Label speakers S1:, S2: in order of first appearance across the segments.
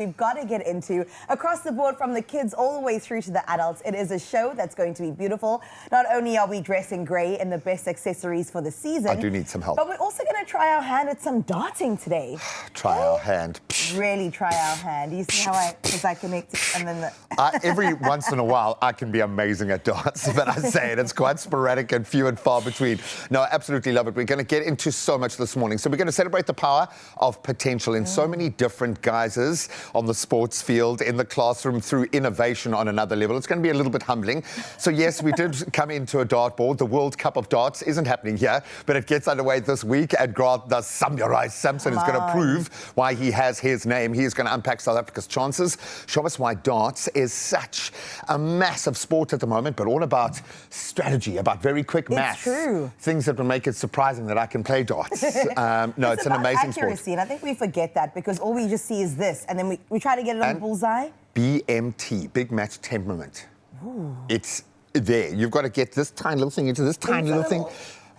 S1: we've got to get into across the board, from the kids all the way through to the adults. It is a show that's going to be beautiful. Not only are we dressing grey in the best accessories for the season,
S2: I do need some help,
S1: but we're also going to try our hand at some darting today.
S2: Try our hand.
S1: Really try our hand. You see how I connect it, and then
S2: every once in a while I can be amazing at darts, but I say it's quite sporadic and few and far between. No, I absolutely love it. We're going to get into so much this morning. So we're going to celebrate the power of potential in so many different guises, on the sports field, in the classroom, through innovation on another level. It's going to be a little bit humbling. So yes, we did come into a dartboard. The World Cup of Darts isn't happening here, but it gets underway this week, and Grant the Samurai Samson is going to prove why he has his name. He is going to unpack South Africa's chances, show us why darts is such a massive sport at the moment, but all about strategy, about very quick maths.
S1: It's true.
S2: Things that will make it surprising that I can play darts. No, it's an amazing
S1: accuracy,
S2: sport.
S1: and I think we forget that because all we just see is this, and then we try to get it on the bullseye.
S2: BMT, big match temperament.
S1: Ooh.
S2: It's there. You've got to get this tiny little thing into this tiny little thing.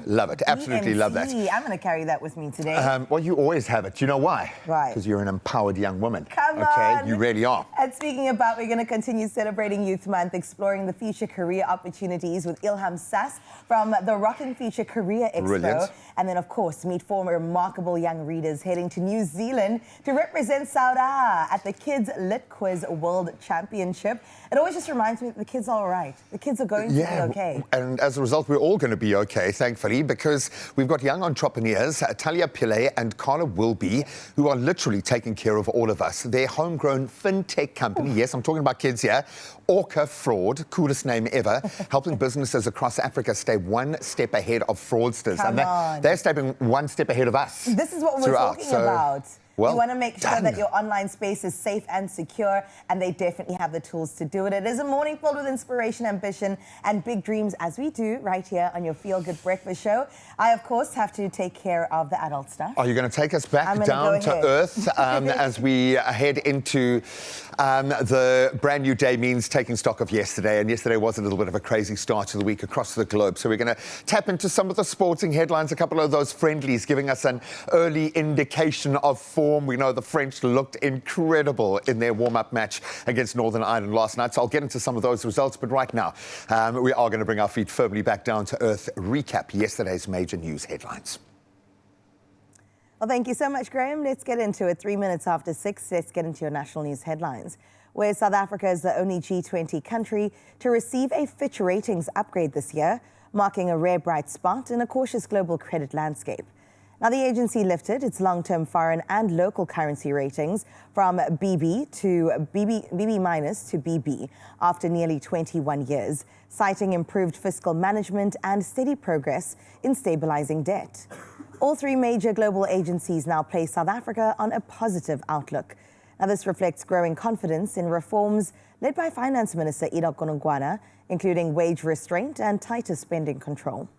S2: Love it. Absolutely love that.
S1: I'm going to carry that with me today.
S2: Well, you always have it. Do you know why?
S1: Why?
S2: Because you're an empowered young woman.
S1: Come on.
S2: Okay, you really are.
S1: And speaking about, we're going to continue celebrating Youth Month, exploring the future career opportunities with Ilham Sass from the Rockin' Future Career Expo.
S2: Brilliant.
S1: And then, of course, meet four remarkable young readers heading to New Zealand to represent Saudi at the Kids Lit Quiz World Championship. It always just reminds me that the kids are all right. The kids are going to be okay.
S2: And as a result, we're all going to be okay, thankfully, because we've got young entrepreneurs, Talia Pillay and Carla Wilby, who are literally taking care of all of us. Their homegrown fintech company, yes, I'm talking about kids here, Orca Fraud, coolest name ever, helping businesses across Africa stay one step ahead of fraudsters. They're stepping one step ahead of us.
S1: This is what we're talking about.
S2: Well,
S1: you want to make sure that your online space is safe and secure, and they definitely have the tools to do it. It is a morning filled with inspiration, ambition, and big dreams, as we do right here on your Feel Good Breakfast Show. I, of course, have to take care of the adult stuff.
S2: Are you going to take us back down to earth as we head into the brand new day? Means taking stock of yesterday, and yesterday was a little bit of a crazy start to the week across the globe. So we're going to tap into some of the sporting headlines, a couple of those friendlies giving us an early indication of form. We know the French looked incredible in their warm-up match against Northern Ireland last night, so I'll get into some of those results. But right now, we are going to bring our feet firmly back down to earth, recap yesterday's major news headlines.
S1: Well, thank you so much, Graham. Let's get into it. 3 minutes after 6, let's get into your national news headlines, where South Africa is the only G20 country to receive a Fitch ratings upgrade this year, marking a rare bright spot in a cautious global credit landscape. Now, the agency lifted its long-term foreign and local currency ratings from BB to BB minus to BB after nearly 21 years, citing improved fiscal management and steady progress in stabilizing debt. All three major global agencies now place South Africa on a positive outlook. Now, this reflects growing confidence in reforms led by Finance Minister Enoch Godongwana, including wage restraint and tighter spending control.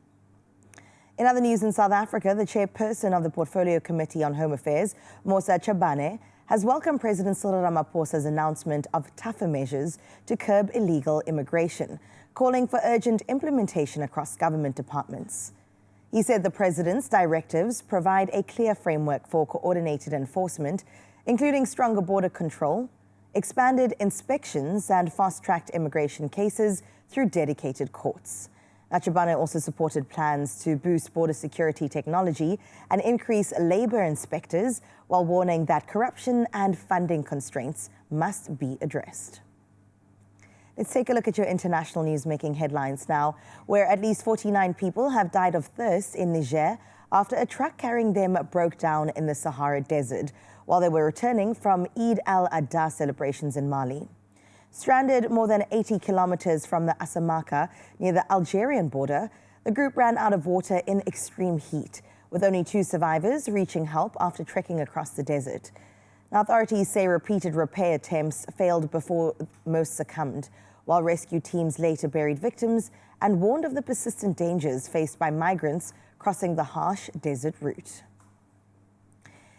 S1: In other news in South Africa, the chairperson of the Portfolio Committee on Home Affairs, Mosa Chabane, has welcomed President Cyril Ramaphosa's announcement of tougher measures to curb illegal immigration, calling for urgent implementation across government departments. He said the president's directives provide a clear framework for coordinated enforcement, including stronger border control, expanded inspections, and fast-tracked immigration cases through dedicated courts. Chabane also supported plans to boost border security technology and increase labor inspectors, while warning that corruption and funding constraints must be addressed. Let's take a look at your international news making headlines now, where at least 49 people have died of thirst in Niger after a truck carrying them broke down in the Sahara Desert while they were returning from Eid al-Adha celebrations in Mali. Stranded more than 80 kilometers from the Asamaka near the Algerian border, the group ran out of water in extreme heat, with only 2 survivors reaching help after trekking across the desert. Now, authorities say repeated repair attempts failed before most succumbed, while rescue teams later buried victims and warned of the persistent dangers faced by migrants crossing the harsh desert route.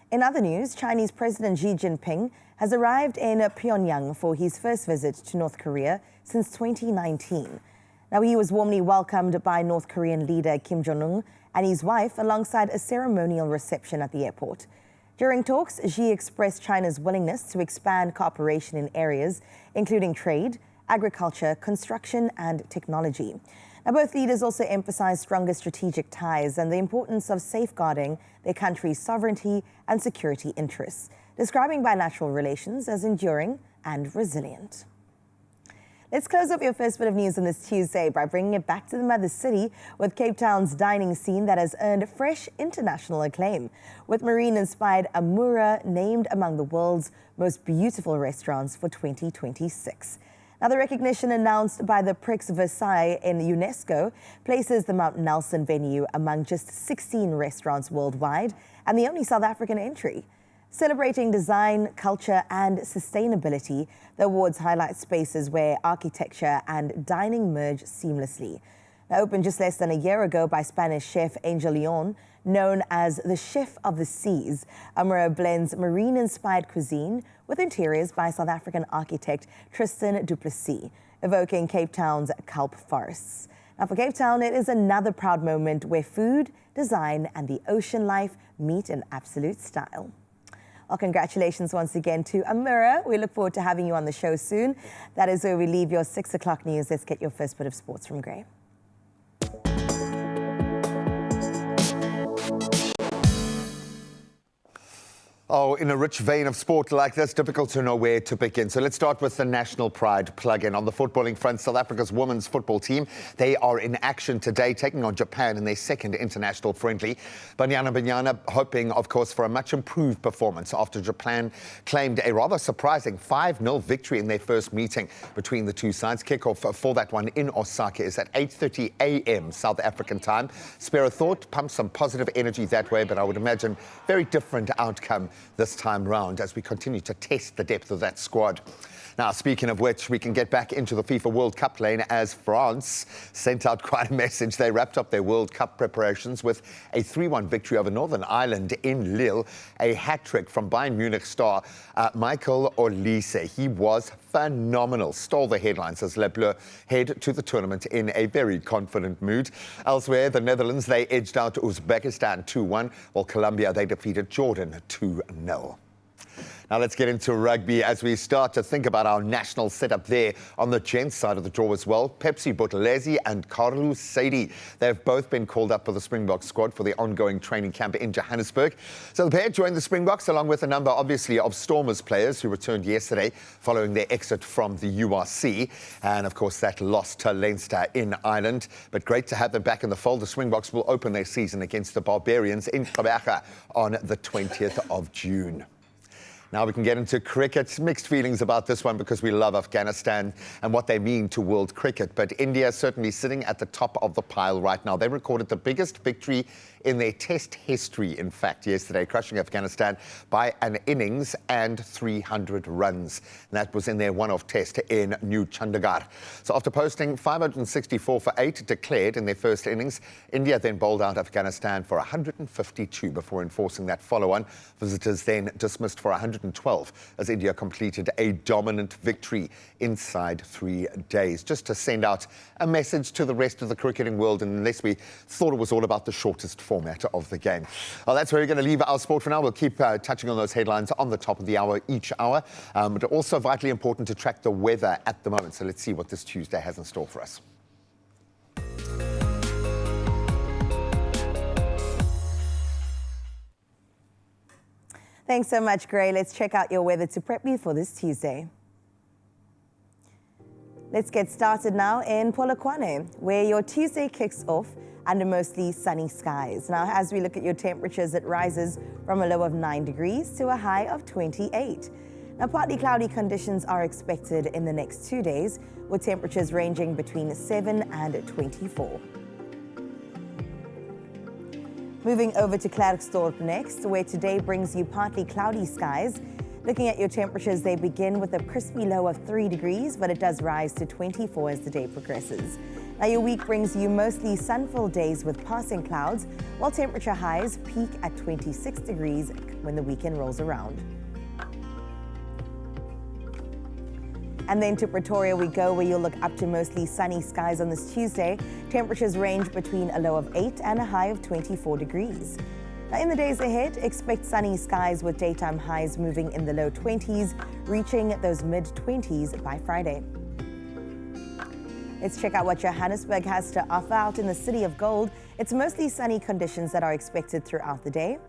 S1: In other news, Chinese President Xi Jinping has arrived in Pyongyang for his first visit to North Korea since 2019. Now, he was warmly welcomed by North Korean leader Kim Jong-un and his wife alongside a ceremonial reception at the airport. During talks, Xi expressed China's willingness to expand cooperation in areas including trade, agriculture, construction, and technology. Now, both leaders also emphasized stronger strategic ties and the importance of safeguarding their country's sovereignty and security interests, describing bilateral relations as enduring and resilient. Let's close off your first bit of news on this Tuesday by bringing it back to the mother city with Cape Town's dining scene that has earned fresh international acclaim, with marine-inspired Amura named among the world's most beautiful restaurants for 2026. Now, the recognition announced by the Prix Versailles in UNESCO places the Mount Nelson venue among just 16 restaurants worldwide and the only South African entry. Celebrating design, culture, and sustainability, the awards highlight spaces where architecture and dining merge seamlessly. Now, opened just less than a year ago by Spanish chef Angel Leon, known as the Chef of the Seas, Amura blends marine-inspired cuisine with interiors by South African architect Tristan du Plessis, evoking Cape Town's kelp forests. Now, for Cape Town, it is another proud moment where food, design, and the ocean life meet in absolute style. Well, congratulations once again to Amura. We look forward to having you on the show soon. That is where we leave your 6 o'clock news. Let's get your first bit of sports from Gray.
S2: Oh, in a rich vein of sport like this, difficult to know where to begin. So let's start with the National Pride plug-in. On the footballing front, South Africa's women's football team, they are in action today, taking on Japan in their second international friendly. Banyana hoping, of course, for a much improved performance after Japan claimed a rather surprising 5-0 victory in their first meeting between the two sides. Kickoff for that one in Osaka is at 8:30 a.m. South African time. Spare a thought, pump some positive energy that way, but I would imagine very different outcome this time round as we continue to test the depth of that squad. Now, speaking of which, we can get back into the FIFA World Cup lane as France sent out quite a message. They wrapped up their World Cup preparations with a 3-1 victory over Northern Ireland in Lille, a hat-trick from Bayern Munich star Michael Olise. He was phenomenal, stole the headlines as Les Bleus head to the tournament in a very confident mood. Elsewhere, the Netherlands, they edged out Uzbekistan 2-1, while Colombia, they defeated Jordan 2-0. Now let's get into rugby as we start to think about our national setup there on the gents side of the draw as well. Pepsi Buthelezi and Carlos Sadie, they've both been called up for the Springboks squad for the ongoing training camp in Johannesburg. So the pair joined the Springboks along with a number, obviously, of Stormers players who returned yesterday following their exit from the URC. And of course, that loss to Leinster in Ireland. But great to have them back in the fold. The Springboks will open their season against the Barbarians in Gqeberha on the 20th of June. Now we can get into cricket. Mixed feelings about this one because we love Afghanistan and what they mean to world cricket. But India is certainly sitting at the top of the pile right now. They recorded the biggest victory in their test history, in fact, yesterday, crushing Afghanistan by an innings and 300 runs. And that was in their one-off test in New Chandigarh. So after posting 564 for 8 declared in their first innings, India then bowled out Afghanistan for 152 before enforcing that follow-on. Visitors then dismissed for 112 as India completed a dominant victory inside 3 days. Just to send out a message to the rest of the cricketing world, unless we thought it was all about the shortest format of the game. Well, that's where we're going to leave our sport for now. We'll keep touching on those headlines on the top of the hour each hour. But also vitally important to track the weather at the moment. So let's see what this Tuesday has in store for us.
S1: Thanks so much, Gray. Let's check out your weather to prep you for this Tuesday. Let's get started now in Polokwane, where your Tuesday kicks off under mostly sunny skies. Now, as we look at your temperatures, it rises from a low of 9 degrees to a high of 28. Now, partly cloudy conditions are expected in the next 2 days, with temperatures ranging between 7 and 24. Moving over to Klerksdorp next, where today brings you partly cloudy skies. Looking at your temperatures, they begin with a crispy low of 3 degrees, but it does rise to 24 as the day progresses. Now, your week brings you mostly sun-filled days with passing clouds, while temperature highs peak at 26 degrees when the weekend rolls around. And then to Pretoria we go, where you'll look up to mostly sunny skies on this Tuesday. Temperatures range between a low of 8 and a high of 24 degrees. Now, in the days ahead, expect sunny skies with daytime highs moving in the low 20s, reaching those mid-20s by Friday. Let's check out what Johannesburg has to offer out in the City of Gold. It's mostly sunny conditions that are expected throughout the day.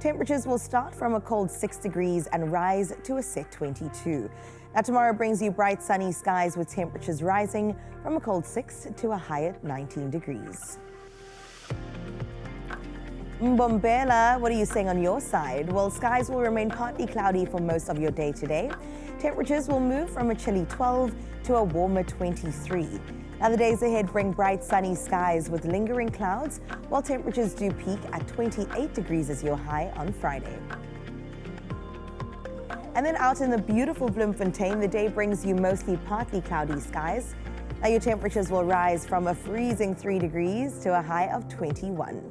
S1: Temperatures will start from a cold 6 degrees and rise to a set 22. Now, tomorrow brings you bright sunny skies with temperatures rising from a cold 6 to a high at 19 degrees. Mbombela, what are you saying on your side? Well, skies will remain partly cloudy for most of your day today. Temperatures will move from a chilly 12 to a warmer 23. Now, the days ahead bring bright sunny skies with lingering clouds, while temperatures do peak at 28 degrees as your high on Friday. And then out in the beautiful Bloemfontein, the day brings you mostly partly cloudy skies. Now, your temperatures will rise from a freezing 3 degrees to a high of 21.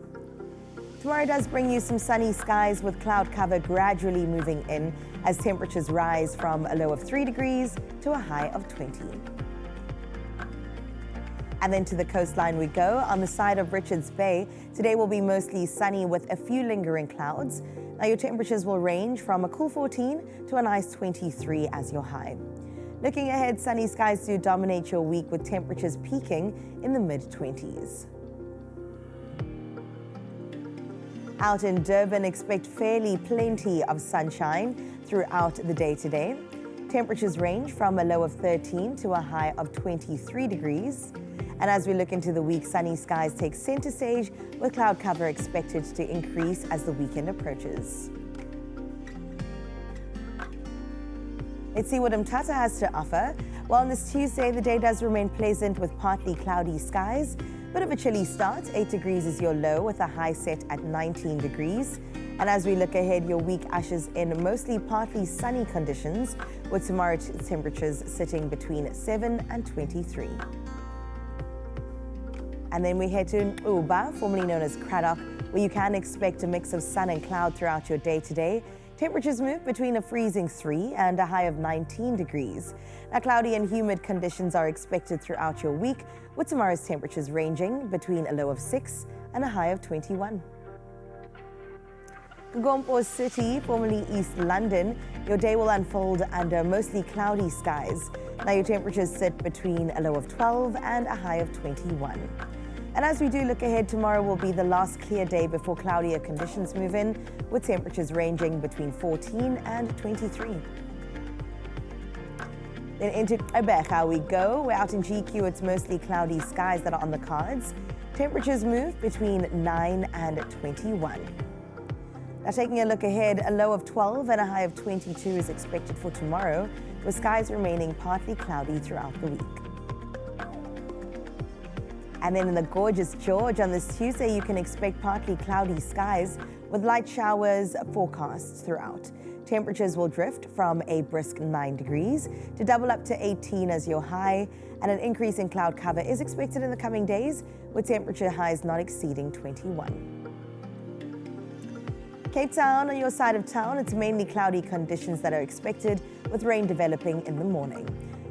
S1: Tomorrow does bring you some sunny skies with cloud cover gradually moving in as temperatures rise from a low of 3 degrees to a high of 20. And then to the coastline we go. On the side of Richards Bay, today will be mostly sunny with a few lingering clouds. Now, your temperatures will range from a cool 14 to a nice 23 as your high. Looking ahead, sunny skies do dominate your week with temperatures peaking in the mid-20s. Out in Durban, expect fairly plenty of sunshine throughout the day today. Temperatures range from a low of 13 to a high of 23 degrees. And as we look into the week, sunny skies take center stage with cloud cover expected to increase as the weekend approaches. Let's see what Mthatha has to offer. Well, on this Tuesday, the day does remain pleasant with partly cloudy skies. Bit of a chilly start, 8 degrees is your low with a high set at 19 degrees. And as we look ahead, your week ushers in mostly partly sunny conditions with tomorrow's temperatures sitting between 7 and 23. And then we head to Uba, formerly known as Craddock, where you can expect a mix of sun and cloud throughout your day today. Temperatures move between a freezing 3 and a high of 19 degrees. Now, cloudy and humid conditions are expected throughout your week, with tomorrow's temperatures ranging between a low of 6 and a high of 21. Gompo City, formerly East London, your day will unfold under mostly cloudy skies. Now, your temperatures sit between a low of 12 and a high of 21. And as we do look ahead, tomorrow will be the last clear day before cloudier conditions move in, with temperatures ranging between 14 and 23. Then into Gqeberha we go. We're out in GQ, it's mostly cloudy skies that are on the cards. Temperatures move between 9 and 21. Now, taking a look ahead, a low of 12 and a high of 22 is expected for tomorrow, with skies remaining partly cloudy throughout the week. And then in the gorgeous George, on this Tuesday, you can expect partly cloudy skies with light showers forecast throughout. Temperatures will drift from a brisk 9 degrees to double up to 18 as your high, and an increase in cloud cover is expected in the coming days, with temperature highs not exceeding 21. Cape Town, on your side of town, it's mainly cloudy conditions that are expected, with rain developing in the morning.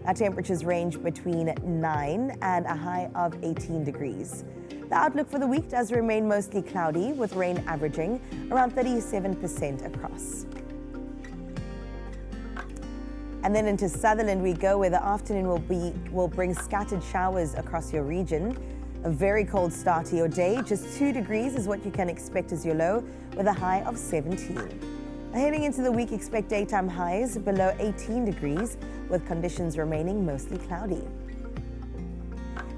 S1: Our temperatures range between 9 and a high of 18 degrees. The outlook for the week does remain mostly cloudy, with rain averaging around 37% across. And then into Sutherland we go, where the afternoon will bring scattered showers across your region. A very cold start to your day. Just 2 degrees is what you can expect as your low, with a high of 17. Now, heading into the week, expect daytime highs below 18 degrees, with conditions remaining mostly cloudy.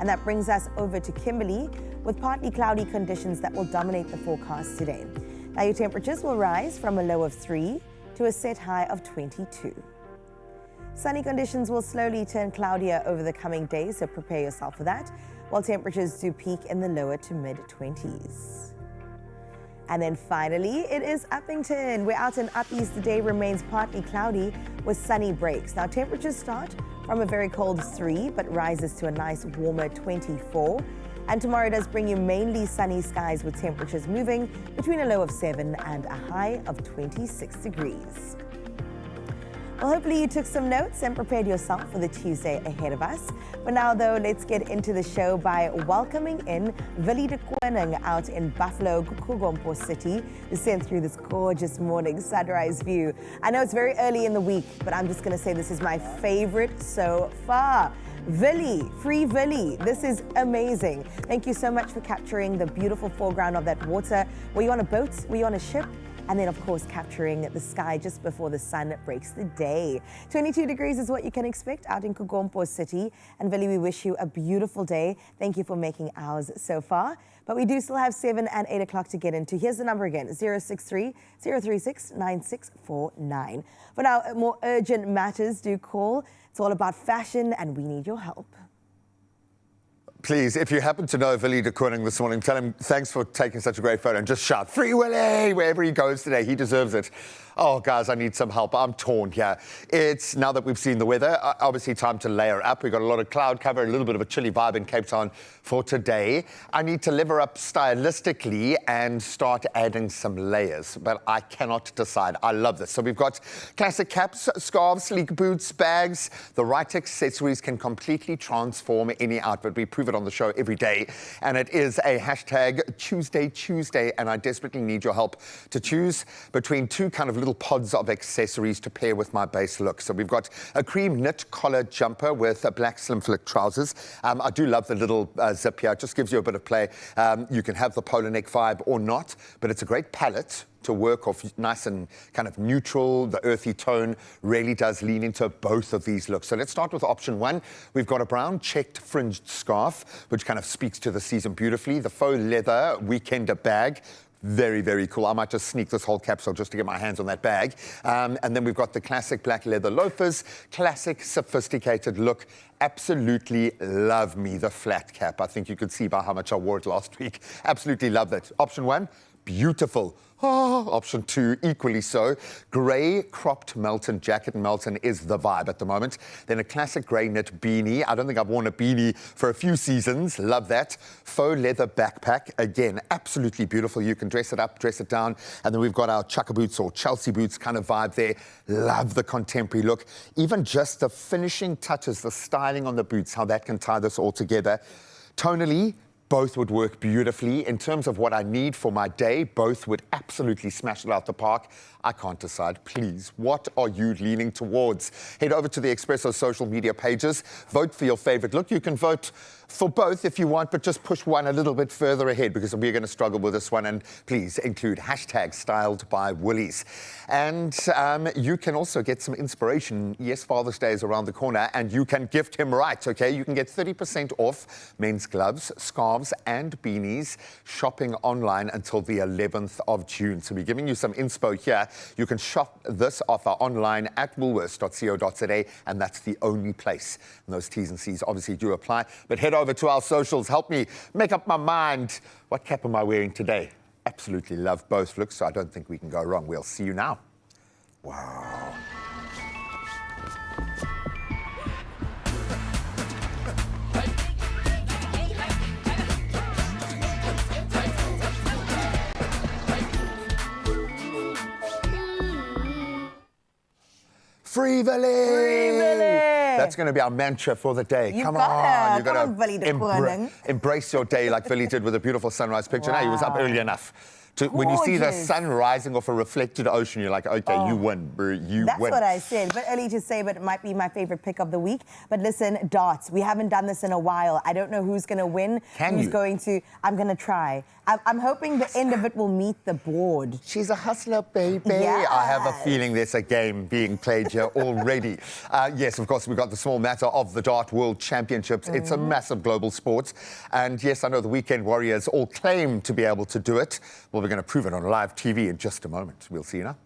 S1: And that brings us over to Kimberley, with partly cloudy conditions that will dominate the forecast today. Now, your temperatures will rise from a low of 3 to a set high of 22. Sunny conditions will slowly turn cloudier over the coming days, so prepare yourself for that, while temperatures do peak in the lower to mid-20s. And then finally, it is Uppington. We're out in Up East. The day remains partly cloudy with sunny breaks. Now, temperatures start from a very cold 3, but rises to a nice warmer 24. And tomorrow does bring you mainly sunny skies with temperatures moving between a low of 7 and a high of 26 degrees. Well, hopefully you took some notes and prepared yourself for the Tuesday ahead of us. For now, though, let's get into the show by welcoming in Willie de Koning out in Buffalo, Kugompo City, to send through this gorgeous morning sunrise view. I know it's very early in the week, but I'm just going to say this is my favorite so far. Willie, free Willie, this is amazing. Thank you so much for capturing the beautiful foreground of that water. Were you on a boat? Were you on a ship? And then, of course, capturing the sky just before the sun breaks the day. 22 degrees is what you can expect out in Kugompo City. And Willie, we wish you a beautiful day. Thank you for making ours so far. But we do still have 7 and 8 o'clock to get into. Here's the number again, 063-036-9649. For now, more urgent matters do call. It's all about fashion, and we need your help.
S2: Please, if you happen to know Willie de Koning this morning, tell him thanks for taking such a great photo and just shout, "Free Willie!" wherever he goes today. He deserves it. Oh, guys, I need some help. I'm torn here. It's, now that we've seen the weather, obviously time to layer up. We've got a lot of cloud cover, a little bit of a chilly vibe in Cape Town for today. I need to lever up stylistically and start adding some layers, but I cannot decide. I love this. So we've got classic caps, scarves, sleek boots, bags. The right accessories can completely transform any outfit. We prove it on the show every day, and it is a hashtag Tuesday, and I desperately need your help to choose between two kind of little pods of accessories to pair with my base look. So we've got a cream knit collar jumper with black slim flick trousers. I do love the little zip here. It just gives you a bit of play. You can have the polo neck vibe or not, but it's a great palette to work off, nice and kind of neutral. The earthy tone really does lean into both of these looks. So let's start with option one. We've got a brown checked fringed scarf, which kind of speaks to the season beautifully. The faux leather weekender bag. Very, very cool. I might just sneak this whole capsule just to get my hands on that bag. And then we've got the classic black leather loafers, classic sophisticated look. Absolutely love me the flat cap. I think you could see by how much I wore it last week. Absolutely love that. Option one, beautiful. Oh, option two, equally so. Grey cropped Melton jacket. Melton is the vibe at the moment. Then a classic grey knit beanie. I don't think I've worn a beanie for a few seasons. Love that. Faux leather backpack. Again, absolutely beautiful. You can dress it up, dress it down. And then we've got our chukka boots or Chelsea boots kind of vibe there. Love the contemporary look. Even just the finishing touches, the styling on the boots, how that can tie this all together. Tonally, both would work beautifully. In terms of what I need for my day, both would absolutely smash it out the park. I can't decide. Please, what are you leaning towards? Head over to the Expresso social media pages. Vote for your favorite look. You can vote for both if you want, but just push one a little bit further ahead because we're going to struggle with this one. And please include hashtag styled by Woolies. And you can also get some inspiration. Yes, Father's Day is around the corner and you can gift him right, okay? You can get 30% off men's gloves, scarves and beanies shopping online until the 11th of June. So we're giving you some inspo here. You can shop this offer online at woolworths.co.za, and that's the only place. And those T's and C's obviously do apply. But head over to our socials. Help me make up my mind. What cap am I wearing today? Absolutely love both looks, so I don't think we can go wrong. We'll see you now. Wow. Free Willie!
S1: Free Willie!
S2: That's going to be our mantra for the day.
S1: Come on, Willie de Koning.
S2: Embrace your day like Willie did with a beautiful sunrise picture. Wow. Now, he was up early enough. When you see the sun rising off a reflected ocean, you're like, okay, you win, bro, you
S1: That's
S2: win.
S1: what I said. But early to say, but it might be my favorite pick of the week. But listen, darts, we haven't done this in a while. I don't know who's going to win. Who's going to, I'm going to try. I'm hoping the end of it will meet the board.
S2: She's a hustler, baby.
S1: Yes.
S2: I have a feeling there's a game being played here already. Yes, of course, we've got the small matter of the Dart World Championships. It's a massive global sport. And yes, I know the Weekend Warriors all claim to be able to do it. Well, we're going to prove it on live TV in just a moment. We'll see you now.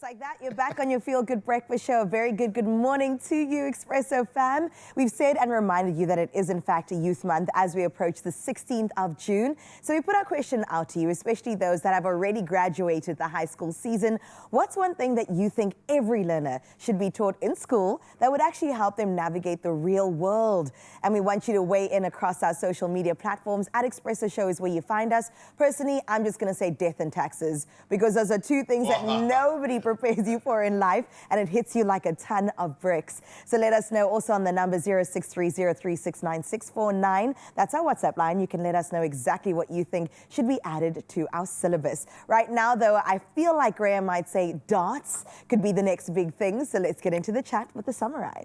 S1: like that, you're back on your Feel Good Breakfast Show. A very good morning to you, Expresso fam. We've said and reminded you that it is in fact a youth month as we approach the 16th of June. So we put our question out to you, especially those that have already graduated the high school season. What's one thing that you think every learner should be taught in school that would actually help them navigate the real world? And we want you to weigh in across our social media platforms. At Expresso Show is where you find us. Personally, I'm just going to say death and taxes, because those are two things that nobody prepares you for in life, and it hits you like a ton of bricks. So let us know also on the number 0630369649. That's our WhatsApp line. You can let us know exactly what you think should be added to our syllabus. Right now, though, I feel like Graham might say darts could be the next big thing. So let's get into the chat with the samurai.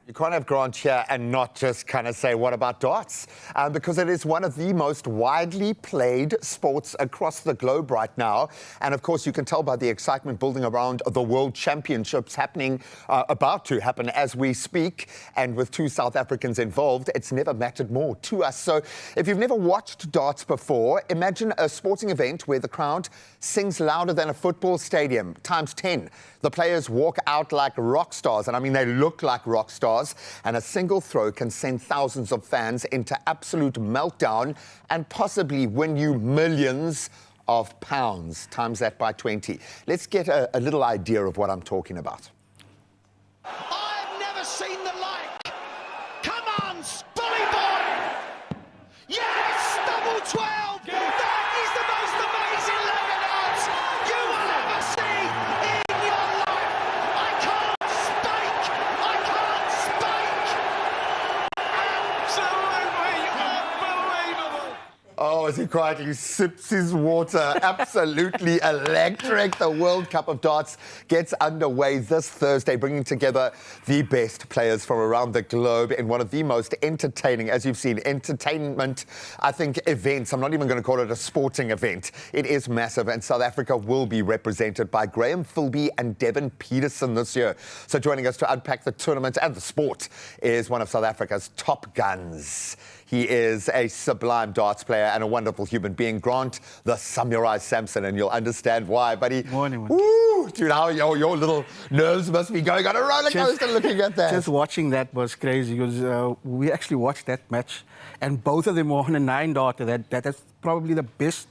S2: You can't have Grant here and not just kind of say, what about darts? Because it is one of the most widely played sports across the globe right now. And of course, you can tell by the excitement building around the World Championships happening, about to happen as we speak. And with two South Africans involved, it's never mattered more to us. So if you've never watched darts before, imagine a sporting event where the crowd sings louder than a football stadium, times 10. The players walk out like rock stars, and I mean, they look like rock stars, and a single throw can send thousands of fans into absolute meltdown and possibly win you millions of pounds, times that by 20. Let's get a little idea of what I'm talking about.
S3: I've never seen the like. Come on, Spolly boy! Yes, double 12! That is the most amazing leg of darts you will ever see in your life. I can't speak. I can't speak. Absolutely unbelievable.
S2: Oh, as he quietly sips his water. Absolutely electric. The World Cup of Darts gets underway this Thursday, bringing together the best players from around the globe in one of the most entertaining, as you've seen, entertainment, I think, events. I'm not even going to call it a sporting event. It is massive, and South Africa will be represented by Graham Philby and Devin Peterson this year. So joining us to unpack the tournament and the sport is one of South Africa's top guns. He is a sublime darts player and a wonderful human being, Grant the Samurai Samson, and you'll understand why, buddy.
S4: Morning.
S2: Woo! Dude, how your little nerves must be going on a roller coaster looking at that.
S4: Just watching that was crazy, because we actually watched that match, and both of them were on a 9-darter. That is probably the best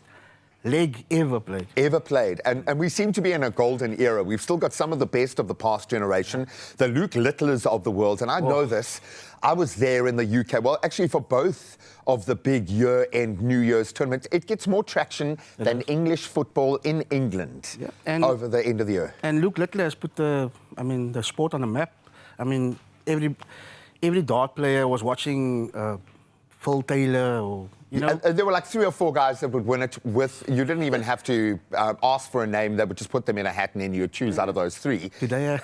S4: leg ever played.
S2: And we seem to be in a golden era. We've still got some of the best of the past generation, the Luke Littlers of the world, and I know this. I was there in the UK. Well, actually, for both of the big year-end New Year's tournaments, it gets more traction than English football in England over the end of the year.
S4: And Luke Littler has put the sport on the map. I mean, every dart player was watching Phil Taylor, or you know.
S2: And there were like 3 or 4 guys that would win it with. You didn't even have to ask for a name. They would just put them in a hat, and then you would choose out of those 3.
S4: Today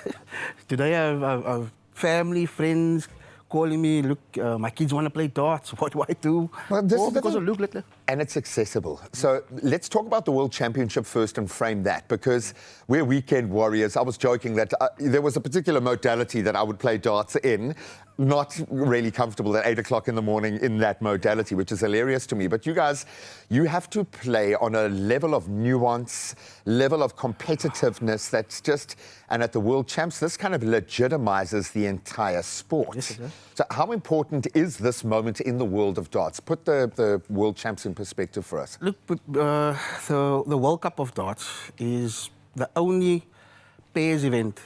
S4: I have family, friends calling me, look, my kids want to play darts. What do I do?
S2: Well,
S4: because of Luke Littler.
S2: And it's accessible. So let's talk about the World Championship first and frame that, because we're weekend warriors. I was joking that there was a particular modality that I would play darts in, not really comfortable at 8 o'clock in the morning in that modality, which is hilarious to me. But you guys, you have to play on a level of nuance, level of competitiveness that's just, and at the World Champs, this kind of legitimizes the entire sport.
S4: Yes, it does.
S2: So how important is this moment in the world of darts? Put the World Champs in perspective for us.
S4: Look, the World Cup of Darts is the only pairs event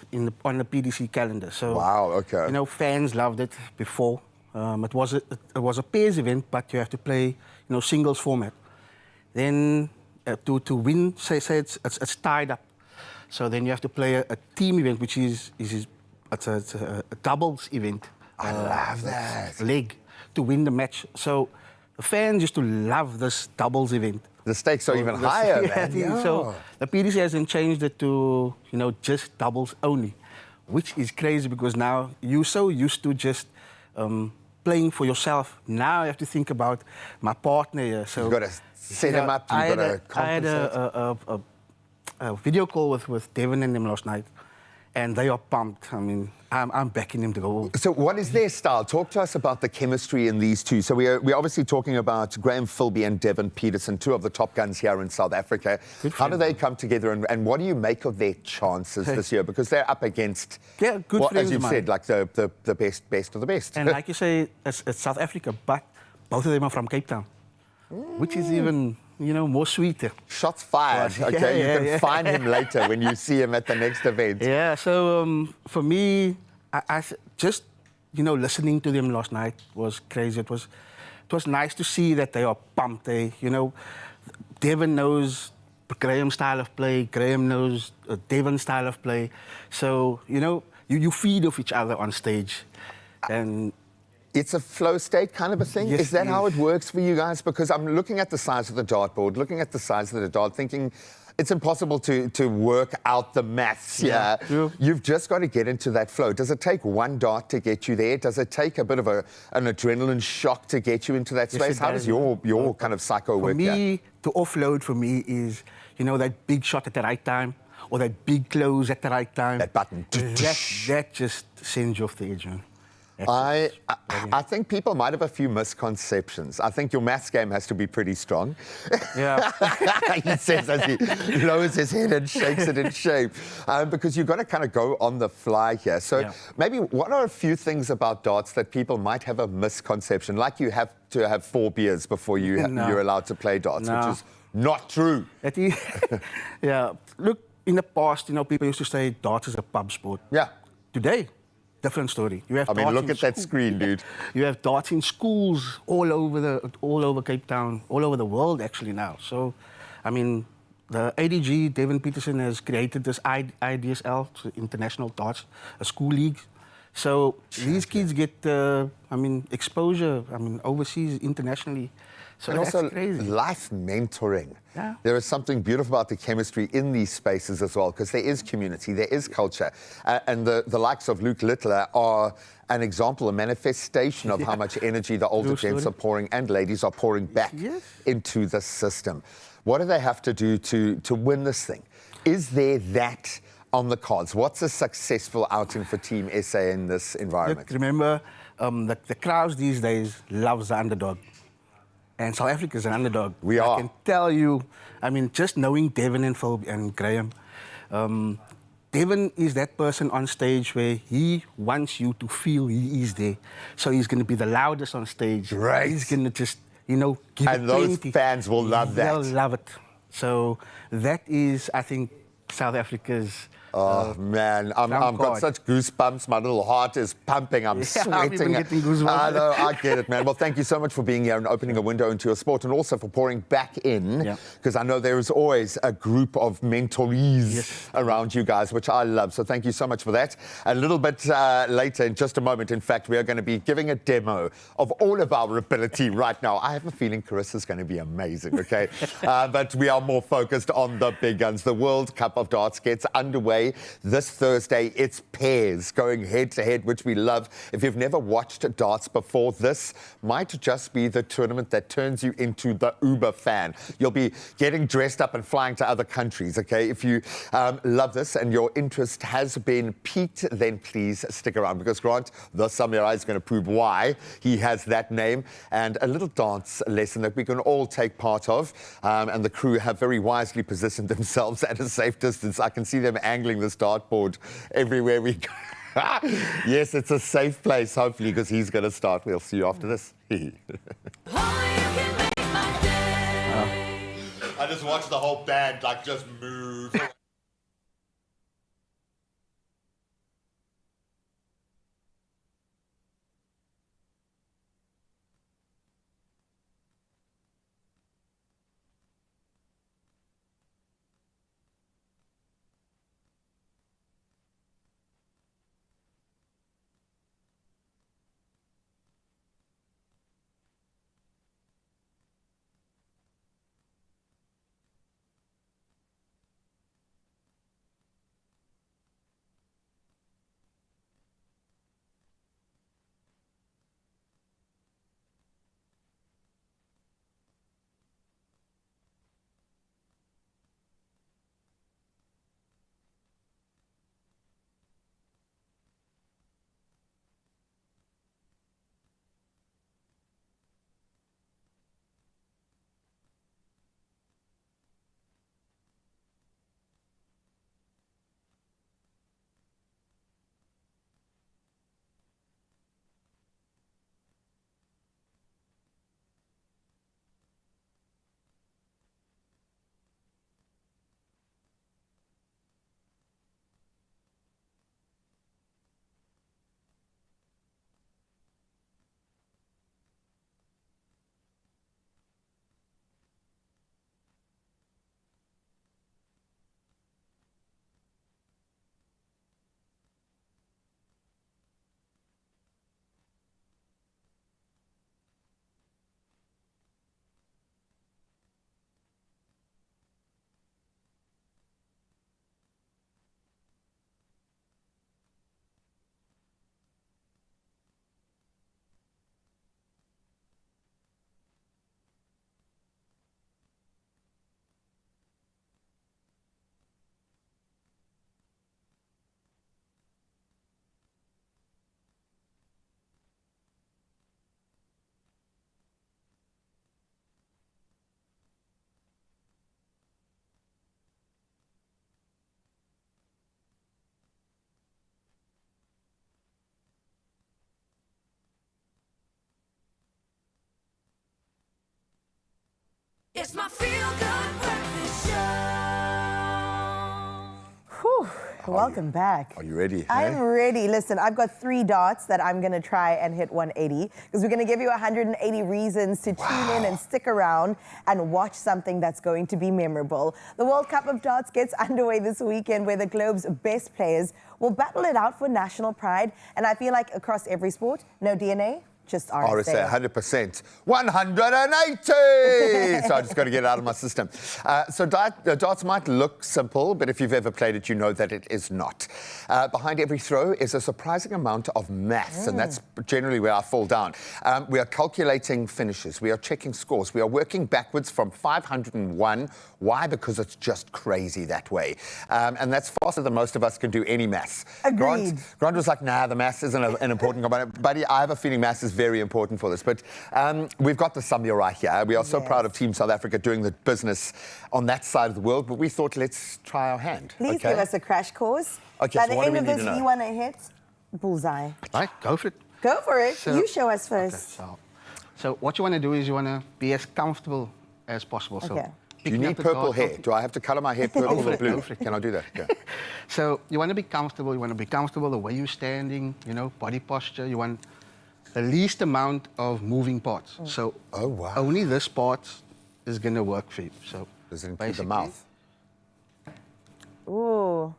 S4: on the PDC calendar. So,
S2: wow, okay.
S4: You know, fans loved it before. It was a pairs event, but you have to play, singles format. Then to win, say it's tied up. So then you have to play a team event, which is a doubles event.
S2: I love that.
S4: Leg to win the match. So the fans used to love this doubles event.
S2: The stakes are even higher, man.
S4: Yeah. So the PDC hasn't changed it to, just doubles only, which is crazy, because now you're so used to just playing for yourself. Now I have to think about my partner here. So
S2: you've got to set him up, you've got to compensate.
S4: I had a video call with Devin and them last night, and they are pumped. I mean, I'm backing them to go.
S2: So what is their style? Talk to us about the chemistry in these two. So we're obviously talking about Graham Philby and Devin Peterson, two of the top guns here in South Africa. How do they come together, and what do you make of their chances this year? Because they're up against,
S4: Yeah, good
S2: well,
S4: friends
S2: as you've
S4: of
S2: said,
S4: mine.
S2: like the best of the best.
S4: And like you say, it's South Africa, but both of them are from Cape Town, which is even, more sweeter.
S2: Shots fired.
S4: Yeah,
S2: Okay,
S4: yeah,
S2: you can
S4: yeah.
S2: find him later when you see him at the next event.
S4: Yeah, so for me, I just, listening to them last night was crazy. It was nice to see that they are pumped. Devin knows Graham's style of play. Graham knows Devin's style of play. So, you feed off each other on stage. And
S2: it's a flow state kind of a thing?
S4: Yes,
S2: Is that
S4: it
S2: how
S4: is.
S2: it works for you guys? Because I'm looking at the size of the dartboard, looking at the size of the dart, thinking it's impossible to work out the maths here.
S4: Yeah, true.
S2: You've just got to get into that flow. Does it take one dart to get you there? Does it take a bit of an adrenaline shock to get you into that
S4: Yes,
S2: space?
S4: it
S2: How
S4: does.
S2: does your kind of psycho
S4: For
S2: work here?
S4: me, to offload for me is, that big shot at the right time or that big close at the right time.
S2: That button.
S4: That just sends you off the edge, man.
S2: I think people might have a few misconceptions. I think your maths game has to be pretty strong.
S4: Yeah.
S2: He says as he lowers his head and shakes it in shame. Because you've got to kind of go on the fly here. So
S4: Yeah.
S2: maybe what are a few things about darts that people might have a misconception? Like you have to have 4 beers before
S4: No.
S2: you're allowed to play darts,
S4: No.
S2: which is not true.
S4: Yeah. Look, in the past, people used to say darts is a pub sport.
S2: Yeah.
S4: Today, different story. You have
S2: I mean,
S4: darts
S2: look
S4: in
S2: at that
S4: school.
S2: screen, dude.
S4: You have darts in schools all over Cape Town, all over the world actually now. So, I mean, the ADG, Devin Peterson, has created this IDSL, so International Darts, a school league. So these kids get, exposure, overseas, internationally. So
S2: And
S4: that's
S2: also
S4: crazy.
S2: life mentoring.
S4: Yeah.
S2: There is something beautiful about the chemistry in these spaces as well, because there is community, there is culture. And the likes of Luke Littler are an example, a manifestation of how much energy the older
S4: True
S2: gents
S4: story.
S2: are pouring and ladies are pouring back
S4: Yes.
S2: into the system. What do they have to do to win this thing? Is there that on the cards? What's a successful outing for Team SA in this environment?
S4: Look, remember, the crowds these days loves the underdog. And South Africa is an underdog.
S2: We are.
S4: I can tell you, just knowing Devin and Phil and Graham, Devin is that person on stage where he wants you to feel he is there. So he's going to be the loudest on stage.
S2: Right.
S4: He's going to just, give
S2: And
S4: it
S2: those
S4: 20.
S2: fans will love that.
S4: They'll love it. So that is, I think, South Africa's...
S2: Oh man, I've got
S4: card.
S2: such goosebumps. My little heart is pumping. I'm
S4: Yeah,
S2: sweating.
S4: I'm even getting goosebumps.
S2: I know, I get it, man. Well, thank you so much for being here and opening a window into your sport, and also for pouring back in,
S4: Yeah.
S2: because I know there is always a group of mentorees
S4: Yes.
S2: around you guys, which I love. So thank you so much for that. A little bit later, in just a moment, in fact, we are going to be giving a demo of all of our ability right now. I have a feeling Carissa's going to be amazing, okay? But we are more focused on the big guns. The World Cup of Darts gets underway this Thursday. It's pairs going head to head, which we love. If you've never watched darts before, this might just be the tournament that turns you into the Uber fan. You'll be getting dressed up and flying to other countries, okay? If you love this and your interest has been piqued, then please stick around, because Grant, the Samurai, is going to prove why he has that name, and a little dance lesson that we can all take part of. And the crew have very wisely positioned themselves at a safe distance. I can see them angling this dartboard everywhere we go. Yes, it's a safe place, hopefully, because he's going to start. We'll see you after this. I just watched the whole band just move.
S5: It's my feel-good breakfast show.
S1: Whew. Welcome back.
S2: Are you ready?
S1: I'm
S2: hey?
S1: ready. Listen, I've got 3 darts that I'm going to try and hit 180 because we're going to give you 180 reasons to tune in and stick around and watch something that's going to be memorable. The World Cup of Darts gets underway this weekend where the globe's best players will battle it out for national pride. And I feel like across every sport, no DNA, just RSA.
S2: 100%. 180! So I just got to get it out of my system. So darts might look simple, but if you've ever played it, you know that it is not. Behind every throw is a surprising amount of maths, and that's generally where I fall down. We are calculating finishes. We are checking scores. We are working backwards from 501. Why? Because it's just crazy that way. And that's faster than most of us can do any maths.
S1: Agreed.
S2: Grant was like, nah, the maths isn't an important component. Buddy, I have a feeling maths is very important for this. But we've got the summary right here. We are so proud of Team South Africa doing the business on that side of the world, but we thought, let's try our hand.
S1: Please give us a crash course.
S2: Okay,
S1: By
S2: so
S1: the
S2: what do
S1: end
S2: we
S1: of
S2: need
S1: this,
S2: to know?
S1: you want to hit bullseye.
S4: Right, go for it.
S1: Go for it.
S4: So-
S1: You show us first.
S4: Okay, so what you want to do is you want to be as comfortable as possible. So
S1: Okay.
S2: Do you
S4: picking
S2: need
S4: up the
S2: purple
S4: dart,
S2: hair? Do I have to color my hair purple or blue? Can I do that? Yeah.
S4: So you want to be comfortable. You want to be comfortable the way you're standing, body posture. You want the least amount of moving parts. So
S2: Oh, wow.
S4: only this part is going to work for you. So
S2: Does it include the
S4: basically-
S2: mouth?
S1: Ooh,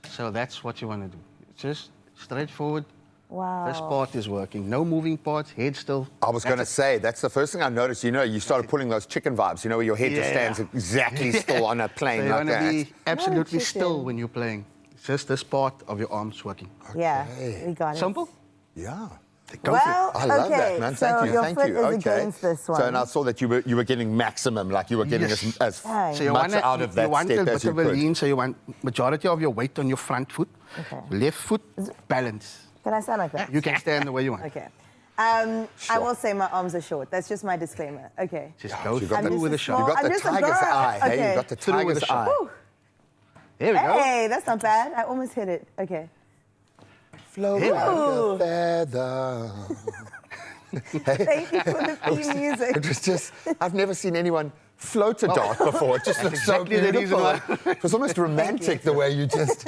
S4: So that's what you want to do. Just straightforward.
S1: wow.
S4: This part is working. No moving parts. Head still.
S2: I was going to say, that's the first thing I noticed. You started pulling those chicken vibes, where your head just
S4: Yeah.
S2: stands exactly still on a
S4: So
S2: plane
S4: you
S2: like
S4: want to
S2: that.
S4: be absolutely
S1: chicken.
S4: still when you're playing. It's just this part of your arms working.
S1: Yeah, we got it.
S4: Simple.
S2: Yeah.
S4: Go for it.
S1: Well,
S2: I love
S1: okay,
S2: that, man.
S1: so
S2: Thank you.
S1: your
S2: Thank
S1: foot
S2: you.
S1: is
S2: Okay.
S1: against this one.
S2: So, and I saw that you were getting maximum, like you were getting
S4: Yes.
S2: as
S1: Dang.
S4: So you
S2: much
S4: want,
S2: out of that
S4: you want
S2: step
S4: a
S2: as
S4: bit
S2: you
S4: of a
S2: could.
S4: lean, so you want majority of your weight on your front foot.
S1: Okay.
S4: Left foot, balance.
S1: Can I stand like that?
S4: You can stand the way you want.
S1: Okay. I
S2: Sure.
S1: will say my arms are short. That's just my disclaimer. Okay.
S4: Just go
S2: you got
S4: through
S2: the-
S4: with a
S1: just
S4: shot.
S2: You got
S1: I'm
S2: the
S1: just a
S2: tiger's
S1: girl.
S2: eye. Hey,
S1: Okay.
S2: you got the
S4: Through with
S2: tiger's
S4: a shot.
S2: eye.
S1: Whew.
S4: There we go.
S1: Hey, that's not bad. I almost hit it. Okay.
S2: Flow
S4: Hey.
S2: like
S1: Ooh.
S2: a feather.
S1: Thank you for the theme music.
S2: It was just, I've never seen anyone float a dart before. It just looks
S4: exactly
S2: so
S4: the reason
S2: beautiful. It was almost romantic the way you just,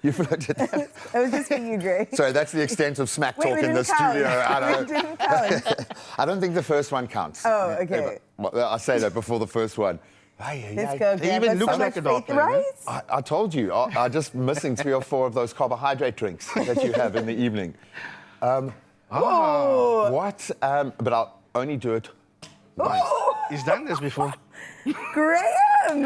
S2: you floated that.
S1: It was just for you, Gray.
S2: Sorry, that's the extent of smack
S1: Wait,
S2: talk
S1: we
S2: in the
S1: didn't count.
S2: studio.
S1: We didn't count.
S2: I don't think the first one counts.
S1: Oh, okay.
S2: Ever. Well, I say that before the first one.
S1: Let's go, Gray.
S4: even
S1: That's
S4: looks
S1: so
S4: like
S1: much
S4: a dart
S1: faith,
S4: player,
S1: right?
S2: I told you, I'm just missing 3 or 4 of those carbohydrate drinks that you have in the evening. What? But I'll only do it once.
S4: He's done this before.
S1: Graham!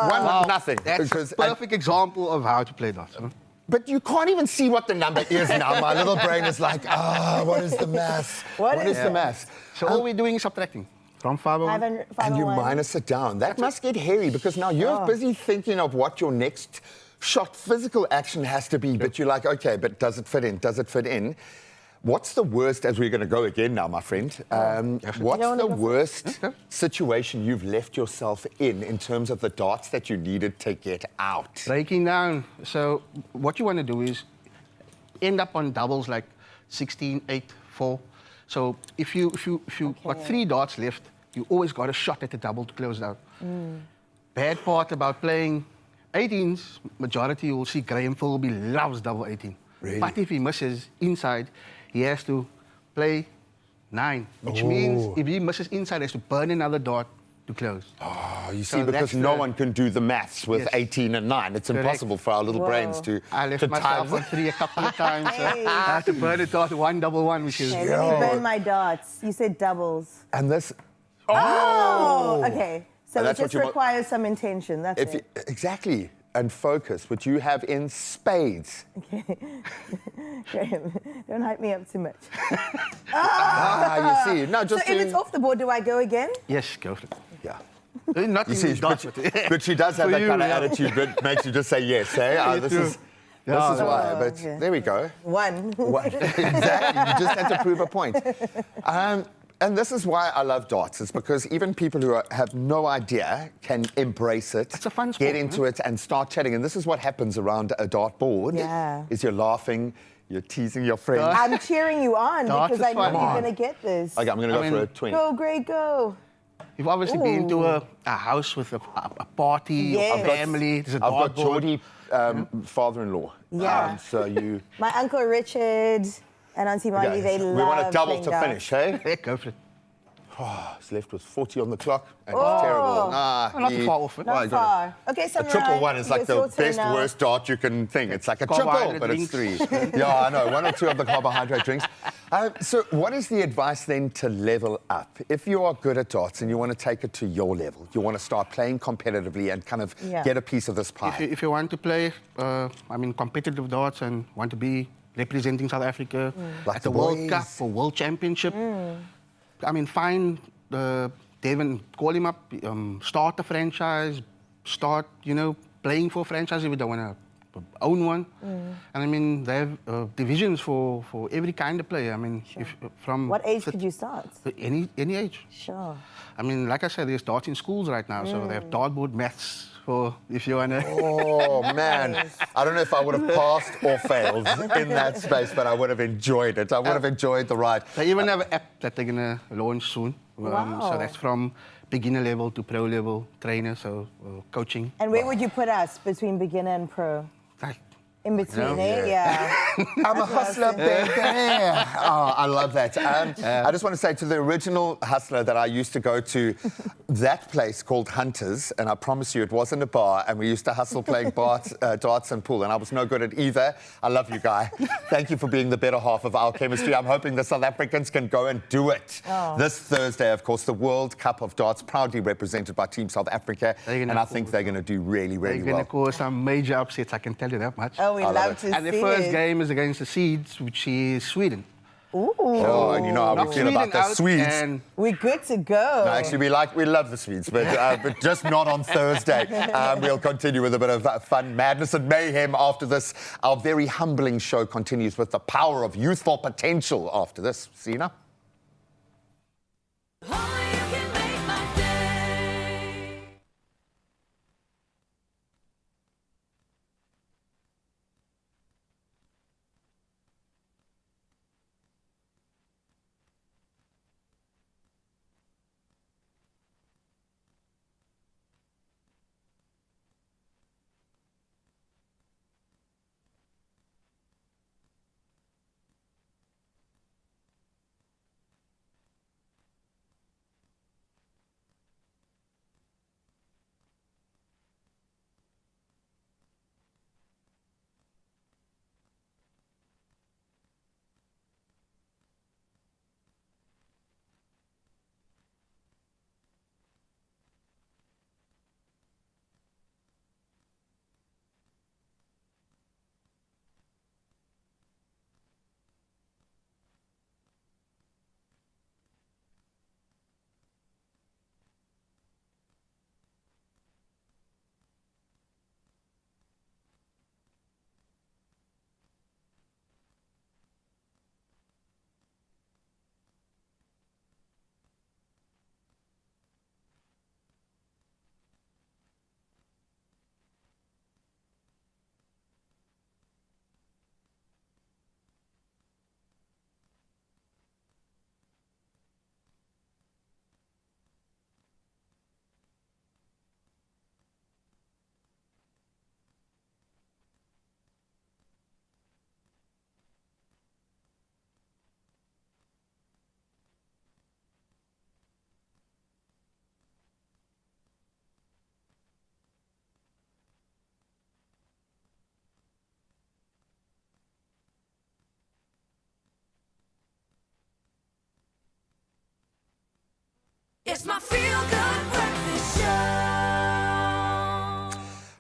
S2: One, nothing.
S4: That's
S2: Because
S4: a perfect example of how to play darts. Huh?
S2: But you can't even see what the number is now. My little brain is like, what is the math?
S1: What
S2: is
S1: is
S2: the math?
S4: So all we're doing is subtracting from 501.
S2: And you
S1: 501.
S2: minus it down. That must get hairy because now you're busy thinking of what your next shot physical action has to be. But you're like, okay, but does it fit in? Does it fit in? What's the worst, as we're going to go again now, my friend, what's
S1: don't
S2: the
S1: wanna go
S2: worst situation you've left yourself in terms of the darts that you needed to get out?
S4: Breaking down. So what you want to do is end up on doubles like 16, 8, 4. So if you got 3 darts left, you always got a shot at the double to close it out. Bad part about playing 18s, majority you will see Graham Philby loves double 18.
S2: Really?
S4: But if he misses inside, he has to play 9, which means if he misses inside, he has to burn another dart to close.
S2: Oh, you see,
S4: So
S2: because
S4: that's
S2: no
S4: the-
S2: one can do the maths with
S4: Yes.
S2: 18 and 9. It's
S4: Correct.
S2: impossible for our little
S1: Whoa.
S2: brains to
S4: I left
S2: to
S4: myself
S2: time.
S4: on 3 a couple of times. So
S1: Hey.
S4: I had to burn a dart 1-1-1, which is
S1: Okay, let me burn my darts. You said doubles.
S2: And this,
S1: Oh, okay. So
S2: And
S1: it
S2: that's what
S1: just
S2: you want-
S1: requires some intention. That's
S2: if you,
S1: it.
S2: exactly, and focus, which you have in spades.
S1: Graham, don't hype me up too much.
S2: You see, no,
S1: So
S2: just
S1: if it's off the board, do I go again?
S4: yes, go for it.
S2: yeah.
S4: Not
S2: You
S4: in
S2: see,
S4: the darts,
S2: but she does have
S4: For
S2: that
S4: you,
S2: kind of
S4: yeah.
S2: attitude that makes you just say yes. Eh? This
S4: do.
S2: is why. But
S1: okay.
S2: there we go.
S1: One.
S2: Exactly. You just had to prove a point. And this is why I love darts. It's because even people who have no idea can embrace it,
S4: It's a fun
S2: get
S4: sport,
S2: into it, and start chatting. And this is what happens around a dart board.
S1: Yeah.
S2: Is you're laughing, You're teasing your friend.
S1: I'm cheering you on
S4: Darts
S1: because
S4: is
S1: I know
S4: fun.
S1: you're
S2: Come on.
S1: going to get this.
S2: Okay, I'm going to go
S4: I
S2: for
S4: mean,
S2: a 20.
S1: Go, Greg, go.
S4: You've obviously been to
S1: Ooh.
S4: a house with a party,
S1: Yes.
S4: a family. There's a
S2: I've got
S4: dartboard.
S2: Geordie father-in-law.
S1: Yeah.
S2: So you...
S1: My Uncle Richard and Auntie Margie,
S2: Okay,
S1: they
S2: we
S1: love
S2: want a double
S1: playing
S2: to
S1: darts.
S2: finish, hey?
S4: Yeah, go for it.
S2: He's left with 40 on the clock, and
S1: Oh.
S2: it's terrible. Nah,
S4: Not too far off it.
S2: Well,
S1: Not
S2: you gotta-
S1: far. Okay,
S2: A
S1: Samurai.
S2: triple one is like
S1: it's
S2: the
S1: your turn
S2: best,
S1: now.
S2: worst dart you can think. It's like a triple,
S4: Carbohydrate
S2: but it's
S4: drinks.
S2: 3. Yeah, I know. 1 or 2 of the carbohydrate drinks. So what is the advice then to level up? If you are good at darts and you want to take it to your level, you want to start playing competitively and kind of
S1: Yeah.
S2: get a piece of this pie.
S4: If you want to play, competitive darts and want to be representing South Africa
S2: Like
S4: at
S2: the
S4: the World
S2: boys.
S4: Cup or World Championship, find Devin, call him up, start a franchise, start, playing for a franchise if you don't want to own one. And they have divisions for every kind of player. From
S1: What age could you start?
S4: any age.
S1: Sure.
S4: Like I said, there's darts in schools right now, so they have dartboard maths for if you want to.
S2: Oh, man. I don't know if I would have passed or failed in that space, but I would have enjoyed it. I would have enjoyed the ride.
S4: They even have an app that they're going to launch soon.
S1: Wow.
S4: So that's from beginner level to pro level trainer, so coaching.
S1: And where would you put us between beginner and pro?
S4: Like,
S1: In between,
S4: Yeah.
S1: eh? Yeah.
S2: I'm a hustler, baby. Oh, I love that. I just want to say to the original hustler that I used to go to, that place called Hunters, and I promise you it wasn't a bar, and we used to hustle playing darts and pool, and I was no good at either. I love you, Guy. Thank you for being the better half of our chemistry. I'm hoping the South Africans can go and do it. This Thursday, of course, the World Cup of Darts, proudly represented by Team South Africa, and I think they're going to do really,
S4: they're
S2: really
S4: going to
S2: well.
S4: cause some major upsets, I can tell you that much.
S1: Oh, we
S2: love
S1: love
S2: it.
S1: to
S4: And
S1: see
S4: the first
S1: it.
S4: game is against the Seeds, which is Sweden.
S1: Ooh.
S2: Oh, and you know how we
S4: Knock
S2: feel about
S4: Sweden
S2: the
S4: out
S2: Swedes.
S4: and
S1: We're good to go.
S2: No, actually, we love the Swedes, but just not on Thursday. We'll continue with a bit of fun, madness, and mayhem after this. Our very humbling show continues with the power of youthful potential after this. See you now.
S5: Only you can make my day. It's my feel-good breakfast show.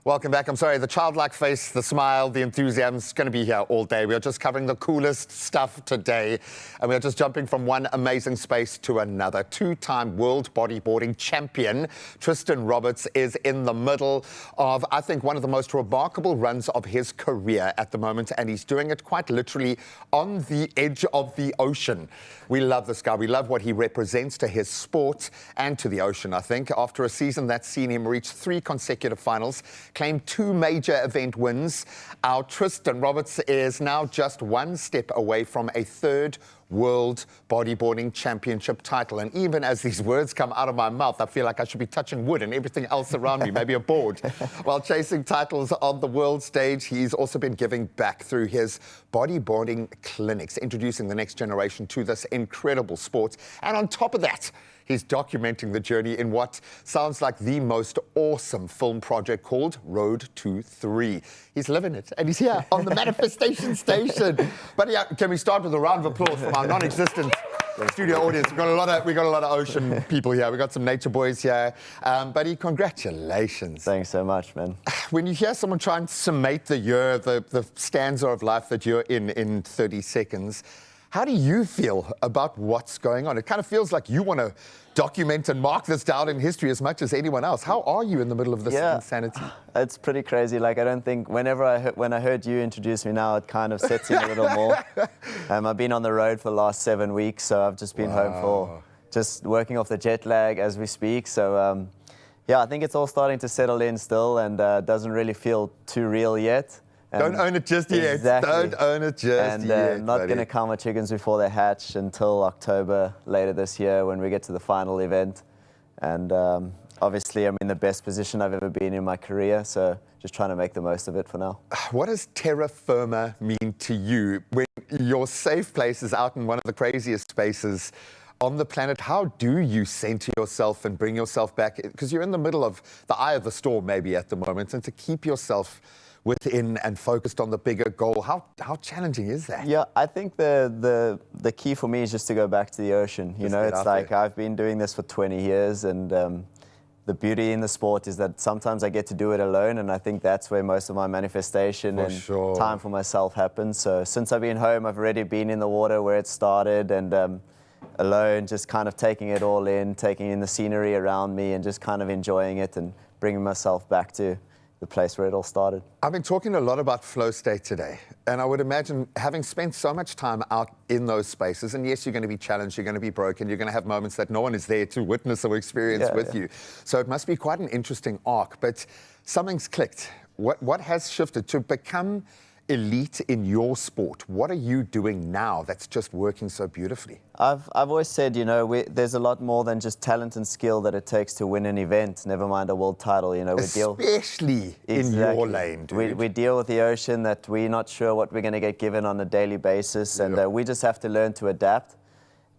S2: Welcome back. I'm sorry, the childlike face, the smile, the enthusiasm is going to be here all day. We are just covering the coolest stuff today, and we are just jumping from one amazing space to another. Two-time world bodyboarding champion Tristan Roberts is in the middle of, I think, one of the most remarkable runs of his career at the moment, and he's doing it quite literally on the edge of the ocean. We love this guy. We love what he represents to his sport and to the ocean, I think. After a season that's seen him reach 3 consecutive finals, claimed 2 major event wins. Our Tristan Roberts is now just one step away from a 3rd World Bodyboarding Championship title. And even as these words come out of my mouth, I feel like I should be touching wood and everything else around me, maybe a board. While chasing titles on the world stage, he's also been giving back through his bodyboarding clinics, introducing the next generation to this incredible sport. And on top of that, he's documenting the journey in what sounds like the most awesome film project called Road to 3. He's living it, and he's here on the Manifestation Station. But yeah, can we start with a round of applause from our non-existent studio audience? We got a lot of ocean people here. We got some nature boys here. Buddy, congratulations.
S6: Thanks so much, man.
S2: When you hear someone try and summate the year, the stanza of life that you're in 30 seconds, how do you feel about what's going on? It kind of feels like you want to document and mark this down in history as much as anyone else. How are you in the middle of this insanity?
S6: It's pretty crazy. Like, I don't think when I heard you introduce me now, it kind of sets in a little more. I've been on the road for the last 7 weeks, so I've just been home for just working off the jet lag as we speak. So yeah, I think it's all starting to settle in still, and doesn't really feel too real yet.
S2: Don't own it just yet.
S6: Exactly.
S2: Don't own it just yet.
S6: And not going to count my chickens before they hatch until October later this year when we get to the final event. And obviously, I'm in the best position I've ever been in my career, so just trying to make the most of it for now.
S2: What does terra firma mean to you when your safe place is out in one of the craziest spaces on the planet? How do you center yourself and bring yourself back? Because you're in the middle of the eye of the storm maybe at the moment, and to keep yourself within and focused on the bigger goal. How challenging is that?
S6: Yeah, I think the key for me is just to go back to the ocean. You know, it's like I've been doing this for 20 years, and the beauty in the sport is that sometimes I get to do it alone, and I think that's where most of my manifestation time for myself happens. So since I've been home, I've already been in the water where it started, and alone, just kind of taking it all in, taking in the scenery around me, and just kind of enjoying it and bringing myself back to the place where it all started.
S2: I've been talking a lot about flow state today, and I would imagine having spent so much time out in those spaces, and yes, you're going to be challenged, you're going to be broken, you're going to have moments that no one is there to witness or experience with you. So it must be quite an interesting arc, but something's clicked. What has shifted to become elite in your sport? What are you doing now that's just working so beautifully?
S6: I've always said, you know, there's a lot more than just talent and skill that it takes to win an event, never mind a world title. You know,
S2: especially in your lane, dude.
S6: We deal with the ocean that we're not sure what we're going to get given on a daily basis, and we just have to learn to adapt.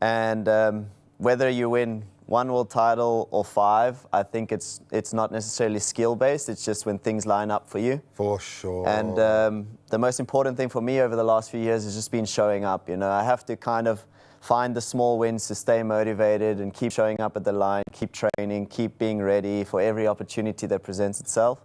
S6: And whether you win 1 world title or 5, I think it's not necessarily skill-based. It's just when things line up for you.
S2: For sure.
S6: And the most important thing for me over the last few years has just been showing up. You know, I have to kind of find the small wins to stay motivated and keep showing up at the line, keep training, keep being ready for every opportunity that presents itself.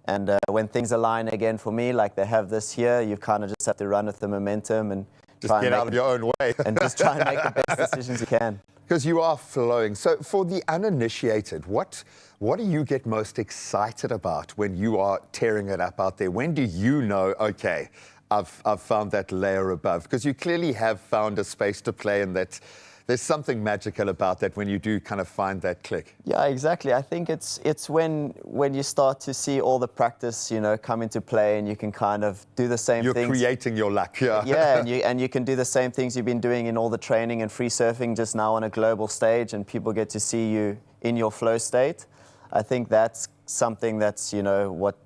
S6: And when things align again for me, like they have this year, you kind of just have to run with the momentum and
S2: just get out of your own way.
S6: and just try and make the best decisions you can.
S2: Because you are flowing. So for the uninitiated, what do you get most excited about when you are tearing it up out there? When do you know, okay, I've found that layer above? Because you clearly have found a space to play, and that there's something magical about that when you do kind of find that click.
S6: Yeah, exactly. I think it's when you start to see all the practice, you know, come into play, and you can kind of do the same things.
S2: You're creating your luck, yeah.
S6: Yeah, and you can do the same things you've been doing in all the training and free surfing just now on a global stage, and people get to see you in your flow state. I think that's something that's, you know, what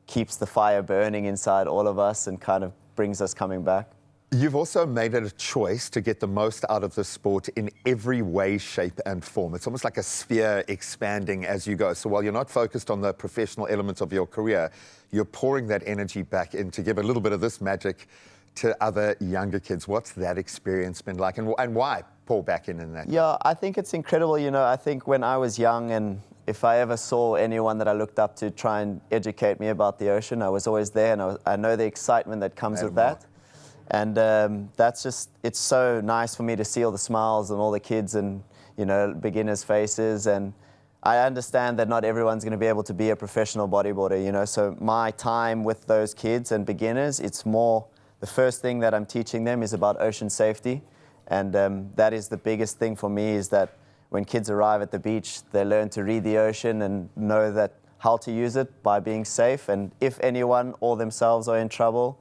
S6: keeps the fire burning inside all of us and kind of brings us coming back.
S2: You've also made it a choice to get the most out of the sport in every way, shape, and form. It's almost like a sphere expanding as you go. So while you're not focused on the professional elements of your career, you're pouring that energy back in to give a little bit of this magic to other younger kids. What's that experience been like, and why pour back in that?
S6: Yeah, I think it's incredible. You know, I think when I was young, and if I ever saw anyone that I looked up to try and educate me about the ocean, I was always there, and I know the excitement that comes with that. And that's just, it's so nice for me to see all the smiles and all the kids and, you know, beginners' faces. And I understand that not everyone's going to be able to be a professional bodyboarder, you know. So my time with those kids and beginners, it's more, the first thing that I'm teaching them is about ocean safety. And that is the biggest thing for me, is that when kids arrive at the beach, they learn to read the ocean and know that how to use it by being safe. And if anyone or themselves are in trouble,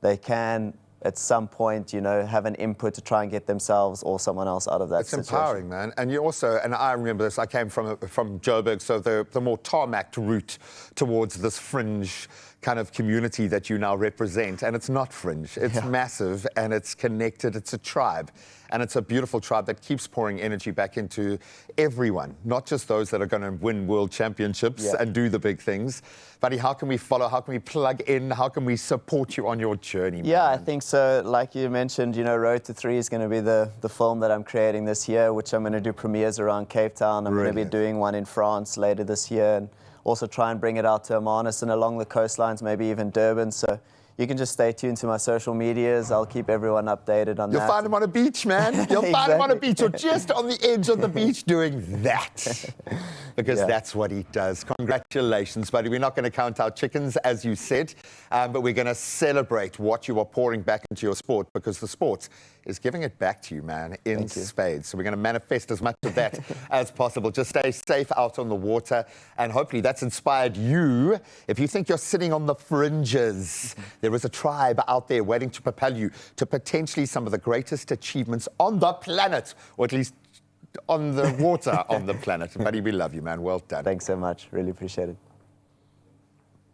S6: they can at some point, you know, have an input to try and get themselves or someone else out of that situation.
S2: It's empowering, man. And you also, and I remember this, I came from Joburg, so the more tarmacked route towards this fringe kind of community that you now represent. And it's not fringe, it's massive and it's connected, it's a tribe. And it's a beautiful tribe that keeps pouring energy back into everyone, not just those that are going to win world championships and do the big things. Buddy, how can we follow? How can we plug in? How can we support you on your journey, man?
S6: Yeah, I think so. Like you mentioned, you know, Road to 3 is going to be the film that I'm creating this year, which I'm going to do premieres around Cape Town. I'm going to be doing one in France later this year, and also try and bring it out to Amanus and along the coastlines, maybe even Durban. So you can just stay tuned to my social medias. I'll keep everyone updated on that.
S2: You'll find him on a beach, man. You'll find him on a beach or just on the edge of the beach doing that. Because that's what he does. Congratulations, buddy. We're not going to count our chickens, as you said, but we're going to celebrate what you are pouring back into your sport, because the sport is giving it back to you, man, in spades. So we're going to manifest as much of that as possible. Just stay safe out on the water, and hopefully that's inspired you. If you think you're sitting on the fringes, there is a tribe out there waiting to propel you to potentially some of the greatest achievements on the planet, or at least on the water on the planet. Buddy, we love you, man. Well done.
S6: Thanks so much. Really appreciate it.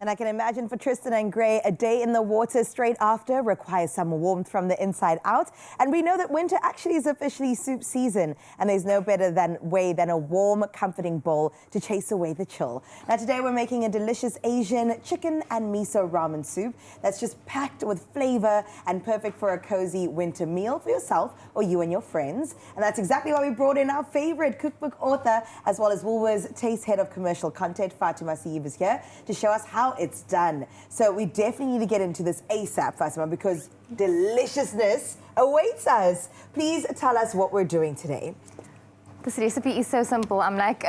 S1: And I can imagine for Tristan and Gray, a day in the water straight after requires some warmth from the inside out. And we know that winter actually is officially soup season. And there's no better way than a warm, comforting bowl to chase away the chill. Now today we're making a delicious Asian chicken and miso ramen soup that's just packed with flavor and perfect for a cozy winter meal for yourself or you and your friends. And that's exactly why we brought in our favorite cookbook author, as well as Woolworths Taste Head of Commercial Content, Fatima Saeed, is here to show us how it's done. So we definitely need to get into this ASAP, Fatima, because deliciousness awaits us. Please tell us what we're doing today.
S7: This recipe is so simple. I'm like,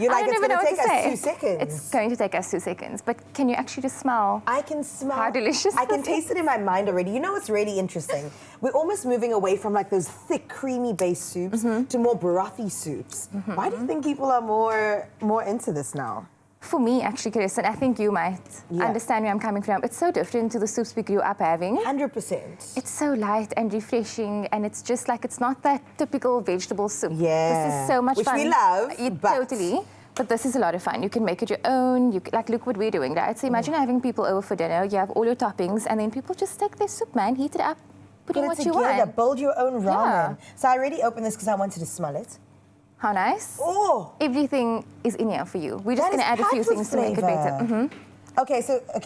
S1: You're like,
S7: I don't
S1: it's
S7: even know
S1: going to
S7: what
S1: take
S7: to
S1: us
S7: say.
S1: 2 seconds.
S7: It's going to take us 2 seconds, but can you actually just smell?
S1: I can smell
S7: how delicious
S1: I can
S7: this
S1: taste it in my mind already. You know what's really interesting? We're almost moving away from like those thick, creamy based soups to more brothy soups. Why do you think people are more into this now?
S7: For me, actually, Kirsten, I think you might understand where I'm coming from. It's so different to the soups we grew up having.
S1: 100%.
S7: It's so light and refreshing, and it's just like, it's not that typical vegetable soup.
S1: Yeah.
S7: This is so much
S1: Which
S7: fun.
S1: we love, but...
S7: Totally. But this is a lot of fun. You can make it your own. Like, look what we're doing, right? So imagine having people over for dinner. You have all your toppings, and then people just take their soup, man, heat it up, put in what you want.
S1: Build your own ramen.
S7: Yeah.
S1: So I already opened this because I wanted to smell it.
S7: How nice.
S1: Oh!
S7: Everything is in here for you. We're just going to add a few things to make it better.
S1: Okay,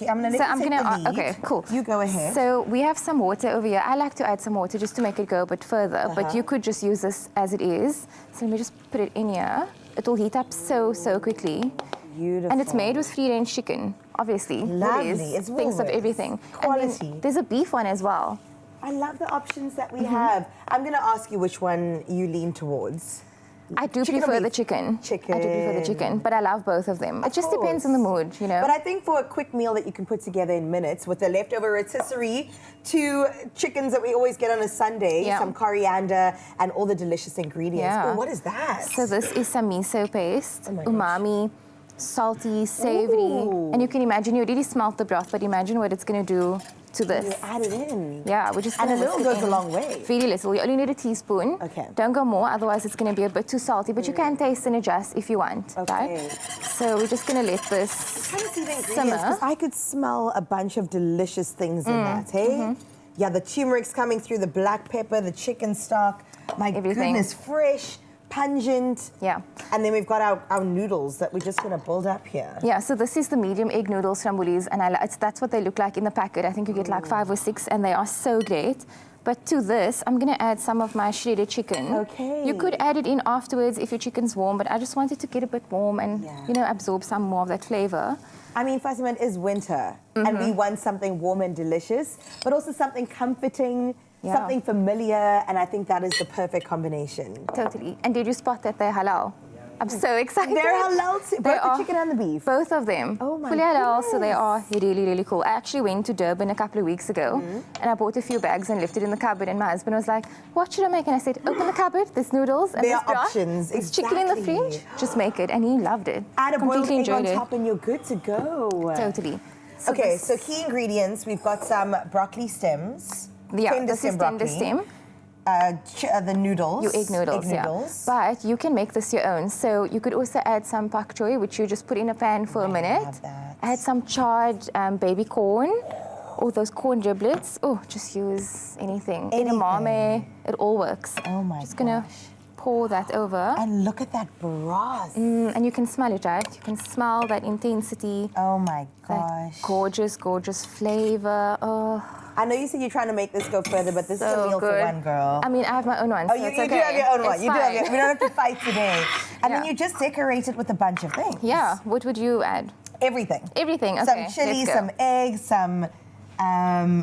S1: I'm going to let you take the lead.
S7: Okay, cool.
S1: You go ahead.
S7: So we have some water over here. I like to add some water just to make it go a bit further, but you could just use this as it is. So let me just put it in here. It will heat up so quickly.
S1: Beautiful.
S7: And it's made with free-range chicken, obviously.
S1: Lovely.
S7: It is.
S1: It's
S7: Thinks of
S1: Woolworths.
S7: everything.
S1: Quality.
S7: And then there's a beef one as well.
S1: I love the options that we have. I'm going to ask you which one you lean towards.
S7: I do
S1: Chicken or
S7: prefer the
S1: beef?
S7: chicken.
S1: Chicken.
S7: I do prefer the chicken, but I love both of them. It just depends on the mood, you know.
S1: But I think for a quick meal that you can put together in minutes with the leftover rotisserie, 2 chickens that we always get on a Sunday, some coriander, and all the delicious ingredients.
S7: Yeah.
S1: Oh, what is that?
S7: So this is some miso paste,
S1: my gosh.
S7: umami, salty, savory.
S1: Ooh.
S7: And you can imagine, you already smelt the broth, but imagine what it's going to do to
S1: You
S7: this.
S1: add it in.
S7: Yeah, we're just
S1: And
S7: going
S1: a
S7: to
S1: little goes a long way.
S7: Really little. You only need a teaspoon.
S1: Okay.
S7: Don't go more, otherwise it's going to be a bit too salty, but you can taste and adjust if you want.
S1: Okay.
S7: Right? So we're just going to let this
S1: Trying to see the ingredients,
S7: simmer.
S1: because I could smell a bunch of delicious things in that, hey? Yeah, the turmeric's coming through, the black pepper, the chicken stock. My
S7: Everything.
S1: goodness, fresh, pungent.
S7: Yeah.
S1: And then we've got our noodles that we're just going to build up here.
S7: Yeah, so this is the medium egg noodles from Woolies, and that's what they look like in the packet. I think you get like 5 or 6, and they are so great. But to this, I'm going to add some of my shredded chicken.
S1: Okay.
S7: You could add it in afterwards if your chicken's warm, but I just wanted to get a bit warm and, you know, absorb some more of that flavor.
S1: I mean, Fatima, it is winter, and we want something warm and delicious, but also something comforting, something familiar, and I think that is the perfect combination.
S7: Totally. And did you spot that they're halal? I'm so excited.
S1: They're halal too,
S7: They
S1: both the
S7: are.
S1: chicken and the beef.
S7: Both of them.
S1: Oh my
S7: Fully halal, so they
S1: goodness.
S7: are really, really cool. I actually went to Durban a couple of weeks ago and I bought a few bags and left it in the cupboard, and my husband was like, what should I make? And I said, open the cupboard, there's noodles and
S1: There
S7: there's
S1: are
S7: broth.
S1: options,
S7: There's chicken in the
S1: exactly.
S7: fridge, just make it. And he loved it.
S1: Add a boiled
S7: Completely
S1: egg on
S7: enjoyed it.
S1: top and you're good to go.
S7: Totally.
S1: Okay,
S7: this-
S1: so key ingredients, we've got some broccoli stems.
S7: yeah,
S1: tender
S7: this
S1: stem
S7: is tender
S1: broccoli,
S7: stem.
S1: The noodles.
S7: Your egg noodles, yeah. But you can make this your own. So you could also add some pak choy, which you just put in a pan for a minute.
S1: love that.
S7: Add some charred baby corn, or those corn giblets. Oh, just use anything. Edamame, it all works.
S1: Oh my
S7: Just gonna pour that over.
S1: And look at that broth.
S7: And you can smell it, right? You can smell that intensity,
S1: Oh my
S7: that
S1: gosh.
S7: gorgeous, gorgeous flavor. Oh,
S1: I know you said you're trying to make this go further, but this is a
S7: so
S1: meal
S7: good.
S1: for one, girl.
S7: I mean, I have my own one.
S1: Oh,
S7: so
S1: you
S7: it's
S1: do
S7: okay.
S1: have your own one.
S7: It's
S1: You do have your,
S7: fine.
S1: we don't have to fight today. And then
S7: Yeah.
S1: you just decorate it with a bunch of things.
S7: Yeah, what would you add?
S1: Everything.
S7: Everything, okay.
S1: Some chili,
S7: let's go.
S1: some eggs, some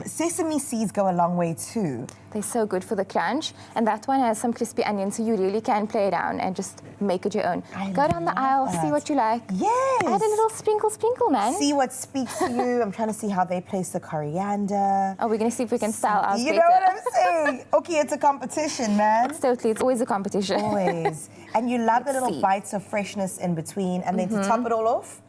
S1: sesame seeds go a long way too.
S7: They're so good for the crunch. And that one has some crispy onions, so you really can play around and just make it your own. Go down the aisle, see what you like.
S1: Yes.
S7: Add a little sprinkle, man.
S1: See what speaks to you. I'm trying to see how they place the coriander.
S7: Oh, we're going to see if we can style ours
S1: You
S7: better.
S1: know what I'm saying? Okay, it's a competition, man.
S7: Totally, it's always a competition.
S1: Always. And you love the
S7: Let's
S1: little
S7: see.
S1: bites of freshness in between. And then to top it all off,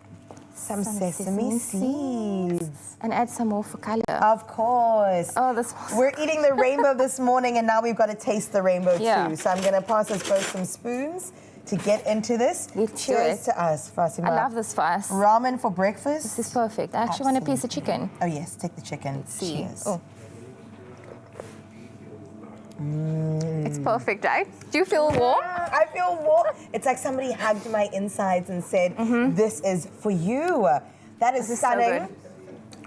S1: some sesame seeds.
S7: And add some more for color.
S1: Of course.
S7: Oh, this smells
S1: We're eating the rainbow this morning, and now we've got to taste the rainbow
S7: Yeah.
S1: too. So I'm going to pass us both some spoons to get into this.
S7: Let's do
S1: Cheers
S7: it.
S1: to us, Fatima.
S7: I love this for us.
S1: Ramen for breakfast.
S7: This is perfect. I actually want a piece of chicken.
S1: Oh yes, take the chicken.
S7: See.
S1: Cheers.
S7: Oh. It's perfect, right? Do you feel warm?
S1: I feel warm. It's like somebody hugged my insides and said, "This is for you." That is
S7: This is so
S1: stunning.
S7: good.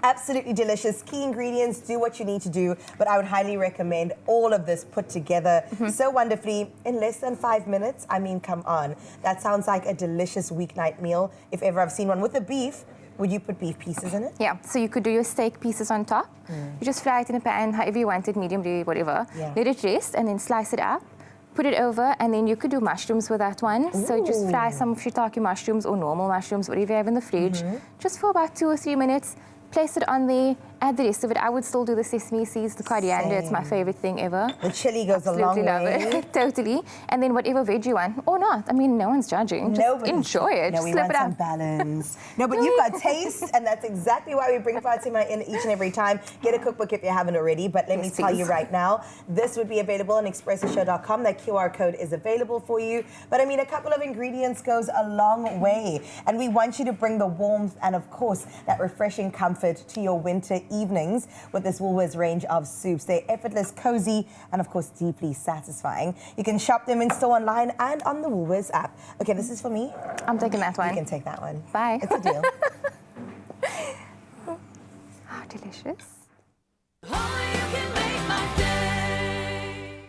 S1: Absolutely delicious. Key ingredients, do what you need to do, but I would highly recommend all of this put together so wonderfully in less than 5 minutes. I mean, come on. That sounds like a delicious weeknight meal. If ever I've seen one with the beef, would you put beef pieces in it?
S7: Yeah, so you could do your steak pieces on top. You just fry it in a pan, however you want it, medium rare, whatever.
S1: Yeah.
S7: Let it rest and then slice it up. Put it over, and then you could do mushrooms with that one. So just fry some shiitake mushrooms or normal mushrooms, whatever you have in the fridge, just for about 2 or 3 minutes. Place it on there, add the rest of it. I would still do the sesame seeds, the coriander. It's my favorite thing ever.
S1: The chili goes a long
S7: Absolutely love
S1: way.
S7: it. Totally. And then whatever veg you want, or not. I mean, no one's judging. Just
S1: Nobody's-
S7: enjoy it.
S1: No,
S7: Just
S1: we
S7: slip
S1: want
S7: it
S1: some
S7: up.
S1: balance. No, but you've got taste, and that's exactly why we bring Fatima in each and every time. Get a cookbook if you haven't already, but let me
S7: Yes,
S1: tell you
S7: please.
S1: right now, this would be available on expressoshow.com. That QR code is available for you. But I mean, a couple of ingredients goes a long way, and we want you to bring the warmth and, of course, that refreshing comfort to your winter evenings with this Woolworths range of soups. They're effortless, cozy, and of course, deeply satisfying. You can shop them in store, online, and on the Woolworths app. Okay, this is for me.
S7: I'm taking that
S1: You
S7: one.
S1: can take that one.
S7: Bye.
S1: It's a deal.
S7: Oh, delicious.
S5: Only you can make my day.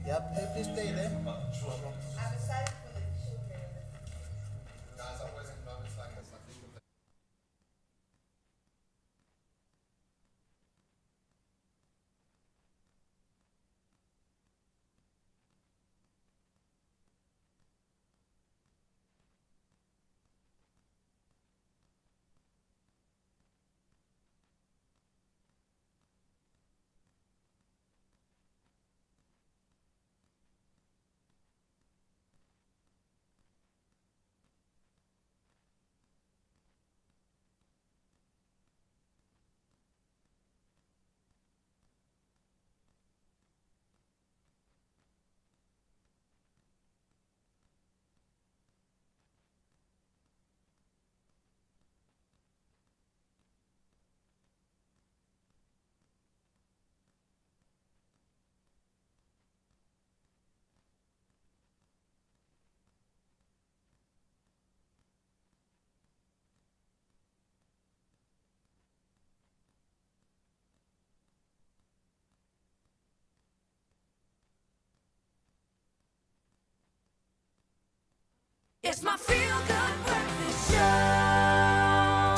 S8: Yep, please stay there.
S1: I'm excited for the children.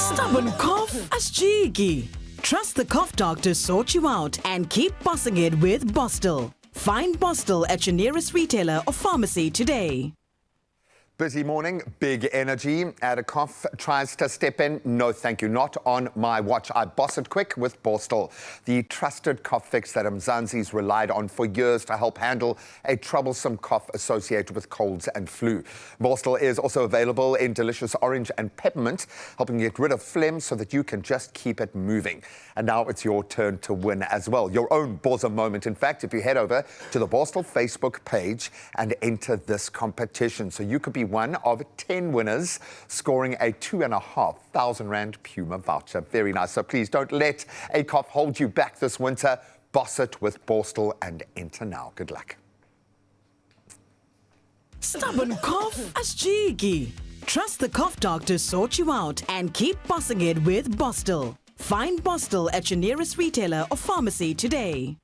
S8: Stubborn cough? Asjiki. Trust the cough doctor to sort you out and keep bossing it with Bostel. Find Bostel at your nearest retailer or pharmacy today.
S2: Busy morning, big energy. Add a cough, tries to step in. No, thank you, not on my watch. I boss it quick with Borstal, the trusted cough fix that Mzansi's relied on for years to help handle a troublesome cough associated with colds and flu. Borstal is also available in delicious orange and peppermint, helping get rid of phlegm so that you can just keep it moving. And now it's your turn to win as well. Your own Bosa moment, in fact, if you head over to the Borstal Facebook page and enter this competition. So you could be one of 10 winners scoring a 2,500 Rand Puma voucher. Very nice. So please don't let a cough hold you back this winter. Boss it with Borstal and enter now. Good luck.
S8: Stubborn cough? Asjiki. Trust the cough doctor to sort you out and keep bossing it with Bostel. Find Bostel at your nearest retailer or pharmacy today.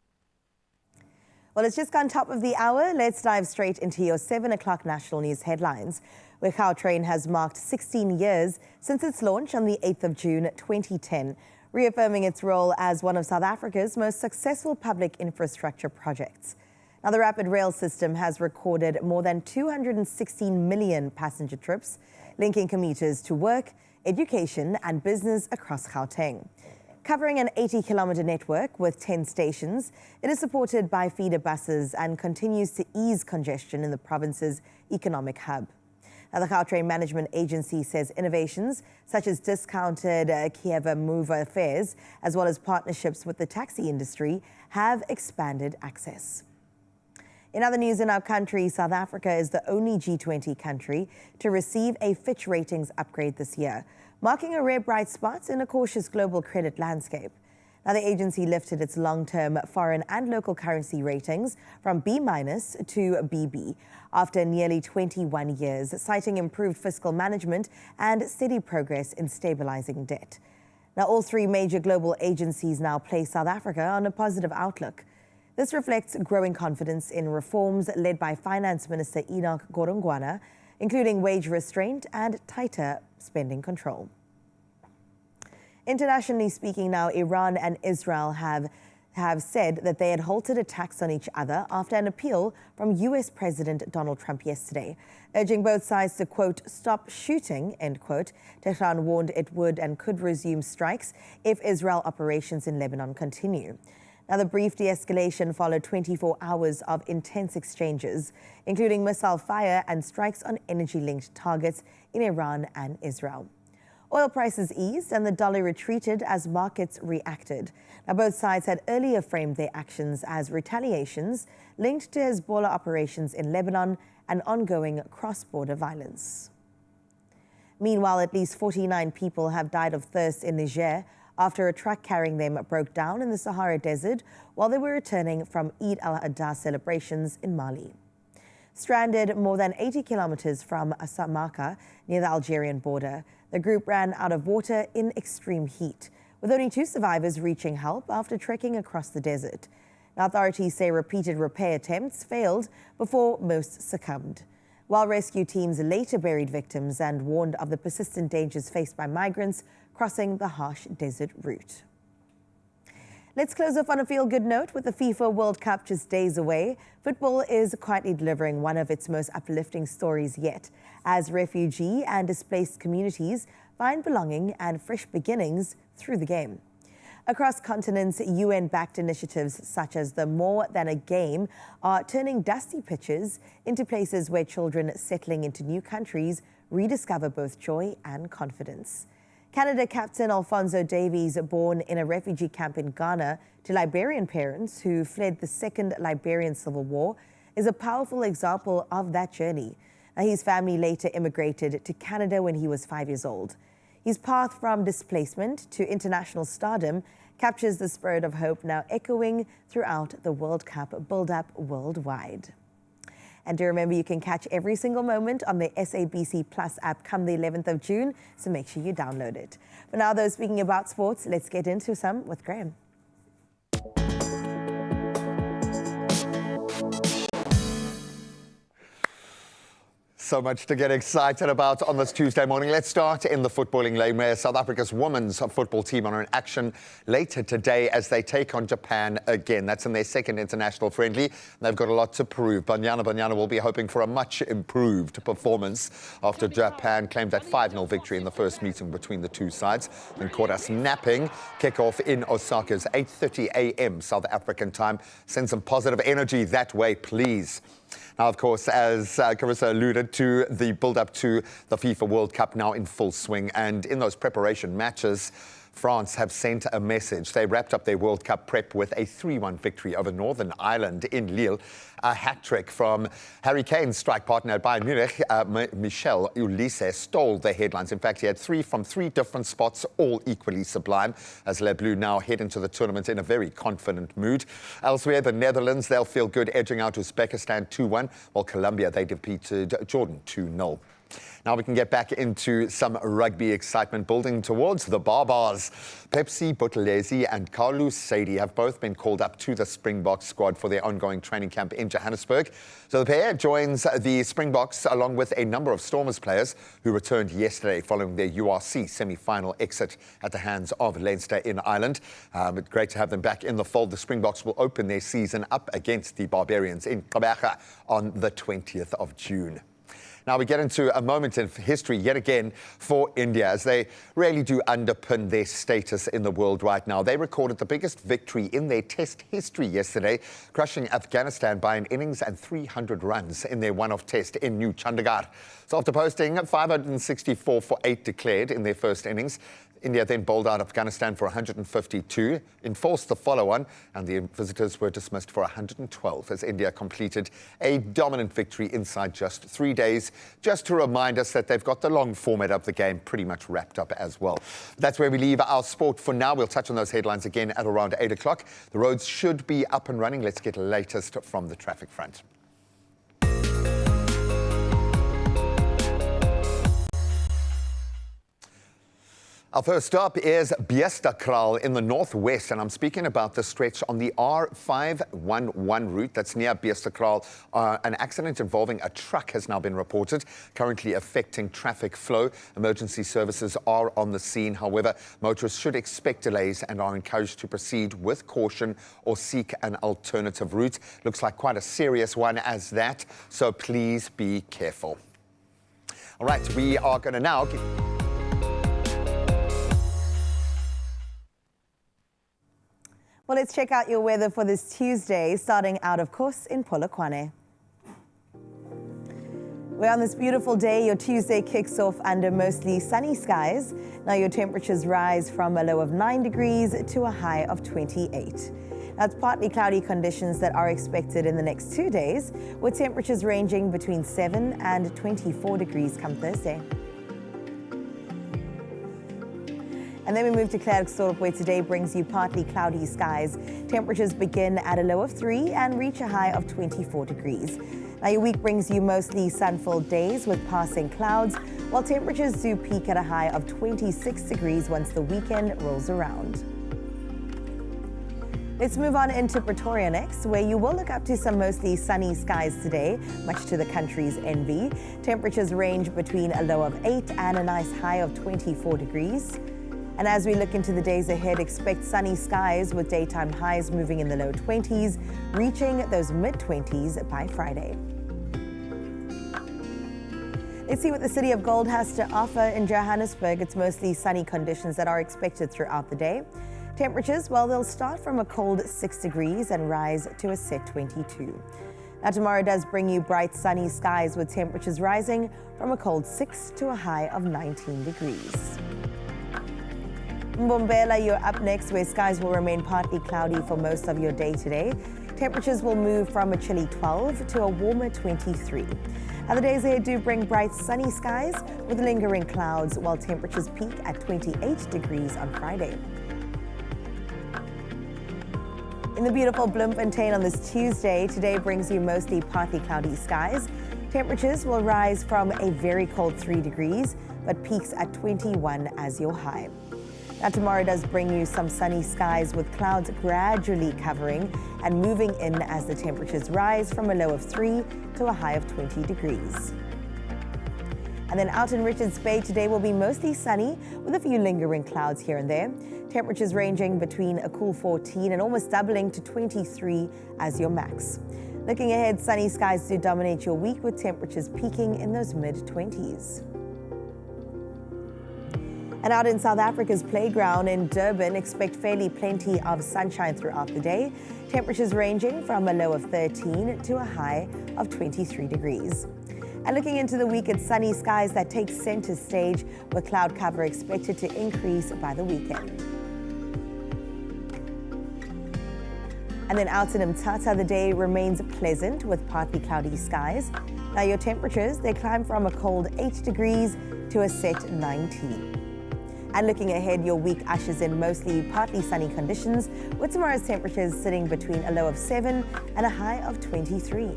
S1: Well, it's just gone top of the hour. Let's dive straight into your 7 o'clock national news headlines, where Gautrain has marked 16 years since its launch on the 8th of June 2010, reaffirming its role as one of South Africa's most successful public infrastructure projects. Now, the rapid rail system has recorded more than 216 million passenger trips, linking commuters to work, education and business across Gauteng. Covering an 80-kilometre network with 10 stations, it is supported by feeder buses and continues to ease congestion in the province's economic hub. Now, the Gautrain Management Agency says innovations such as discounted Kieva mover fares, as well as partnerships with the taxi industry, have expanded access. In other news in our country, South Africa is the only G20 country to receive a Fitch Ratings upgrade this year, marking a rare bright spot in a cautious global credit landscape. Now, the agency lifted its long-term foreign and local currency ratings from B- to BB after nearly 21 years, citing improved fiscal management and steady progress in stabilizing debt. Now, all three major global agencies now place South Africa on a positive outlook. This reflects growing confidence in reforms led by Finance Minister Enoch Godongwana, including wage restraint and tighter spending control. Internationally speaking now, Iran and Israel have said that they had halted attacks on each other after an appeal from US President Donald Trump yesterday, urging both sides to, quote, stop shooting, end quote. Tehran warned it would and could resume strikes if Israel operations in Lebanon continue. Now, the brief de-escalation followed 24 hours of intense exchanges, including missile fire and strikes on energy-linked targets in Iran and Israel. Oil prices eased and the dollar retreated as markets reacted. Now, both sides had earlier framed their actions as retaliations linked to Hezbollah operations in Lebanon and ongoing cross-border violence. Meanwhile, at least 49 people have died of thirst in Niger after a truck carrying them broke down in the Sahara Desert while they were returning from Eid al-Adha celebrations in Mali. Stranded more than 80 kilometers from Asamaka near the Algerian border, the group ran out of water in extreme heat, with only 2 survivors reaching help after trekking across the desert. Now, authorities say repeated repair attempts failed before most succumbed, while rescue teams later buried victims and warned of the persistent dangers faced by migrants crossing the harsh desert route. Let's close off on a feel-good note with the FIFA World Cup just days away. Football is quietly delivering one of its most uplifting stories yet, as refugee and displaced communities find belonging and fresh beginnings through the game. Across continents, UN-backed initiatives such as the More Than a Game are turning dusty pitches into places where children settling into new countries rediscover both joy and confidence. Canada captain Alphonso Davies, born in a refugee camp in Ghana to Liberian parents who fled the Second Liberian Civil War, is a powerful example of that journey. Now, his family later immigrated to Canada when he was 5 years old. His path from displacement to international stardom captures the spirit of hope now echoing throughout the World Cup build-up worldwide. And do remember, you can catch every single moment on the SABC Plus app come the 11th of June, so make sure you download it. For now, though, speaking about sports, let's get into some with Graham.
S2: So much to get excited about on this Tuesday morning. Let's start in the footballing lane, where South Africa's women's football team are in action later today as they take on Japan again. That's in their second international friendly. They've got a lot to prove. Banyana will be hoping for a much improved performance after Japan claimed that 5-0 victory in the first meeting between the two sides and caught us napping. Kickoff in Osaka's 8:30 a.m. South African time. Send some positive energy that way, please. Now, of course, as Carissa alluded to, the build-up to the FIFA World Cup now in full swing. And in those preparation matches, France have sent a message. They wrapped up their World Cup prep with a 3-1 victory over Northern Ireland in Lille. A hat-trick from Harry Kane's strike partner at Bayern Munich, Michel Ulysse, stole the headlines. In fact, he had 3 from 3 different spots, all equally sublime, as Les Bleus now head into the tournament in a very confident mood. Elsewhere, the Netherlands, they'll feel good edging out Uzbekistan 2-1, while Colombia, they defeated Jordan 2-0. Now we can get back into some rugby excitement building towards the Barbars. Pepsi Buthelezi and Carlos Sadie have both been called up to the Springboks squad for their ongoing training camp in Johannesburg. So the pair joins the Springboks along with a number of Stormers players who returned yesterday following their URC semi-final exit at the hands of Leinster in Ireland. It's great to have them back in the fold. The Springboks will open their season up against the Barbarians in Gqeberha on the 20th of June. Now we get into a moment in history yet again for India, as they really do underpin their status in the world right now. They recorded the biggest victory in their test history yesterday, crushing Afghanistan by an innings and 300 runs in their one-off test in New Chandigarh. So after posting 564 for 8 declared in their first innings, India then bowled out Afghanistan for 152, enforced the follow-on, and the visitors were dismissed for 112 as India completed a dominant victory inside just 3 days, just to remind us that they've got the long format of the game pretty much wrapped up as well. That's where we leave our sport for now. We'll touch on those headlines again at around 8 o'clock. The roads should be up and running. Let's get the latest from the traffic front. Our first stop is Beesterkraal in the northwest, and I'm speaking about the stretch on the R511 route that's near Beesterkraal. An accident involving a truck has now been reported, currently affecting traffic flow. Emergency services are on the scene. However, motorists should expect delays and are encouraged to proceed with caution or seek an alternative route. Looks like quite a serious one as that, so please be careful. All right, we are going to now
S1: Well, let's check out your weather for this Tuesday, starting out, of course, in Polokwane. Well, on this beautiful day, your Tuesday kicks off under mostly sunny skies. Now your temperatures rise from a low of 9 degrees to a high of 28. Now it's partly cloudy conditions that are expected in the next 2 days, with temperatures ranging between 7 and 24 degrees come Thursday. And then we move to Klerksdorp, where today brings you partly cloudy skies. Temperatures begin at a low of 3 and reach a high of 24 degrees. Now your week brings you mostly sun-filled days with passing clouds, while temperatures do peak at a high of 26 degrees once the weekend rolls around. Let's move on into Pretoria next, where you will look up to some mostly sunny skies today, much to the country's envy. Temperatures range between a low of 8 and a nice high of 24 degrees. And as we look into the days ahead, expect sunny skies with daytime highs moving in the low 20s, reaching those mid-20s by Friday. Let's see what the City of Gold has to offer in Johannesburg. It's mostly sunny conditions that are expected throughout the day. Temperatures, well, they'll start from a cold 6 degrees and rise to a set 22. Now tomorrow does bring you bright sunny skies with temperatures rising from a cold 6 to a high of 19 degrees. Mbombela, you're up next, where skies will remain partly cloudy for most of your day today. Temperatures will move from a chilly 12 to a warmer 23. Other days ahead do bring bright sunny skies with lingering clouds, while temperatures peak at 28 degrees on Friday. In the beautiful Bloemfontein on this Tuesday, today brings you mostly partly cloudy skies. Temperatures will rise from a very cold 3 degrees, but peaks at 21 as your high. Now tomorrow does bring you some sunny skies with clouds gradually covering and moving in as the temperatures rise from a low of 3 to a high of 20 degrees. And then out in Richards Bay today will be mostly sunny with a few lingering clouds here and there. Temperatures ranging between a cool 14 and almost doubling to 23 as your max. Looking ahead, sunny skies do dominate your week with temperatures peaking in those mid-20s. And out in South Africa's playground in Durban, expect fairly plenty of sunshine throughout the day. Temperatures ranging from a low of 13 to a high of 23 degrees. And looking into the week, it's sunny skies that take center stage with cloud cover expected to increase by the weekend. And then out in Mthatha, the day remains pleasant with partly cloudy skies. Now your temperatures, they climb from a cold 8 degrees to a set 19. And looking ahead, your week ushers in mostly partly sunny conditions, with tomorrow's temperatures sitting between a low of 7 and a high of 23.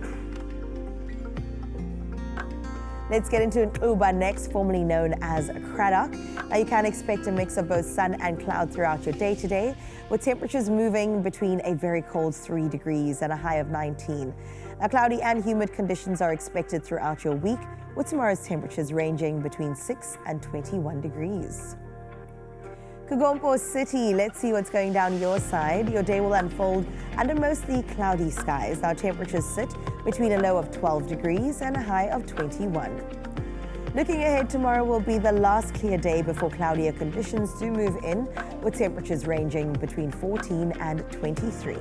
S1: Let's get into an Uba next, formerly known as Craddock. Now you can expect a mix of both sun and cloud throughout your day today, with temperatures moving between a very cold 3 degrees and a high of 19. Now cloudy and humid conditions are expected throughout your week, with tomorrow's temperatures ranging between 6 and 21 degrees. Kugompo City, let's see what's going down your side. Your day will unfold under mostly cloudy skies. Now temperatures sit between a low of 12 degrees and a high of 21. Looking ahead, tomorrow will be the last clear day before cloudier conditions do move in, with temperatures ranging between 14 and 23.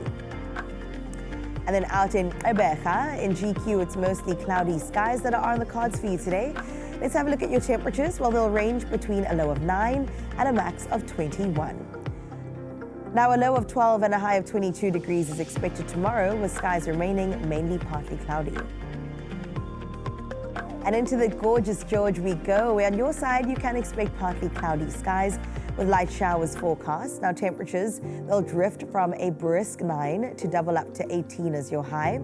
S1: And then out in Ebeja, in GQ, it's mostly cloudy skies that are on the cards for you today. Let's have a look at your temperatures. Well, they'll range between a low of 9 and a max of 21. Now, a low of 12 and a high of 22 degrees is expected tomorrow, with skies remaining mainly partly cloudy. And into the gorgeous George we go. On your side, you can expect partly cloudy skies with light showers forecast. Now temperatures, they'll drift from a brisk 9 to double up to 18 as your high.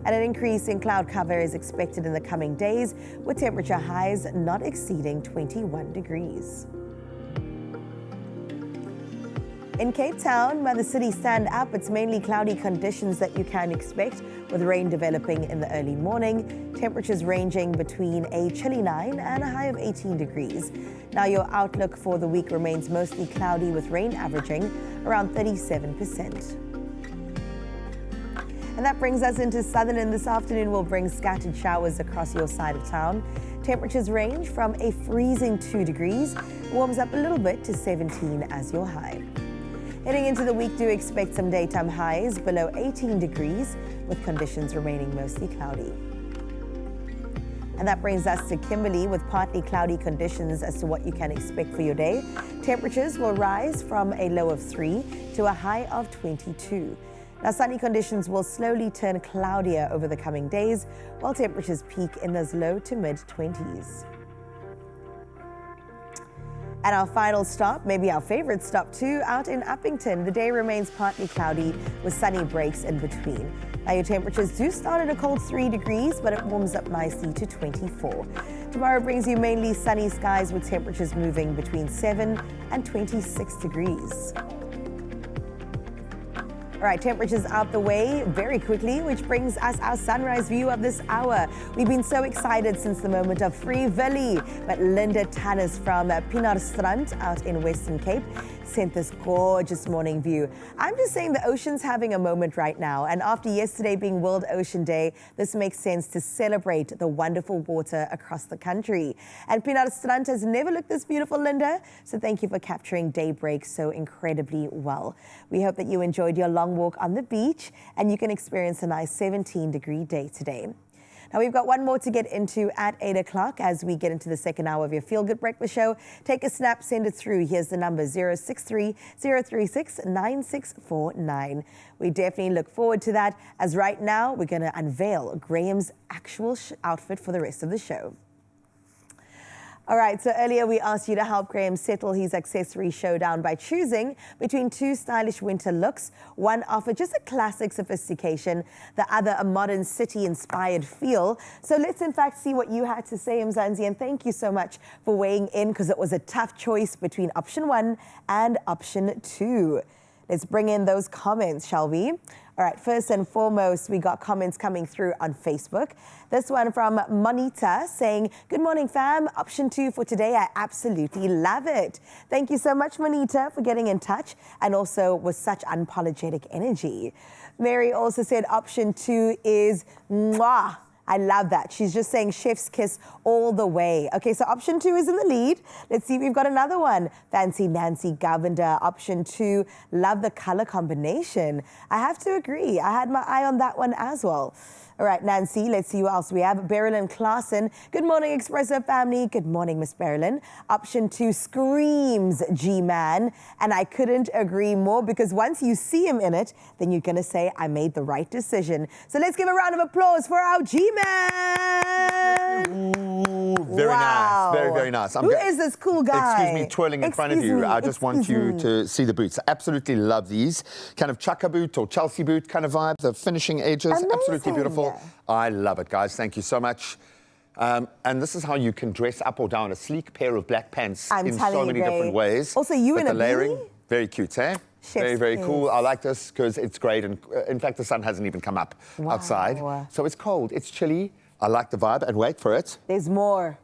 S1: And an increase in cloud cover is expected in the coming days, with temperature highs not exceeding 21 degrees. In Cape Town, where the city stand up, it's mainly cloudy conditions that you can expect, with rain developing in the early morning. Temperatures ranging between a chilly 9 and a high of 18 degrees. Now your outlook for the week remains mostly cloudy, with rain averaging around 37%. And that brings us into Sutherland. This afternoon will bring scattered showers across your side of town. Temperatures range from a freezing 2 degrees, warms up a little bit to 17 as your high. Heading into the week, do expect some daytime highs below 18 degrees, with conditions remaining mostly cloudy. And that brings us to Kimberley, with partly cloudy conditions as to what you can expect for your day. Temperatures will rise from a low of 3 to a high of 22. Now, sunny conditions will slowly turn cloudier over the coming days, while temperatures peak in those low to mid-20s. And our final stop, maybe our favorite stop too, out in Uppington. The day remains partly cloudy with sunny breaks in between. Now your temperatures do start at a cold 3 degrees, but it warms up nicely to 24. Tomorrow brings you mainly sunny skies with temperatures moving between 7 and 26 degrees. All right, temperatures out the way very quickly, which brings us our sunrise view of this hour. We've been so excited since the moment of Free Willy, but Linda Tannis from Pinarstrand out in Western Cape sent this gorgeous morning view. I'm just saying the ocean's having a moment right now, and after yesterday being World Ocean Day, this makes sense to celebrate the wonderful water across the country. And Pinarstrand has never looked this beautiful, Linda, so thank you for capturing daybreak so incredibly well. We hope that you enjoyed your long walk on the beach and you can experience a nice 17-degree day today. Now, we've got one more to get into at 8 o'clock as we get into the second hour of your Feel Good Breakfast Show. Take a snap, send it through. Here's the number 063-036-9649. We definitely look forward to that, as right now we're going to unveil Graham's actual outfit for the rest of the show. All right, so earlier we asked you to help Graham settle his accessory showdown by choosing between two stylish winter looks. One offered just a classic sophistication, the other a modern city-inspired feel. So let's in fact see what you had to say, Mzansi, and thank you so much for weighing in, because it was a tough choice between option 1 and option 2. Let's bring in those comments, shall we? All right, first and foremost, we got comments coming through on Facebook. This one from Monita saying, good morning, fam. Option 2 for today. I absolutely love it. Thank you so much, Monita, for getting in touch and also with such unapologetic energy. Mary also said option 2 is mwah. I love that. She's just saying chef's kiss all the way. Okay, so option 2 is in the lead. Let's see if we've got another one. Fancy Nancy Govender, option 2, love the color combination. I have to agree. I had my eye on that one as well. All right, Nancy, let's see who else we have. Berilyn Klassen. Good morning, Expresso family. Good morning, Miss Berilyn. Option 2 screams G-Man. And I couldn't agree more because once you see him in it, then you're going to say, I made the right decision. So let's give a round of applause for our G-Man.
S2: Ooh, very
S1: Wow.
S2: nice. Very, very nice.
S1: Who is this cool guy?
S2: Excuse me, twirling in front of you. I just want you to see the boots. Absolutely love these. Kind of chukka boot or Chelsea boot kind of vibe. The finishing edges.
S1: Amazing.
S2: Absolutely beautiful. I love it, guys. Thank you so much. And this is how you can dress up or down a sleek pair of black pants in so many different ways.
S1: Also, you in
S2: the
S1: a
S2: layering,
S1: beanie?
S2: very cute, eh? Very, very cool. I like this because it's great. And in fact, the sun hasn't even come up outside. So it's cold. It's chilly. I like the vibe. And wait for it.
S1: There's more.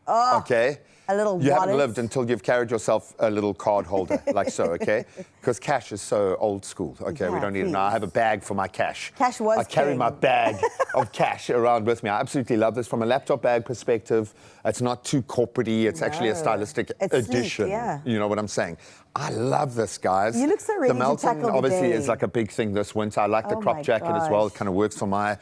S1: Oh,
S2: okay.
S1: A little
S2: You
S1: wallet.
S2: haven't lived until you've carried yourself a little card holder, like so, okay? Because cash is so old school, okay? We
S1: Yeah,
S2: don't need it now. I have a bag for my cash.
S1: Cash was
S2: I carry
S1: king.
S2: my bag of cash around with me. I absolutely love this. From a laptop bag perspective, it's not too corporate-y. It's actually a stylistic
S1: It's sleek,
S2: addition.
S1: yeah.
S2: You know what I'm saying? I love this, guys.
S1: You look so ready
S2: the
S1: to
S2: Melton
S1: tackle the
S2: obviously
S1: day.
S2: is like a big thing this winter. I like the
S1: Oh
S2: crop
S1: my
S2: jacket as well. It
S1: gosh.
S2: kind of works for my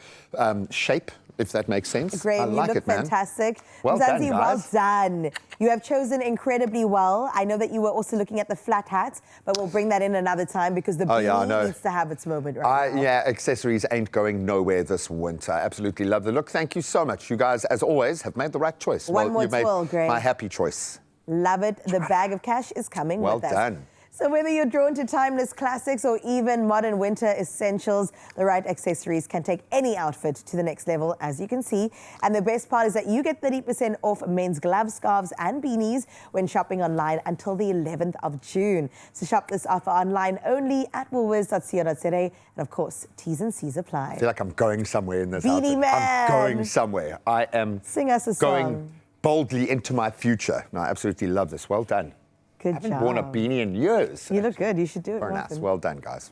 S2: shape, if that makes sense.
S1: Graham,
S2: I like
S1: you look
S2: it, man.
S1: fantastic.
S2: Well done,
S1: Mzansi, well
S2: guys.
S1: done. You have chosen incredibly well. I know that you were also looking at the flat hats, but we'll bring that in another time because the beanie needs to have its moment right now.
S2: Yeah, accessories ain't going nowhere this winter. Absolutely love the look. Thank you so much. You guys, as always, have made the right choice.
S1: One more
S2: you've made
S1: twirl, Graham.
S2: my happy choice.
S1: Love it. The bag of cash is coming
S2: Well
S1: with us.
S2: done.
S1: So whether you're drawn to timeless classics or even modern winter essentials, the right accessories can take any outfit to the next level, as you can see. And the best part is that you get 30% off men's gloves, scarves and beanies when shopping online until the 11th of June. So shop this offer online only at woolworths.co.za. And of course, T's and C's apply.
S2: I feel like I'm going somewhere in this
S1: Beanie
S2: outfit.
S1: Man.
S2: I'm going somewhere. I am
S1: Sing us a
S2: going
S1: song.
S2: boldly into my future. No, I absolutely love this. Well done.
S1: Good
S2: I haven't
S1: job.
S2: worn a beanie in years.
S1: You look good. You should do it
S2: Very
S1: more
S2: nice.
S1: often.
S2: Well done, guys.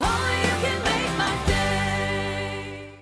S5: Oh, you can make my day.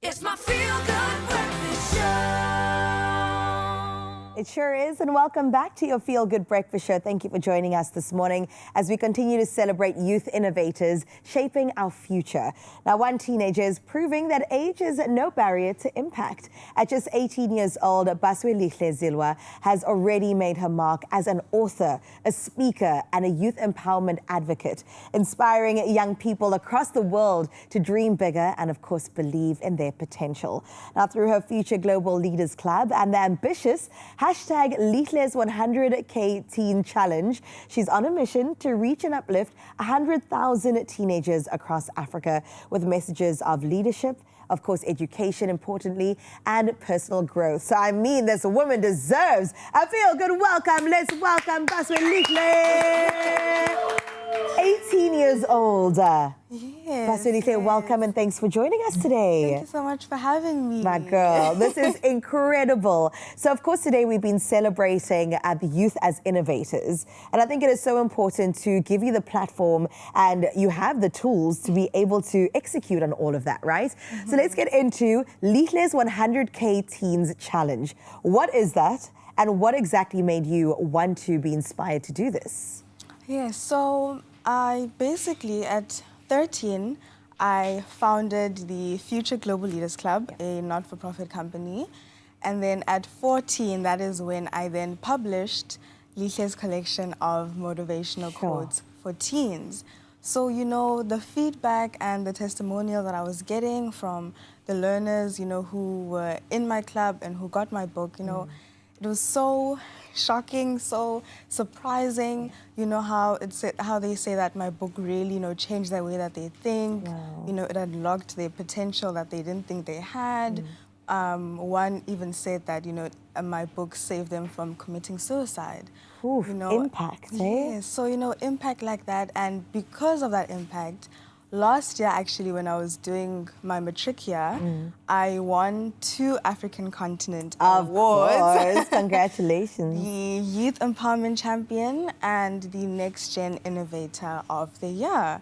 S5: It's my feel-good breakfast show.
S1: It sure is, and welcome back to your Feel Good Breakfast Show. Thank you for joining us this morning as we continue to celebrate youth innovators shaping our future. Now, one teenager is proving that age is no barrier to impact. At just 18 years old, Baswelihle Zilwa has already made her mark as an author, a speaker, and a youth empowerment advocate, inspiring young people across the world to dream bigger and, of course, believe in their potential. Now, through her Future Global Leaders Club and the ambitious hashtag Lihle's 100K Teen Challenge, she's on a mission to reach and uplift 100,000 teenagers across Africa with messages of leadership, of course, education, importantly, and personal growth. So, I mean, this woman deserves a feel-good welcome. Let's welcome Baswelihle. 18 years old.
S9: Yes,
S1: Baswelihle, welcome and thanks for joining us today.
S9: Thank you so much for having me.
S1: My girl, this is incredible. So, of course, today we've been celebrating the youth as innovators. And I think it is so important to give you the platform and you have the tools to be able to execute on all of that, right? So let's get into Lihle's 100K Teens Challenge. What is that? And what exactly made you want to be inspired to do this?
S9: Yes, so I basically, at 13, I founded the Future Global Leaders Club, a not-for-profit company. And then at 14, that is when I then published Lihle's collection of motivational quotes for teens. So, you know, the feedback and the testimonial that I was getting from the learners, you know, who were in my club and who got my book, you know, it was so shocking, so surprising. You know how they say that my book really, you know, changed the way that they think.
S1: Wow.
S9: You know, it unlocked their potential that they didn't think they had. One even said that, you know, my book saved them from committing suicide.
S1: Oof,
S9: you know,
S1: impact, eh?
S9: Yes, so, you know, impact like that. And because of that impact, last year, actually, when I was doing my matric year, I won 2 African Continent Awards.
S1: Of course, congratulations.
S9: The Youth Empowerment Champion and the Next Gen Innovator of the Year.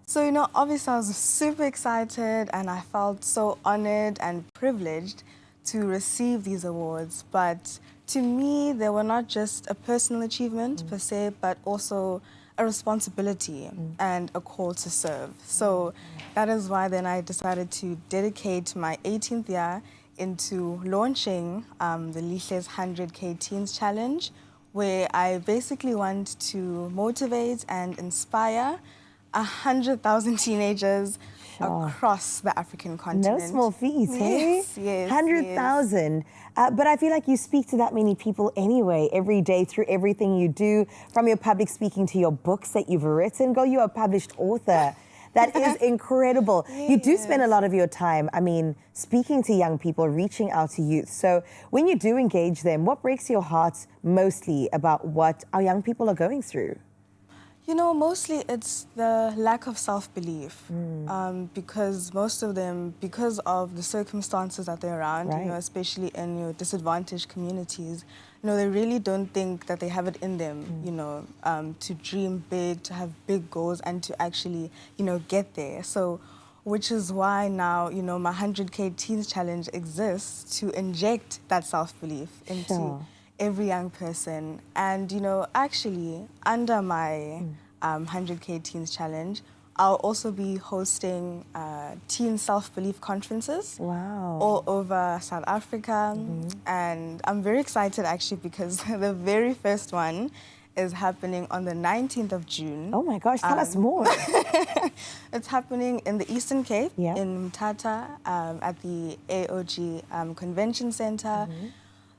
S9: So, you know, obviously I was super excited and I felt so honored and privileged to receive these awards. But to me, they were not just a personal achievement per se, but also a responsibility and a call to serve. So that is why then I decided to dedicate my 18th year into launching the Lihle's 100K Teens Challenge, where I basically want to motivate and inspire 100,000 teenagers across the African continent.
S1: No small feat,
S9: yes,
S1: eh?
S9: Yes,
S1: 100,000. But I feel like you speak to that many people anyway, every day through everything you do, from your public speaking to your books that you've written. Girl, you're a published author. That is incredible.
S9: Yes.
S1: You do spend a lot of your time, I mean, speaking to young people, reaching out to youth. So when you do engage them, what breaks your heart mostly about what our young people are going through?
S9: You know, mostly it's the lack of self-belief, because most of them, because of the circumstances that they're around,
S1: Right.
S9: you know, especially in your disadvantaged communities, you know, they really don't think that they have it in them, you know, to dream big, to have big goals, and to actually, you know, get there. So, which is why now, you know, my 100K Teens Challenge exists to inject that self-belief into
S1: Sure.
S9: every young person. And, you know, actually, under my 100K Teens Challenge, I'll also be hosting teen self-belief conferences
S1: Wow.
S9: all over South Africa. And I'm very excited, actually, because the very first one is happening on the 19th of June.
S1: Oh my gosh, tell us more.
S9: It's happening in the Eastern Cape,
S1: Yeah.
S9: in Mthatha, at the AOG Convention Center.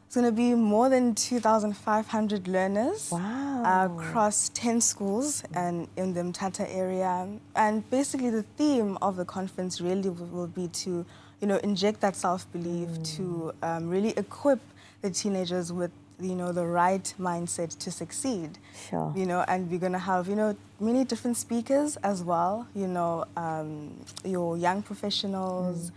S9: It's going to be more than 2,500 learners
S1: Wow.
S9: across 10 schools and in the Mthatha area. And basically the theme of the conference really will be to, you know, inject that self-belief, to really equip the teenagers with, you know, the right mindset to succeed.
S1: Sure.
S9: You know, and we're going to have, you know, many different speakers as well, you know, your young professionals,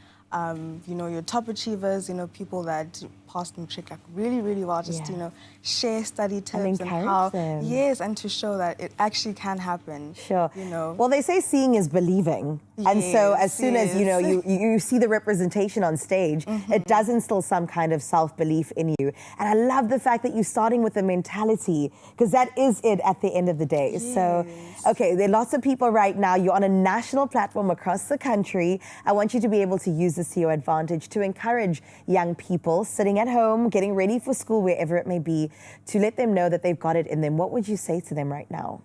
S9: you know, your top achievers, you know, people that passed matric like really, really well. Just,
S1: Yeah.
S9: share study tips and
S1: encourage
S9: how,
S1: them.
S9: yes, and to show that it actually can happen.
S1: Sure.
S9: Well,
S1: Well, they say seeing is believing. And so as soon as, you see the representation on stage, it does instill some kind of self-belief in you. And I love the fact that you're starting with the mentality, because that is it at the end of the day. So, okay, there are lots of people right now. You're on a national platform across the country. I want you to be able to use this to your advantage to encourage young people sitting at home, getting ready for school, wherever it may be, to let them know that they've got it in them. What would you say to them right now?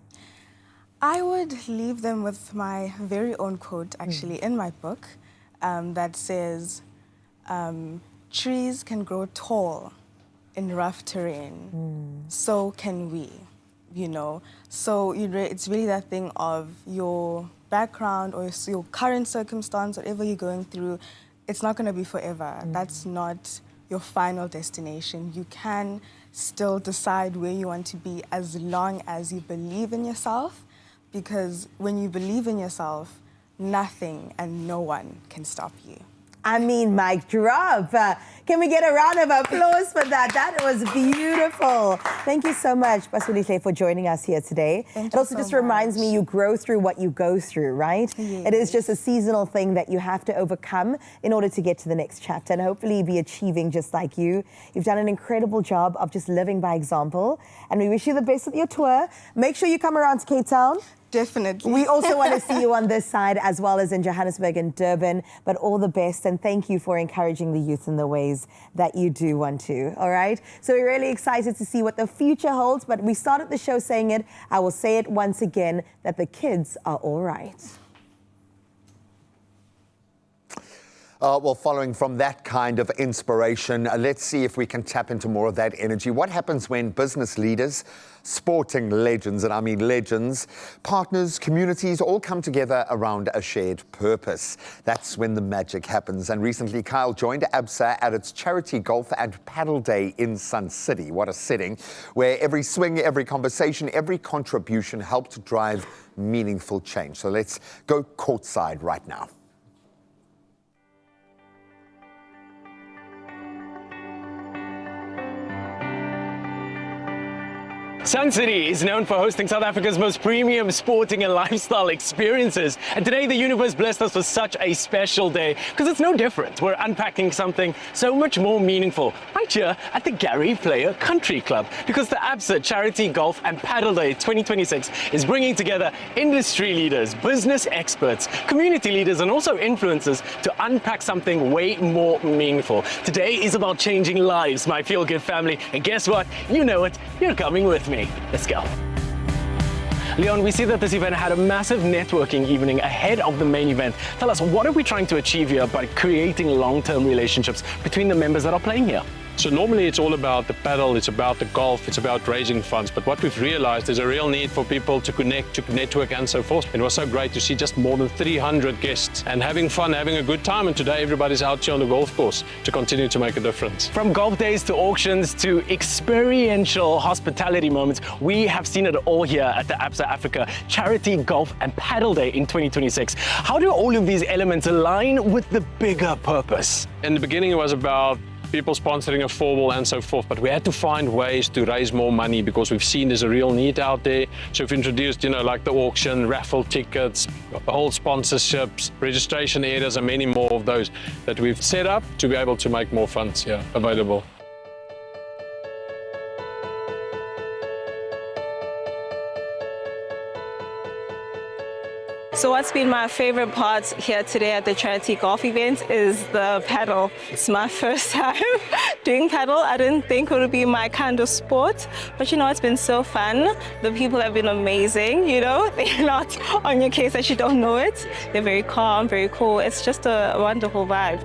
S9: I would leave them with my very own quote, actually, in my book, that says, trees can grow tall in rough terrain. So can we, So it's really that thing of your background or your current circumstance, whatever you're going through, it's not going to be forever. That's not your final destination. You can still decide where you want to be as long as you believe in yourself, because when you believe in yourself, nothing and no one can stop you.
S1: I mean, mic drop. Can we get a round of applause for that? That was beautiful. Thank you so much, Basulihle, for joining us here today.
S9: Thank
S1: it also
S9: you so
S1: just reminds me you grow through what you go through, right?
S9: Yes.
S1: It is just a seasonal thing that you have to overcome in order to get to the next chapter and hopefully be achieving just like you. You've done an incredible job of just living by example, and we wish you the best with your tour. Make sure you come around to Cape Town.
S9: Definitely.
S1: We also want to see you on this side as well as in Johannesburg and Durban, but all the best, and thank you for encouraging the youth in the ways that you do want to, all right? So we're really excited to see what the future holds, but we started the show saying it. I will say it once again, that the kids are all right.
S2: Well, following from that kind of inspiration, let's see if we can tap into more of that energy. What happens when business leaders, sporting legends, and I mean legends, partners, communities all come together around a shared purpose? That's when the magic happens. And recently, Kyle joined ABSA at its charity golf and paddle day in Sun City. What a setting, where every swing, every conversation, every contribution helped drive meaningful change. So let's go courtside right now.
S10: Sun City is known for hosting South Africa's most premium sporting and lifestyle experiences. And today the universe blessed us with such a special day because it's no different. We're unpacking something so much more meaningful right here at the Gary Player Country Club, because the ABSA Charity Golf and Paddle Day 2026 is bringing together industry leaders, business experts, community leaders, and also influencers to unpack something way more meaningful. Today is about changing lives, my Feel Good family. And guess what? You know it. You're coming with me. Let's go. Leon, we see that this event had a massive networking evening ahead of the main event. Tell us, what are we trying to achieve here by creating long-term relationships between the members that are playing here?
S11: So normally it's all about the paddle, it's about the golf, it's about raising funds. But what we've realized is a real need for people to connect, to network, and so forth. It was so great to see just more than 300 guests and having fun, having a good time. And today everybody's out here on the golf course to continue to make a difference.
S10: From golf days to auctions to experiential hospitality moments, we have seen it all here at the ABSA Africa Charity Golf and Paddle Day in 2026. How do all of these elements align with the bigger purpose?
S11: In the beginning it was about people sponsoring a four-ball and so forth, but we had to find ways to raise more money because we've seen there's a real need out there. So we've introduced, like the auction, raffle tickets, whole sponsorships, registration areas, and many more of those that we've set up to be able to make more funds available.
S12: So what's been my favorite part here today at the charity golf event is the paddle. It's my first time doing paddle. I didn't think it would be my kind of sport, but it's been so fun. The people have been amazing, They're not on your case that you don't know it. They're very calm, very cool. It's just a wonderful vibe.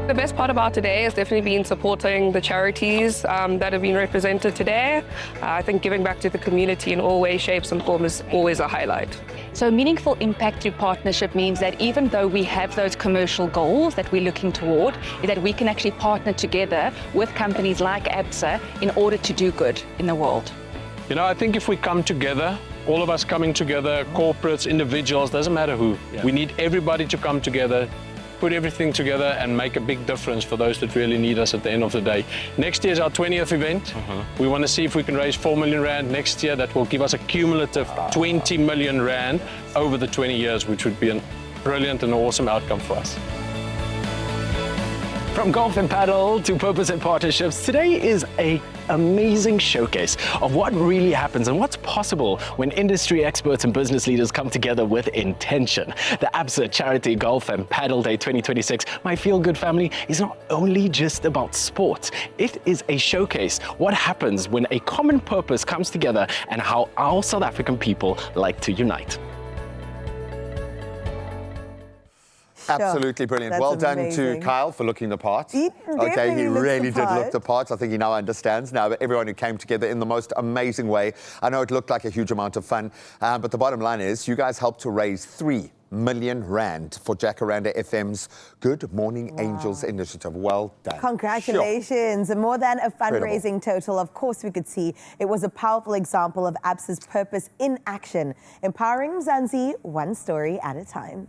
S13: The best part about today has definitely been supporting the charities that have been represented today. I think giving back to the community in all ways, shapes and forms is always a highlight.
S14: So meaningful impact through partnership means that even though we have those commercial goals that we're looking toward, is that we can actually partner together with companies like ABSA in order to do good in the world.
S11: I think if we come together, all of us coming together, corporates, individuals, doesn't matter who, we need everybody to come together put everything together and make a big difference for those that really need us at the end of the day. Next year is our 20th event. We want to see if we can raise 4 million rand next year. That will give us a cumulative 20 million rand over the 20 years, which would be a brilliant and awesome outcome for us.
S10: From golf and paddle to purpose and partnerships, today is an amazing showcase of what really happens and what's possible when industry experts and business leaders come together with intention. The ABSA Charity Golf and Paddle Day 2026, my Feel Good family, is not only just about sports. It is a showcase what happens when a common purpose comes together and how our South African people like to unite.
S2: Absolutely brilliant.
S1: That's
S2: well done
S1: amazing.
S2: to Kyle for looking the part.
S1: He
S2: Okay, he
S1: looks
S2: really
S1: the
S2: did look
S1: part.
S2: the part. I think he now understands now everyone who came together in the most amazing way. I know it looked like a huge amount of fun, but the bottom line is you guys helped to raise 3 million rand for Jacaranda FM's Good Morning Angels initiative. Well done.
S1: Congratulations. More than a fundraising
S2: Incredible.
S1: total, of course we could see it was a powerful example of ABSA's purpose in action, empowering Mzansi one story at a time.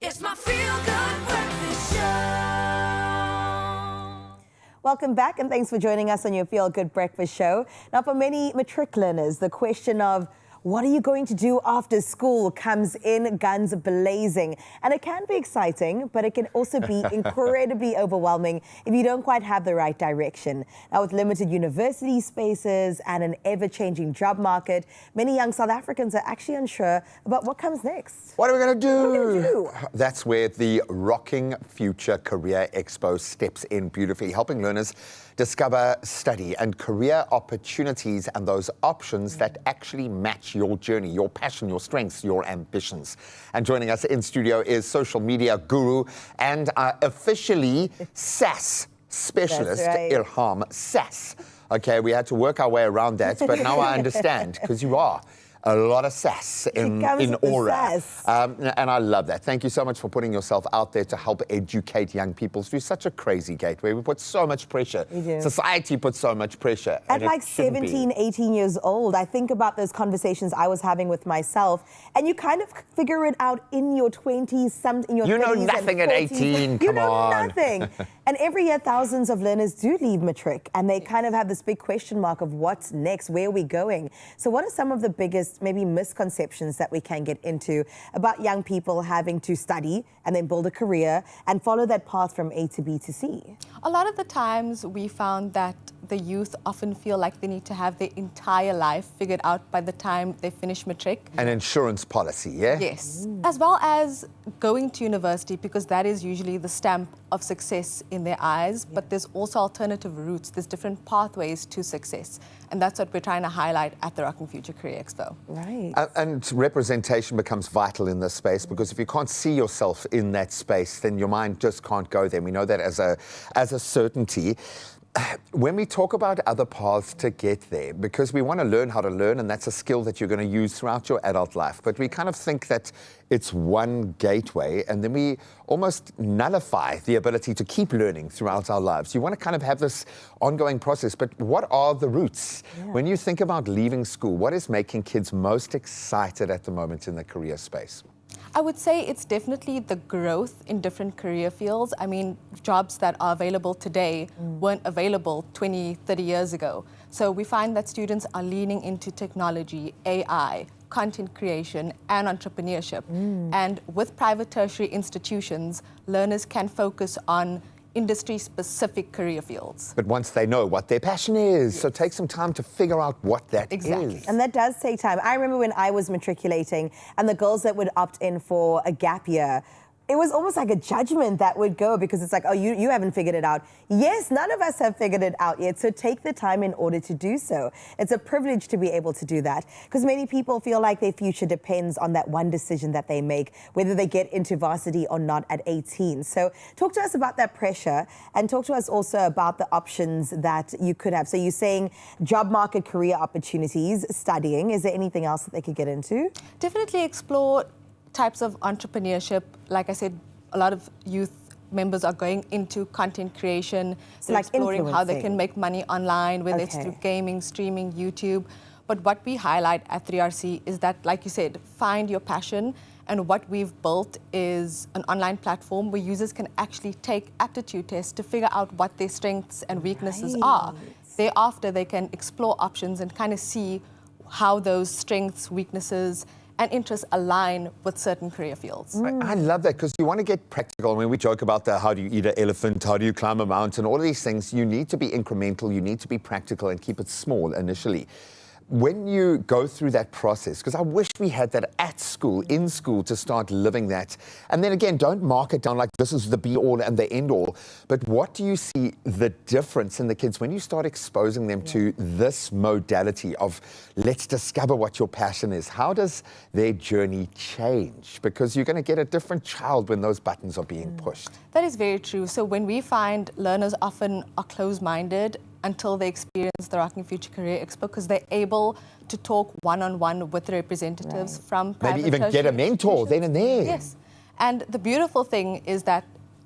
S5: It's my Feel Good Breakfast Show.
S1: Welcome back and thanks for joining us on your Feel Good Breakfast Show. Now, for many matric learners, the question of what are you going to do after school comes in guns blazing. And it can be exciting, but it can also be incredibly overwhelming if you don't quite have the right direction. Now, with limited university spaces and an ever-changing job market, many young South Africans are actually unsure about what comes next.
S2: What are we going to do? That's where the Rocking Future Career Expo steps in beautifully, helping learners discover, study, and career opportunities and those options that actually match your journey, your passion, your strengths, your ambitions. And joining us in studio is social media guru and officially SAS specialist, Ilham Sass. Okay, we had to work our way around that, but now I understand, because you are a lot of sass in aura. And I love that. Thank you so much for putting yourself out there to help educate young people through such a crazy gateway. We put so much pressure.
S1: We do.
S2: Society puts so much pressure.
S1: At like 17, 18 years old, I think about those conversations I was having with myself, and you kind of figure it out in your 20s, in your 30s.
S2: You know nothing at 18, come on.
S1: You know nothing. And every year, thousands of learners do leave matric, and they kind of have this big question mark of what's next, where are we going? So what are some of the biggest maybe misconceptions that we can get into about young people having to study and then build a career and follow that path from A to B to C?
S15: A lot of the times we found that the youth often feel like they need to have their entire life figured out by the time they finish matric.
S2: An insurance policy, yeah?
S15: Yes, as well as going to university, because that is usually the stamp of success in their eyes, but there's also alternative routes, there's different pathways to success. And that's what we're trying to highlight at the Rocking Future Career Expo.
S1: Right.
S2: And representation becomes vital in this space, because if you can't see yourself in that space, then your mind just can't go there. We know that as a certainty. When we talk about other paths to get there, because we want to learn how to learn, and that's a skill that you're going to use throughout your adult life, but we kind of think that it's one gateway, and then we almost nullify the ability to keep learning throughout our lives. You want to kind of have this ongoing process, but what are the routes? Yeah. When you think about leaving school, what is making kids most excited at the moment in the career space?
S15: I would say it's definitely the growth in different career fields. I mean, jobs that are available today weren't available 20, 30 years ago. So we find that students are leaning into technology, AI, content creation, and entrepreneurship. And with private tertiary institutions, learners can focus on industry-specific career fields.
S2: But once they know what their passion is, so take some time to figure out what that is.
S1: And that does take time. I remember when I was matriculating and the girls that would opt in for a gap year, it was almost like a judgment that would go, because it's like, oh, you haven't figured it out. Yes, none of us have figured it out yet, so take the time in order to do so. It's a privilege to be able to do that, because many people feel like their future depends on that one decision that they make, whether they get into varsity or not at 18. So talk to us about that pressure, and talk to us also about the options that you could have. So you're saying job market, career opportunities, studying. Is there anything else that they could get into?
S15: Definitely explore types of entrepreneurship. Like I said, a lot of youth members are going into content creation, so like exploring how they can make money online, whether it's through gaming, streaming, YouTube. But what we highlight at 3RC is that, like you said, find your passion. And what we've built is an online platform where users can actually take aptitude tests to figure out what their strengths and weaknesses are. Thereafter, they can explore options and kind of see how those strengths, weaknesses, and interests align with certain career fields.
S2: I love that, because you want to get practical. I mean, we joke about how do you eat an elephant, how do you climb a mountain, all of these things. You need to be incremental, you need to be practical and keep it small initially. When you go through that process, because I wish we had that at school, in school, to start living that. And then again, don't mark it down like this is the be-all and the end-all. But what do you see the difference in the kids when you start exposing them to this modality of let's discover what your passion is? How does their journey change? Because you're going to get a different child when those buttons are being pushed.
S15: That is very true. So when we find learners often are closed-minded until they experience the Rocking Future Career Expo, because they're able to talk one-on-one with representatives from private
S2: maybe even get a mentor then and there.
S15: Yes. And the beautiful thing is that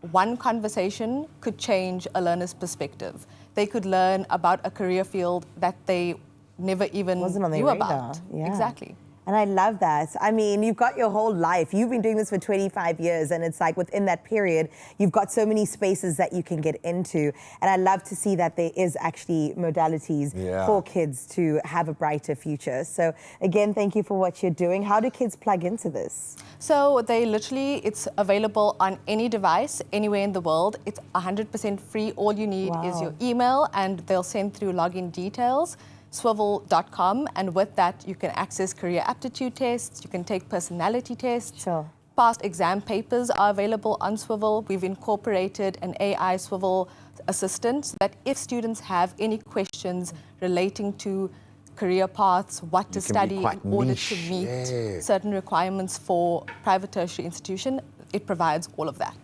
S15: one conversation could change a learner's perspective. They could learn about a career field that they never even knew about.
S1: Yeah.
S15: Exactly.
S1: And I love that. I mean, you've got your whole life. You've been doing this for 25 years, and it's like within that period, you've got so many spaces that you can get into. And I love to see that there is actually modalities for kids to have a brighter future. So again, thank you for what you're doing. How do kids plug into this?
S15: So it's available on any device, anywhere in the world. It's 100% free. All you need is your email, and they'll send through login details. Swivel.com, and with that you can access career aptitude tests, you can take personality tests. Past exam papers are available on Swivel. We've incorporated an AI Swivel assistant so that if students have any questions relating to career paths, what to study in order to meet certain requirements for private tertiary institution, it provides all of that.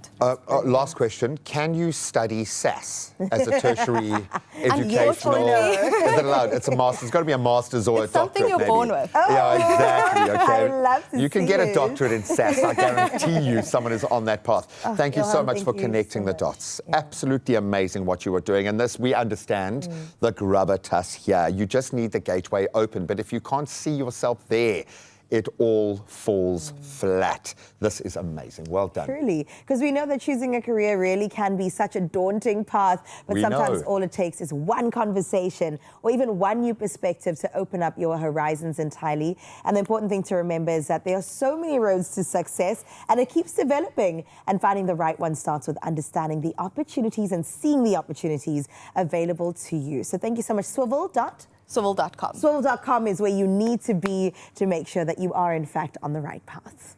S2: Last question. Can you study SAS as a tertiary educational? Is it allowed? It's a master's. It's got to be a master's or
S15: it's
S2: a doctorate.
S15: Something you're born with.
S2: Yeah, exactly. Okay.
S1: I love to
S2: you can
S1: see
S2: get a
S1: it.
S2: doctorate in SAS. I guarantee you someone is on that path. Thank you so much for connecting the dots. Absolutely amazing what you were doing. And this, we understand the gravitas here. You just need the gateway open. But if you can't see yourself there, it all falls flat. This is amazing. Well done.
S1: Truly, because we know that choosing a career really can be such a daunting path, but sometimes all it takes is one conversation or even one new perspective to open up your horizons entirely. And the important thing to remember is that there are so many roads to success, and it keeps developing, and finding the right one starts with understanding the opportunities and seeing the opportunities available to you. So thank you so much.
S15: Swivel.com.
S1: Swivel.com is where you need to be to make sure that you are, in fact, on the right path.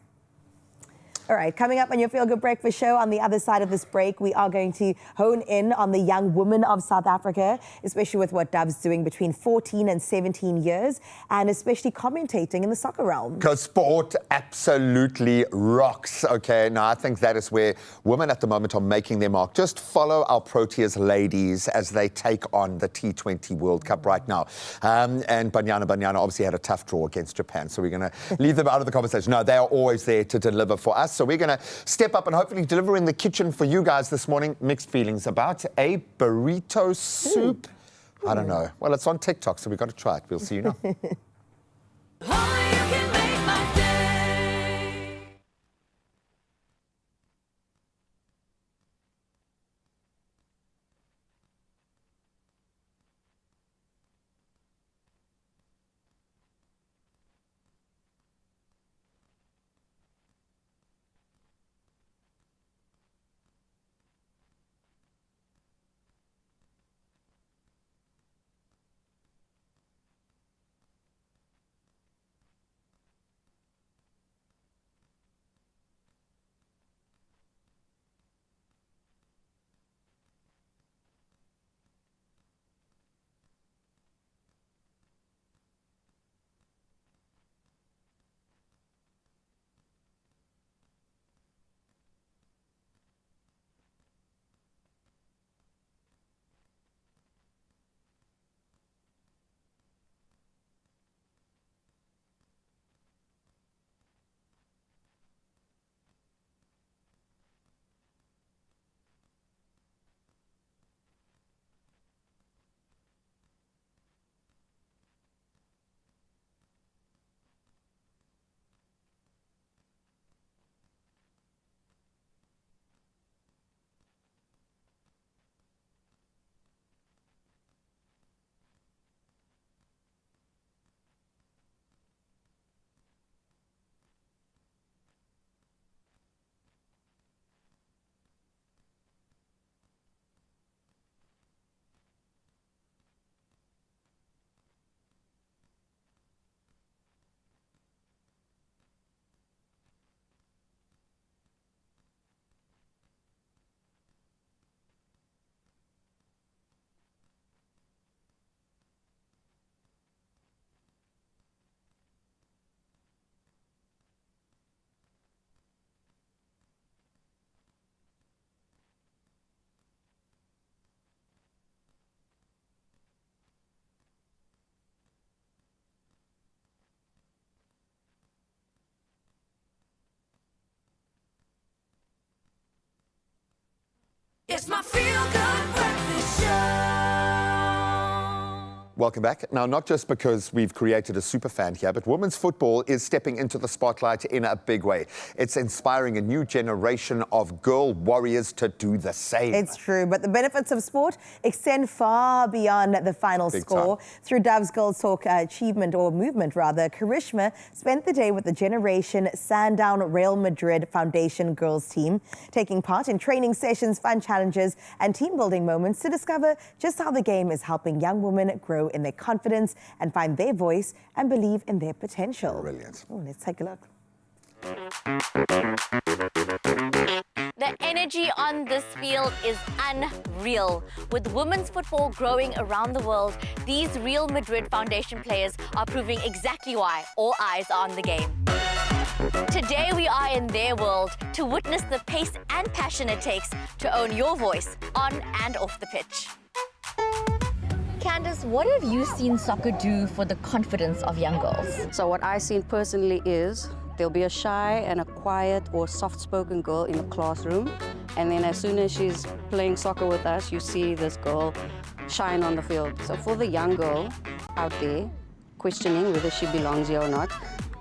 S1: All right, coming up on your Feel Good Breakfast show, on the other side of this break, we are going to hone in on the young women of South Africa, especially with what Dove's doing between 14 and 17 years, and especially commentating in the soccer realm.
S2: Because sport absolutely rocks, okay? Now, I think that is where women at the moment are making their mark. Just follow our Proteas ladies as they take on the T20 World Cup right now. And Banyana obviously had a tough draw against Japan, so we're going to leave them out of the conversation. No, they are always there to deliver for us. So we're going to step up and hopefully deliver in the kitchen for you guys this morning. Mixed feelings about a burrito soup. I don't know. Well, it's on TikTok, so we've got to try it. We'll see you now. Welcome back. Now, not just because we've created a super fan here, but women's football is stepping into the spotlight in a big way. It's inspiring a new generation of girl warriors to do the same.
S1: It's true, but the benefits of sport extend far beyond the final score. Through Dove's Girls Talk achievement, or movement rather, Karishma spent the day with the Generation Sandown Real Madrid Foundation girls team, taking part in training sessions, fun challenges, and team building moments to discover just how the game is helping young women grow in their confidence and find their voice and believe in their potential.
S2: Brilliant.
S1: Ooh, let's take a look.
S16: The energy on this field is unreal. With women's football growing around the world, these Real Madrid Foundation players are proving exactly why all eyes are on the game. Today we are in their world to witness the pace and passion it takes to own your voice on and off the pitch. Candice, what have you seen soccer do for the confidence of young girls?
S17: So what I've seen personally is there'll be a shy and a quiet or soft-spoken girl in the classroom, and then as soon as she's playing soccer with us, you see this girl shine on the field. So for the young girl out there questioning whether she belongs here or not,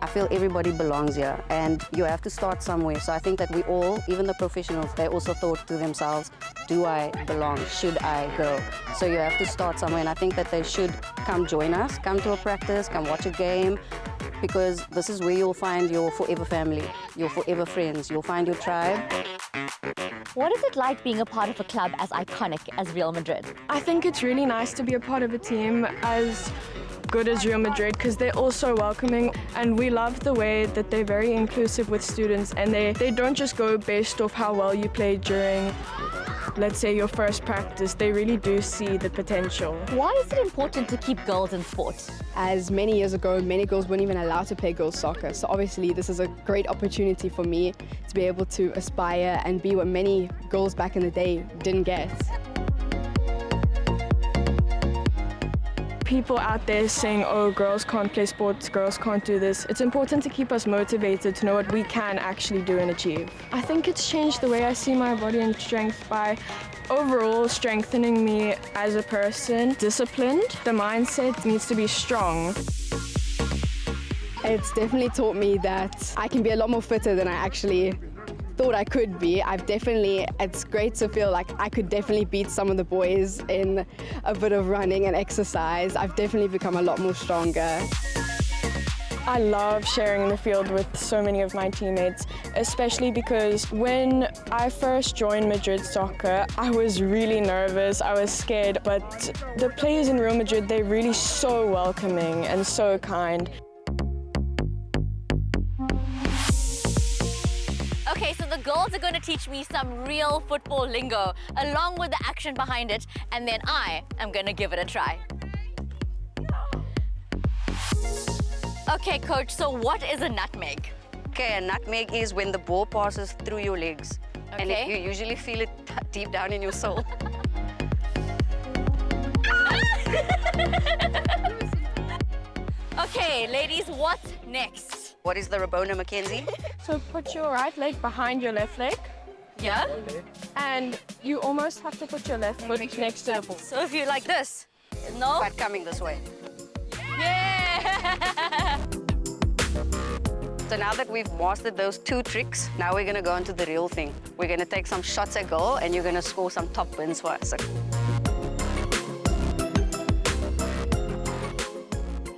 S17: I feel everybody belongs here, and you have to start somewhere. So I think that we all, even the professionals, they also thought to themselves, do I belong? Should I go? So you have to start somewhere, and I think that they should come join us, come to a practice, come watch a game, because this is where you'll find your forever family, your forever friends, you'll find your tribe.
S16: What is it like being a part of a club as iconic as Real Madrid?
S18: I think it's really nice to be a part of a team as good as Real Madrid, because they're also welcoming, and we love the way that they're very inclusive with students, and they don't just go based off how well you play during, let's say, your first practice. They really do see the potential.
S16: Why is it important to keep girls in sport?
S19: As many years ago, many girls weren't even allowed to play girls soccer, so obviously this is a great opportunity for me to be able to aspire and be what many girls back in the day didn't get.
S18: People out there saying, oh, girls can't play sports, girls can't do this. It's important to keep us motivated to know what we can actually do and achieve. I think it's changed the way I see my body and strength by overall strengthening me as a person, disciplined. The mindset needs to be strong.
S19: It's definitely taught me that I can be a lot more fitter than I actually thought I could be. It's great to feel like I could definitely beat some of the boys in a bit of running and exercise. I've definitely become a lot more stronger.
S18: I love sharing the field with so many of my teammates, especially because when I first joined Madrid Soccer, I was really nervous, I was scared, but the players in Real Madrid, they're really so welcoming and so kind.
S16: Okay, so the girls are going to teach me some real football lingo, along with the action behind it, and then I am going to give it a try. Okay, coach, so what is a nutmeg?
S17: Okay, a nutmeg is when the ball passes through your legs.
S16: Okay.
S17: And you usually feel it deep down in your soul.
S16: Okay, ladies, what's next?
S17: What is the Rabona Mackenzie?
S18: So put your right leg behind your left leg.
S16: Yeah?
S18: And you almost have to put your left foot next to the ball.
S16: So if you like this, no?
S17: But coming this way.
S16: Yeah!
S17: So now that we've mastered those two tricks, now we're gonna go into the real thing. We're gonna take some shots at goal and you're gonna score some top wins for us.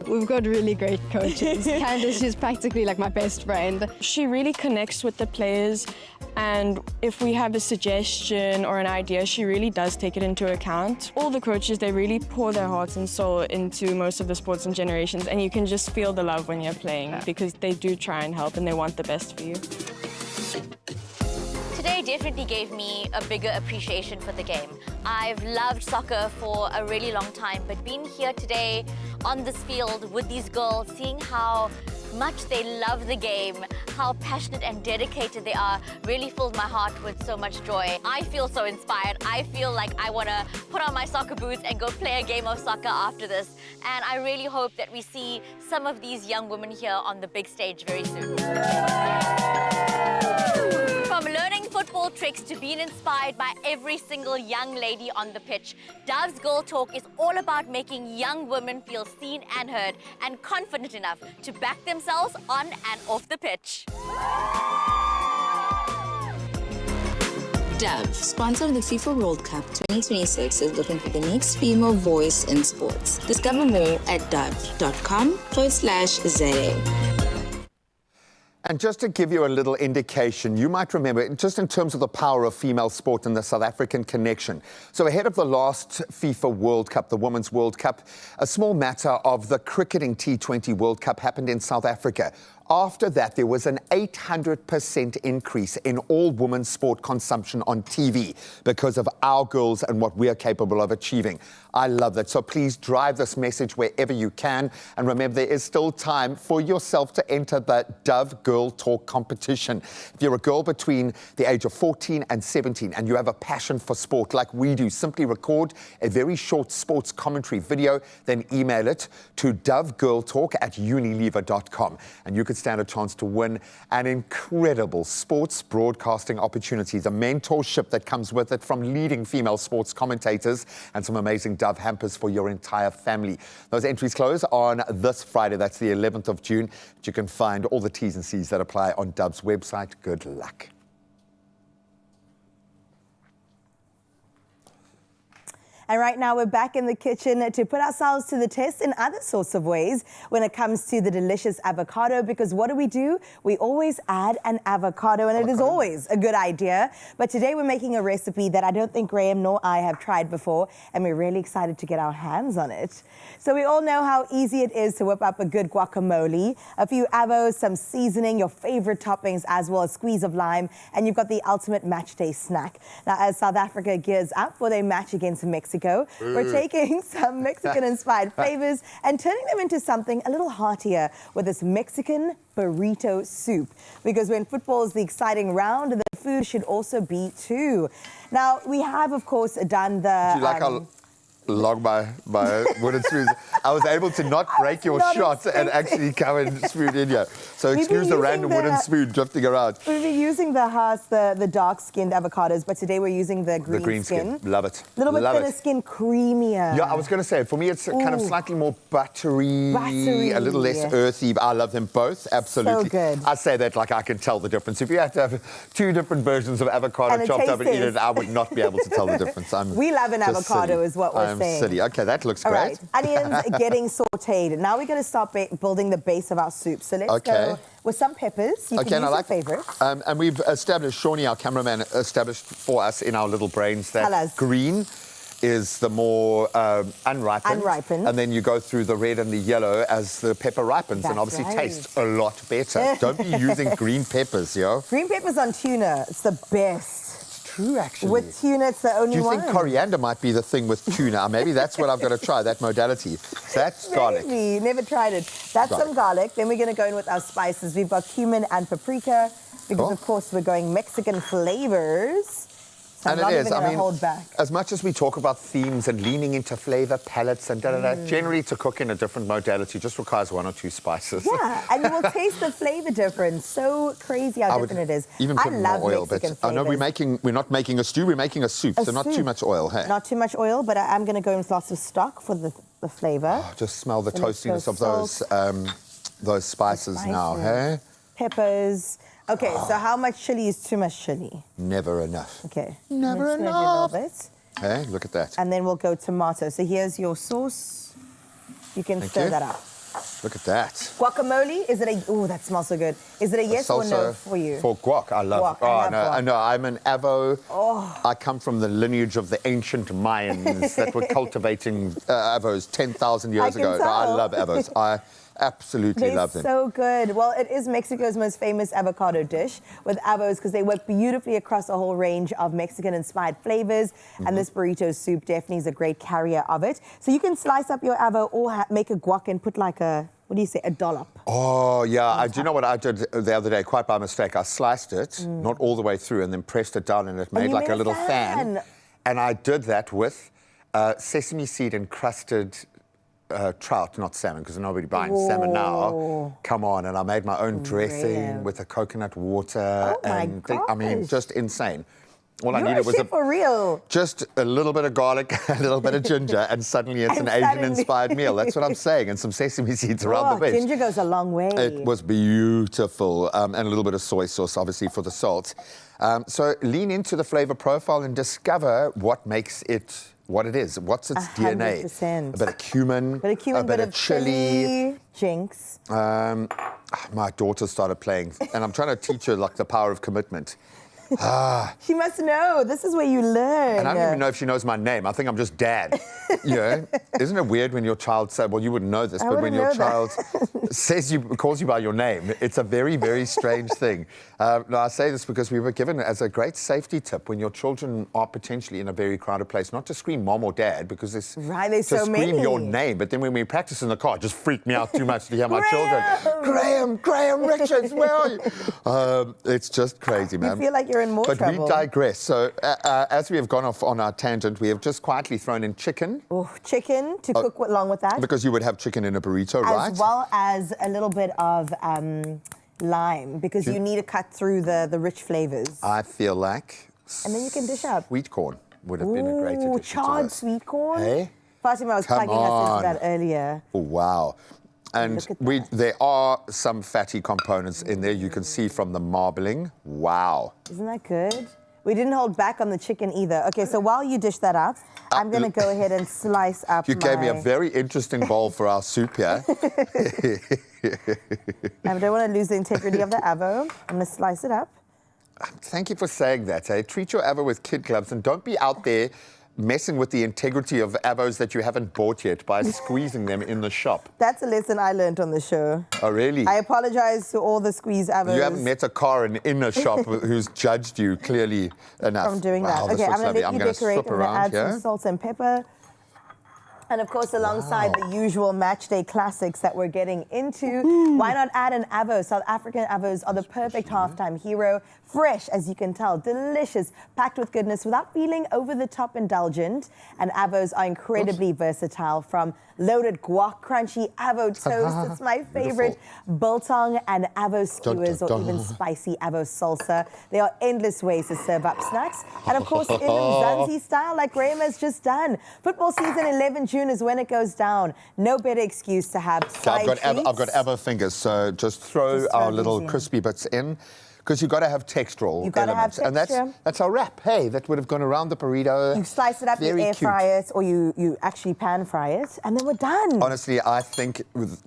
S19: We've got really great coaches. Candice is practically like my best friend.
S18: She really connects with the players, and if we have a suggestion or an idea, she really does take it into account. All the coaches, they really pour their hearts and soul into most of the sports and generations, and you can just feel the love when you're playing because they do try and help and they want the best for you.
S16: Today definitely gave me a bigger appreciation for the game. I've loved soccer for a really long time, but being here today on this field with these girls, seeing how much they love the game, how passionate and dedicated they are, really filled my heart with so much joy. I feel so inspired. I feel like I want to put on my soccer boots and go play a game of soccer after this. And I really hope that we see some of these young women here on the big stage very soon. From learning football football tricks to being inspired by every single young lady on the pitch. Dove's Girl Talk is all about making young women feel seen and heard and confident enough to back themselves on and off the pitch.
S20: Dove, sponsor of the FIFA World Cup 2026, is looking for the next female voice in sports. Discover more at dove.com/ZA.
S2: And just to give you a little indication, you might remember, just in terms of the power of female sport and the South African connection. So ahead of the last FIFA World Cup, the Women's World Cup, a small matter of the cricketing T20 World Cup happened in South Africa. After that, there was an 800% increase in all women's sport consumption on TV because of our girls and what we are capable of achieving. I love that. So please drive this message wherever you can. And remember, there is still time for yourself to enter the Dove Girl Talk competition. If you're a girl between the age of 14 and 17 and you have a passion for sport like we do, simply record a very short sports commentary video, then email it to dovegirltalk@unilever.com. And you could stand a chance to win an incredible sports broadcasting opportunity, the mentorship that comes with it from leading female sports commentators, and some amazing Dove hampers for your entire family. Those entries close on this Friday, that's the 11th of June. But you can find all the T's and C's that apply on Dove's website. Good luck.
S1: And right now we're back in the kitchen to put ourselves to the test in other sorts of ways when it comes to the delicious avocado, because what do? We always add an avocado, and it is always a good idea. But today we're making a recipe that I don't think Graham nor I have tried before, and we're really excited to get our hands on it. So we all know how easy it is to whip up a good guacamole, a few avos, some seasoning, your favorite toppings, as well as a squeeze of lime, and you've got the ultimate match day snack. Now, as South Africa gears up for their match against Mexico, we're taking some Mexican-inspired flavors and turning them into something a little heartier with this Mexican burrito soup. Because when football is the exciting round, the food should also be too. Now, we have, of course, done the...
S2: Do you like how long my wooden spoons? I was able to not break your shot and actually come and spoon in here. So excuse the random wooden spoon drifting around.
S1: We've been using the Haas, the dark-skinned avocados, but today we're using the green skin.
S2: Love it.
S1: A little bit thinner skin, creamier.
S2: Yeah, I was going to say, for me, it's kind of slightly more buttery, a little less earthy. I love them both, absolutely.
S1: So good.
S2: I say that like I can tell the difference. If you had to have two different versions of avocado chopped up and eat it, I would not be able to tell the difference.
S1: We love an avocado is what we're saying.
S2: City. Okay, that looks great.
S1: All right, onions getting sauteed. Now we're going to start building the base of our soup. So let's go with some peppers. You can use your favorite.
S2: And we've established, Shawnee, our cameraman, established for us in our little brains that green is the more unripened. And then you go through the red and the yellow as the pepper ripens and obviously tastes a lot better. Don't be using green peppers, yo.
S1: Green peppers on tuna, it's the best.
S2: True, actually.
S1: With tuna, it's the only one.
S2: Do you think coriander might be the thing with tuna? Maybe that's what I've got to try, that modality. That's garlic.
S1: Maybe, never tried it. That's some garlic. Then we're going to go in with our spices. We've got cumin and paprika because, of course, we're going Mexican flavors. So
S2: and it is, I mean, as much as we talk about themes and leaning into flavor palettes and generally to cook in a different modality just requires one or two spices.
S1: Yeah, and you will taste the flavor difference. So crazy how different it is.
S2: Even put more oil, but I know we're not making a stew, we're making a soup, so not too much oil, hey?
S1: Not too much oil, but I'm going to go in with lots of stock for the flavor.
S2: Oh, just smell the toastiness of those spices now, hey?
S1: Peppers. Okay, so how much chili is too much chili?
S2: Never enough.
S1: Okay.
S2: Never enough.
S1: Do a little bit.
S2: Hey, look at that.
S1: And then we'll go tomato. So here's your sauce. You can stir that up.
S2: Look at that.
S1: Guacamole, is it a... Oh, that smells so good. Is it a yes or no for you?
S2: For guac, I love it. I know, I'm an avo. I come from the lineage of the ancient Mayans that were cultivating avos 10,000 years ago. No, I love avos. I absolutely love them.
S1: So good. Well, it is Mexico's most famous avocado dish with avos because they work beautifully across a whole range of Mexican-inspired flavors. And this burrito soup definitely is a great carrier of it. So you can slice up your avo or make a guac and put like a, what do you say, a dollop.
S2: Oh, yeah. Do you know what I did the other day, quite by mistake? I sliced it, not all the way through, and then pressed it down, and it made like a little fan. And I did that with sesame seed encrusted trout, not salmon, because nobody buying salmon now. Come on, and I made my own dressing with the coconut water.
S1: Oh my
S2: I mean,
S1: gosh.
S2: just insane. All I
S1: You're
S2: needed
S1: a
S2: was
S1: chef for real.
S2: just a little bit of garlic, a little bit of ginger, and suddenly it's
S1: And
S2: an Asian-inspired meal. That's what I'm saying, and some sesame seeds around the base.
S1: Ginger goes a long way.
S2: It was beautiful, and a little bit of soy sauce, obviously, for the salt. So lean into the flavor profile and discover what makes it what it is. What's its
S1: 100%.
S2: DNA? A bit of cumin, a bit of chili.
S1: Jinx.
S2: My daughter started playing, and I'm trying to teach her like the power of commitment.
S1: She must know. This is where you learn.
S2: And I don't even know if she knows my name. I think I'm just dad. You know? Isn't it weird when your child says, well, you wouldn't know this, but when your child calls you by your name, it's a very, very strange thing. No, I say this because we were given as a great safety tip when your children are potentially in a very crowded place, not to scream mom or dad, because it's
S1: there's
S2: to
S1: so
S2: scream
S1: many.
S2: your name. But then when we practice in the car, it just freaked me out too much to hear my children. Graham Richards, where are you? It's just crazy, man.
S1: You feel like you're in more
S2: But
S1: trouble.
S2: we digress. So as we have gone off on our tangent, we have just quietly thrown in chicken.
S1: Oh, chicken to cook along with that.
S2: Because you would have chicken in a burrito, right?
S1: As well as a little bit of lime, because you need to cut through the rich flavors.
S2: I feel like
S1: And then you can dish up.
S2: sweet corn would have been a great addition to
S1: charred
S2: this.
S1: sweet corn.
S2: Hey?
S1: Fatima was
S2: Come
S1: plugging us into
S2: on.
S1: that earlier.
S2: Oh, wow. And there are some fatty components in there. You can see from the marbling. Wow.
S1: Isn't that good? We didn't hold back on the chicken either. Okay, so while you dish that up, I'm going to go ahead and slice up
S2: You gave me a very interesting bowl for our soup here.
S1: I don't want to lose the integrity of the avo. I'm going to slice it up.
S2: Thank you for saying that. Treat your avo with kid gloves and don't be out there messing with the integrity of avos that you haven't bought yet by squeezing them in the shop.
S1: That's a lesson I learned on the show.
S2: Oh, really?
S1: I apologize to all the squeeze avos.
S2: You haven't met a Karen in a shop who's judged you clearly enough.
S1: From doing
S2: Wow,
S1: that.
S2: this
S1: Okay,
S2: looks
S1: I'm going to
S2: lovely.
S1: let you
S2: gonna
S1: decorate.
S2: swap
S1: I'm going to
S2: around
S1: add
S2: here.
S1: some salt and pepper. And of course, alongside the usual match day classics that we're getting into, why not add an avo? South African avos are the perfect halftime hero. Fresh, as you can tell, delicious, packed with goodness without feeling over the top indulgent. And avos are incredibly versatile, from loaded guac, crunchy avo toast, it's my favorite, biltong and avo skewers, or even spicy avo salsa. There are endless ways to serve up snacks. And of course, in Mzansi style, like Graham has just done. Football season 11 June is when it goes down. No better excuse to have side
S2: I've got avo fingers, so just throw our little crispy bits in. Because you've got to have textural elements.
S1: And
S2: that's our wrap. Hey, that would have gone around the burrito.
S1: You slice it up, you air fry it, or you actually pan fry it, and then we're done.
S2: Honestly, I think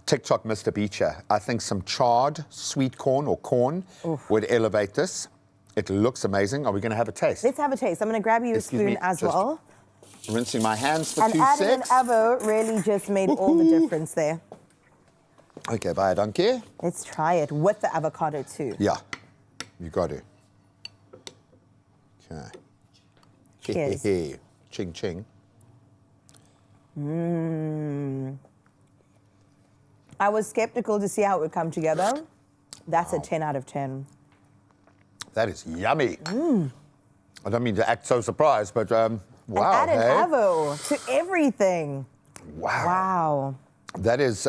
S2: TikTok missed a beat here. I think some charred sweet corn or corn would elevate this. It looks amazing. Are we going to have a taste?
S1: Let's have a taste. I'm going to grab you a spoon as well.
S2: Rinsing my hands for
S1: and
S2: 2
S1: adding
S2: seconds.
S1: an avo really just made all the difference there.
S2: Okay, bye, donkey.
S1: Let's try it with the avocado too.
S2: Yeah, you got to. Okay.
S1: Cheers.
S2: Ching, ching.
S1: I was skeptical to see how it would come together. That's a 10 out of 10.
S2: That is yummy. I don't mean to act so surprised, but wow.
S1: And add an avo to everything.
S2: Wow. That is,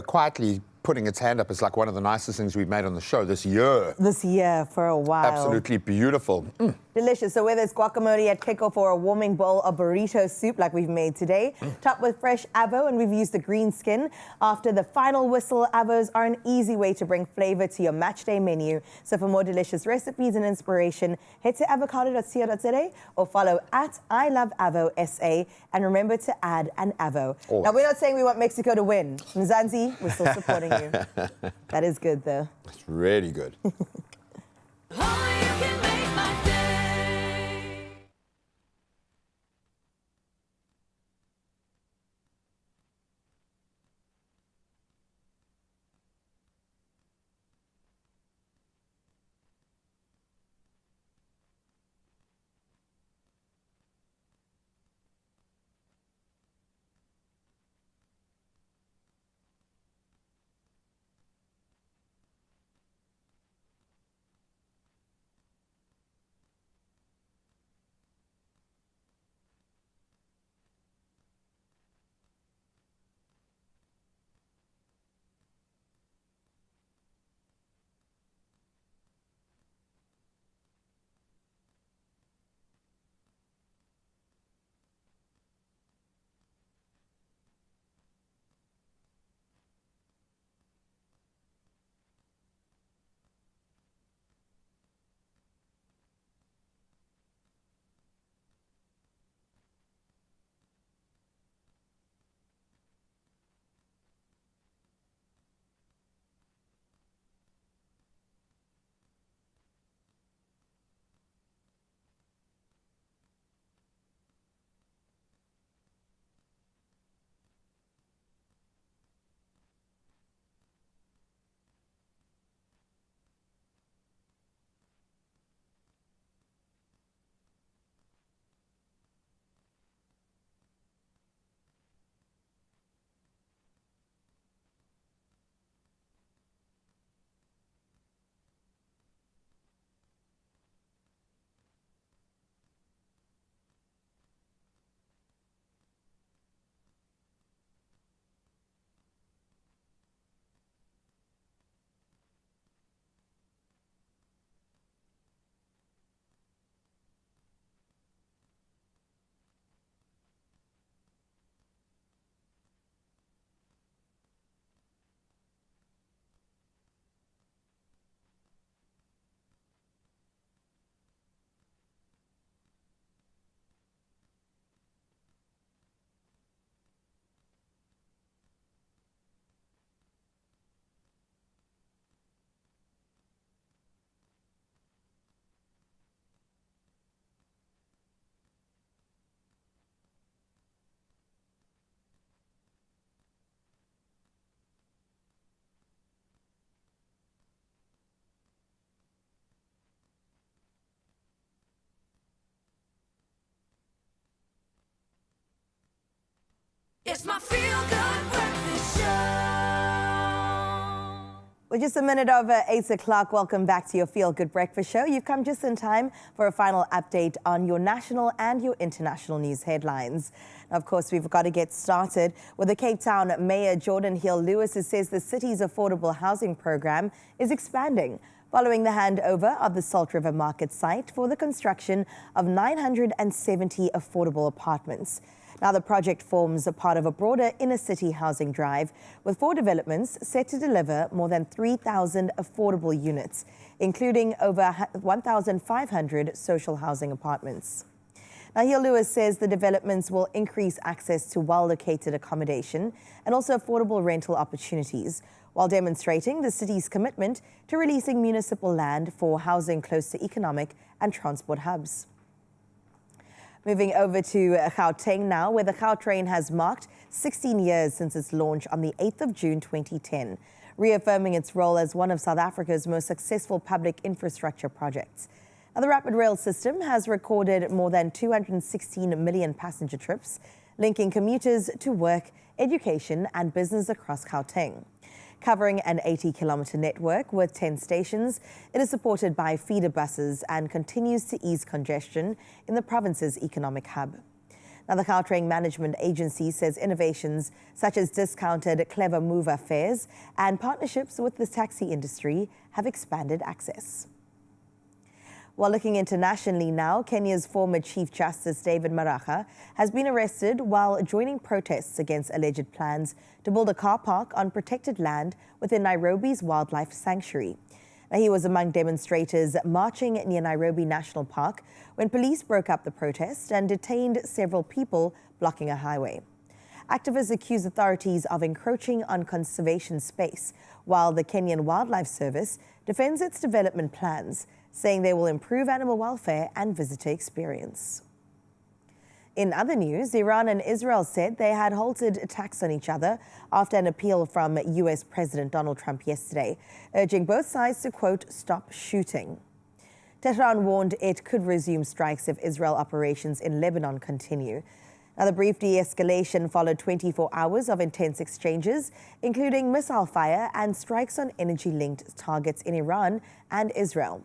S2: quietly putting its hand up is like one of the nicest things we've made on the show this year.
S1: This year for a while.
S2: Absolutely beautiful.
S1: Delicious. So whether it's guacamole at kickoff or a warming bowl of burrito soup like we've made today, topped with fresh avo, and we've used the green skin. After the final whistle, avos are an easy way to bring flavor to your match day menu. So for more delicious recipes and inspiration, head to avocado.co.za or follow at ILoveAvoSA, and remember to add an avo.
S2: Oh.
S1: Now, we're not saying we want Mexico to win. Mzansi, we're still supporting you. That is good, though.
S2: It's really good.
S5: It's my feel-good breakfast show.
S1: Well, just a minute over 8 o'clock. Welcome back to your Feel Good Breakfast Show. You've come just in time for a final update on your national and your international news headlines. Now, of course, we've got to get started with the Cape Town Mayor Jordan Hill-Lewis, who says the city's affordable housing program is expanding following the handover of the Salt River Market site for the construction of 970 affordable apartments. Now, the project forms a part of a broader inner-city housing drive with 4 developments set to deliver more than 3,000 affordable units, including over 1,500 social housing apartments. Now, Hill-Lewis says the developments will increase access to well-located accommodation and also affordable rental opportunities, while demonstrating the city's commitment to releasing municipal land for housing close to economic and transport hubs. Moving over to Gauteng now, where the Gautrain has marked 16 years since its launch on the 8th of June 2010, reaffirming its role as one of South Africa's most successful public infrastructure projects. Now, the rapid rail system has recorded more than 216 million passenger trips, linking commuters to work, education and business across Gauteng. Covering an 80-kilometre network with 10 stations, it is supported by feeder buses and continues to ease congestion in the province's economic hub. Now, the Gautrain Management Agency says innovations such as discounted Clever Mover fares and partnerships with the taxi industry have expanded access. While looking internationally now, Kenya's former Chief Justice David Maraga has been arrested while joining protests against alleged plans to build a car park on protected land within Nairobi's wildlife sanctuary. Now, he was among demonstrators marching near Nairobi National Park when police broke up the protest and detained several people blocking a highway. Activists accuse authorities of encroaching on conservation space, while the Kenyan Wildlife Service defends its development plans, saying they will improve animal welfare and visitor experience. In other news, Iran and Israel said they had halted attacks on each other after an appeal from U.S. President Donald Trump yesterday, urging both sides to, quote, stop shooting. Tehran warned it could resume strikes if Israel operations in Lebanon continue. Now, the brief de-escalation followed 24 hours of intense exchanges, including missile fire and strikes on energy-linked targets in Iran and Israel.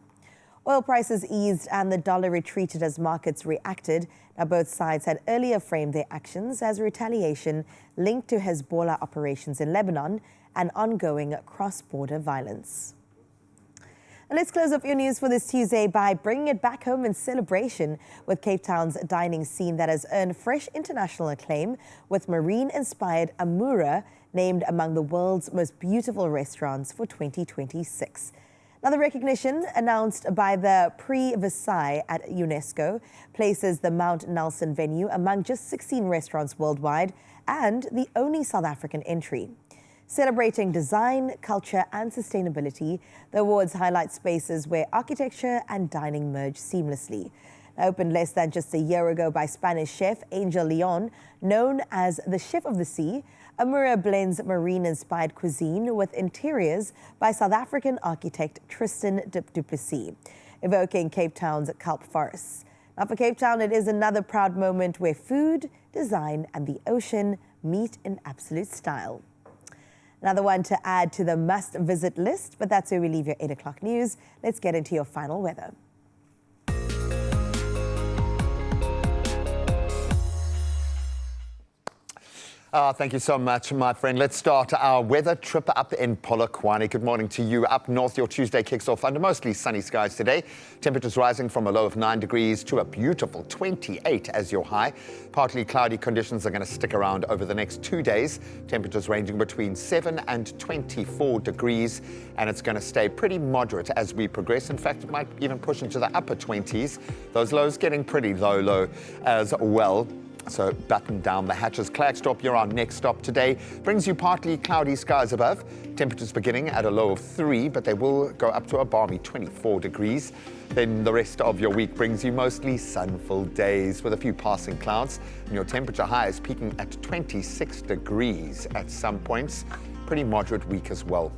S1: Oil prices eased and the dollar retreated as markets reacted. Now, both sides had earlier framed their actions as retaliation linked to Hezbollah operations in Lebanon and ongoing cross-border violence. And let's close up your news for this Tuesday by bringing it back home in celebration with Cape Town's dining scene that has earned fresh international acclaim with marine-inspired Amura named among the world's most beautiful restaurants for 2026. Now, the recognition, announced by the Prix Versailles at UNESCO, places the Mount Nelson venue among just 16 restaurants worldwide and the only South African entry. Celebrating design, culture and sustainability, the awards highlight spaces where architecture and dining merge seamlessly. Opened less than just a year ago by Spanish chef Angel Leon, known as the Chef of the Sea, Amura blends marine-inspired cuisine with interiors by South African architect Tristan du Plessis, evoking Cape Town's kelp forests. Now, for Cape Town, it is another proud moment where food, design and the ocean meet in absolute style. Another one to add to the must-visit list, but that's where we leave your 8 o'clock news. Let's get into your final weather.
S2: Thank you so much, my friend. Let's start our weather trip up in Polokwane. Good morning to you. Up north, your Tuesday kicks off under mostly sunny skies today. Temperatures rising from a low of 9 degrees to a beautiful 28 as your high. Partly cloudy conditions are going to stick around over the next 2 days. Temperatures ranging between 7 and 24 degrees. And it's going to stay pretty moderate as we progress. In fact, it might even push into the upper 20s. Those lows getting pretty low as well. So button down the hatches. Klerksdorp, you're our next stop today. Brings you partly cloudy skies above. Temperatures beginning at a low of 3, but they will go up to a balmy 24 degrees. Then the rest of your week brings you mostly sunful days with a few passing clouds. And your temperature highs peaking at 26 degrees at some points. Pretty moderate week as well.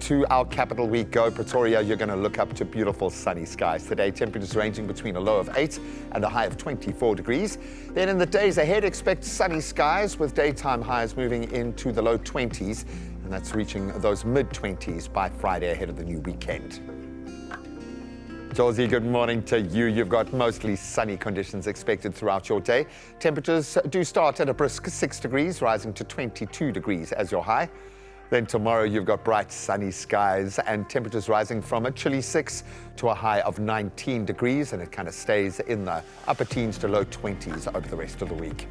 S2: to our capital we go. Pretoria, you're going to look up to beautiful sunny skies today. Temperatures ranging between a low of 8 and a high of 24 degrees. Then in the days ahead, expect sunny skies with daytime highs moving into the low 20s. And that's reaching those mid-20s by Friday ahead of the new weekend. Josie, good morning to you. You've got mostly sunny conditions expected throughout your day. Temperatures do start at a brisk 6 degrees, rising to 22 degrees as your high. Then tomorrow you've got bright sunny skies and temperatures rising from a chilly 6 to a high of 19 degrees, and it kind of stays in the upper teens to low 20s over the rest of the week.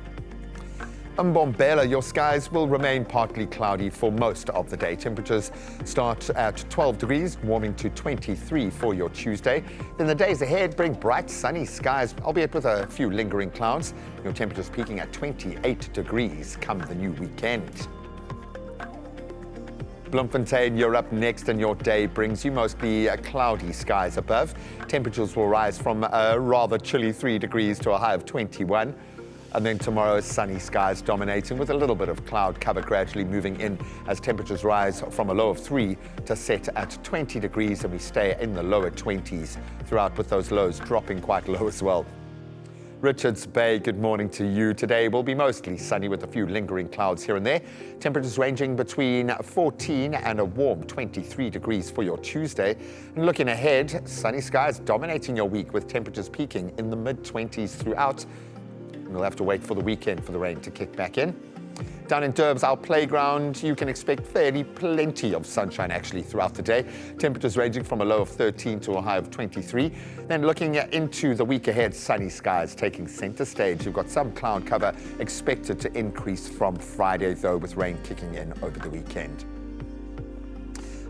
S2: Mbombela, your skies will remain partly cloudy for most of the day. Temperatures start at 12 degrees, warming to 23 for your Tuesday. Then the days ahead bring bright sunny skies, albeit with a few lingering clouds. Your temperatures peaking at 28 degrees come the new weekend. Bloemfontein, you're up next, and your day brings you mostly cloudy skies above. Temperatures will rise from a rather chilly 3 degrees to a high of 21. And then tomorrow, sunny skies dominating with a little bit of cloud cover gradually moving in as temperatures rise from a low of 3 to set at 20 degrees, and we stay in the lower 20s throughout, with those lows dropping quite low as well. Richards Bay, good morning to you. Today will be mostly sunny with a few lingering clouds here and there. Temperatures ranging between 14 and a warm 23 degrees for your Tuesday. And looking ahead, sunny skies dominating your week with temperatures peaking in the mid-20s throughout. We'll have to wait for the weekend for the rain to kick back in. Down in Durbs, our playground, you can expect fairly plenty of sunshine actually throughout the day. Temperatures ranging from a low of 13 to a high of 23. Then looking into the week ahead, sunny skies taking center stage. You've got some cloud cover expected to increase from Friday, though, with rain kicking in over the weekend.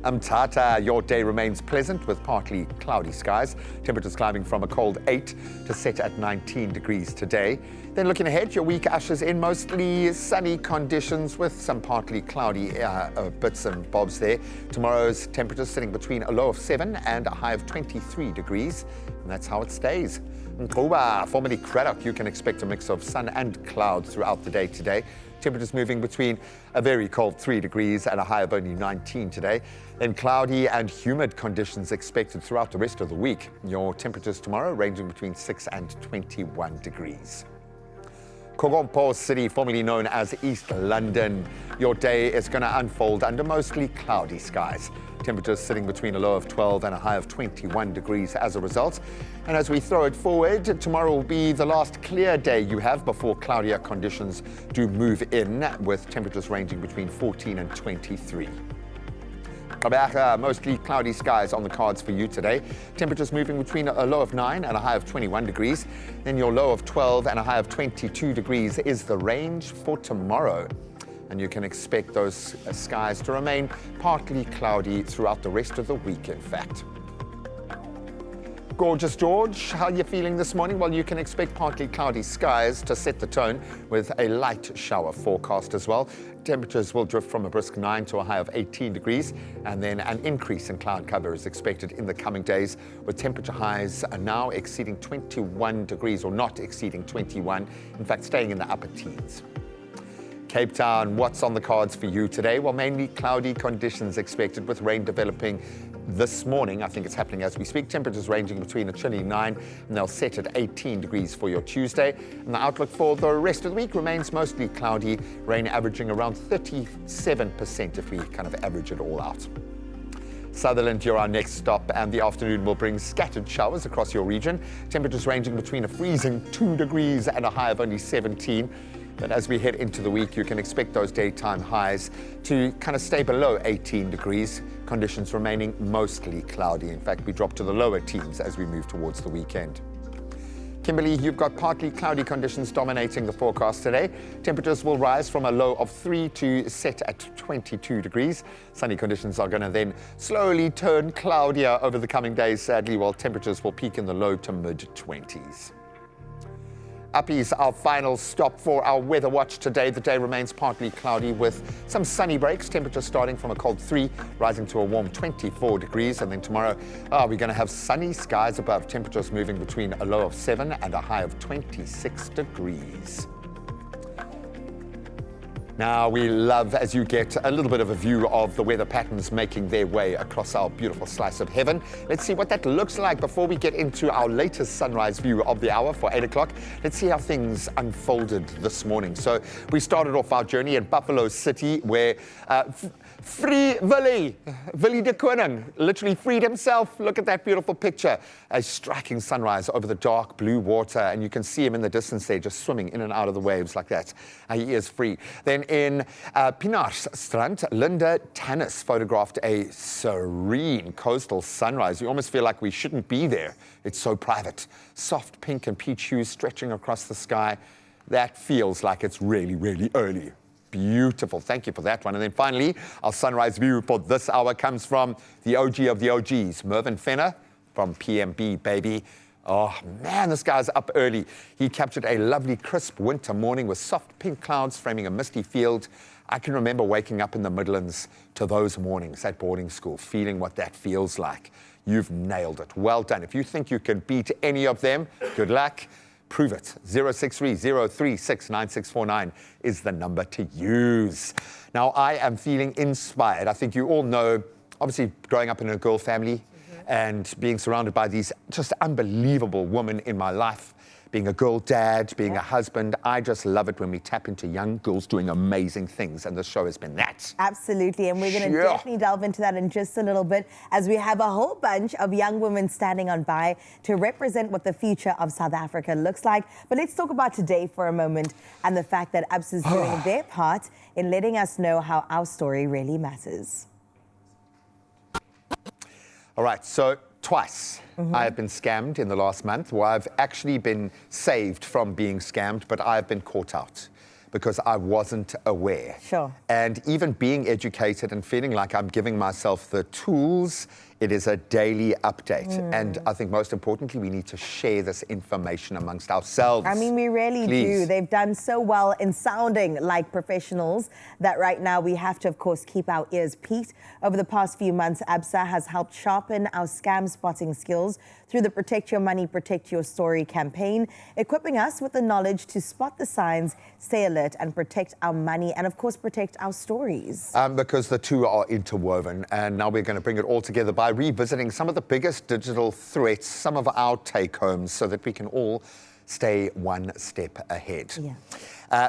S2: Mthatha, your day remains pleasant with partly cloudy skies. Temperatures climbing from a cold 8 to set at 19 degrees today. Then looking ahead, your week ushers in mostly sunny conditions with some partly cloudy bits and bobs there. Tomorrow's temperatures sitting between a low of 7 and a high of 23 degrees. And that's how it stays. Mkuba, formerly Craddock, you can expect a mix of sun and cloud throughout the day today. Temperatures moving between a very cold 3 degrees and a high of only 19 today. Then cloudy and humid conditions expected throughout the rest of the week. Your temperatures tomorrow ranging between 6 and 21 degrees. Kogompo City, formerly known as East London. Your day is going to unfold under mostly cloudy skies. Temperatures sitting between a low of 12 and a high of 21 degrees as a result. And as we throw it forward, tomorrow will be the last clear day you have before cloudier conditions do move in, with temperatures ranging between 14 and 23. Mostly cloudy skies on the cards for you today. Temperatures moving between a low of 9 and a high of 21 degrees. Then your low of 12 and a high of 22 degrees is the range for tomorrow. And you can expect those skies to remain partly cloudy throughout the rest of the week, in fact. Gorgeous George, how are you feeling this morning? Well, you can expect partly cloudy skies to set the tone with a light shower forecast as well. Temperatures will drift from a brisk 9 to a high of 18 degrees, and then an increase in cloud cover is expected in the coming days, with temperature highs now exceeding 21 degrees, or not exceeding 21, in fact staying in the upper teens. Cape Town, what's on the cards for you today? Well, mainly cloudy conditions expected with rain developing this morning. I think it's happening as we speak. Temperatures ranging between a chilly 9 and they'll set at 18 degrees for your Tuesday. And the outlook for the rest of the week remains mostly cloudy, rain averaging around 37% if we kind of average it all out. Sutherland, you're our next stop, and the afternoon will bring scattered showers across your region. Temperatures ranging between a freezing 2 degrees and a high of only 17. But as we head into the week, you can expect those daytime highs to kind of stay below 18 degrees, conditions remaining mostly cloudy. In fact, we drop to the lower teens as we move towards the weekend. Kimberley, you've got partly cloudy conditions dominating the forecast today. Temperatures will rise from a low of 3 to set at 22 degrees. Sunny conditions are going to then slowly turn cloudier over the coming days, sadly, while temperatures will peak in the low to mid-20s. Uppies, our final stop for our weather watch today. The day remains partly cloudy with some sunny breaks. Temperatures starting from a cold 3, rising to a warm 24 degrees. And then tomorrow, we're going to have sunny skies above. Temperatures moving between a low of 7 and a high of 26 degrees. Now, we love as you get a little bit of a view of the weather patterns making their way across our beautiful slice of heaven. Let's see what that looks like before we get into our latest sunrise view of the hour for 8 o'clock. Let's see how things unfolded this morning. So we started off our journey in Buffalo City, where Free Willie de Koning literally freed himself. Look at that beautiful picture. A striking sunrise over the dark blue water, and you can see him in the distance there just swimming in and out of the waves like that. He is free. Then in Pienaarstrand, Linda Tannis photographed a serene coastal sunrise. You almost feel like we shouldn't be there. It's so private. Soft pink and peach hues stretching across the sky. That feels like it's really, really early. Beautiful. Thank you for that one. And then finally, our sunrise view for this hour comes from the OG of the OGs, Mervyn Fenner from PMB, baby. Oh, man, this guy's up early. He captured a lovely, crisp winter morning with soft pink clouds framing a misty field. I can remember waking up in the Midlands to those mornings at boarding school, feeling what that feels like. You've nailed it. Well done. If you think you can beat any of them, good luck. Prove it. 063-036-9649 is the number to use. Now, I am feeling inspired. I think you all know, obviously, growing up in a girl family and being surrounded by these just unbelievable women in my life, being a girl dad, being a husband. I just love it when we tap into young girls doing amazing things, and this show has been that.
S1: Absolutely, and we're going to definitely delve into that in just a little bit, as we have a whole bunch of young women standing on by to represent what the future of South Africa looks like. But let's talk about today for a moment, and the fact that ABSA is doing their part in letting us know how our story really matters.
S2: All right, so twice I have been scammed in the last month. Well, I've actually been saved from being scammed, but I've been caught out because I wasn't aware.
S1: Sure.
S2: And even being educated and feeling like I'm giving myself the tools, it is a daily update. And I think most importantly, we need to share this information amongst ourselves.
S1: I mean, we really do. They've done so well in sounding like professionals that right now we have to, of course, keep our ears peaked. Over the past few months, ABSA has helped sharpen our scam spotting skills through the Protect Your Money, Protect Your Story campaign, equipping us with the knowledge to spot the signs, stay alert, and protect our money, and of course, protect our stories.
S2: Because the two are interwoven, and now we're going to bring it all together by revisiting some of the biggest digital threats, some of our take-homes, so that we can all stay one step ahead.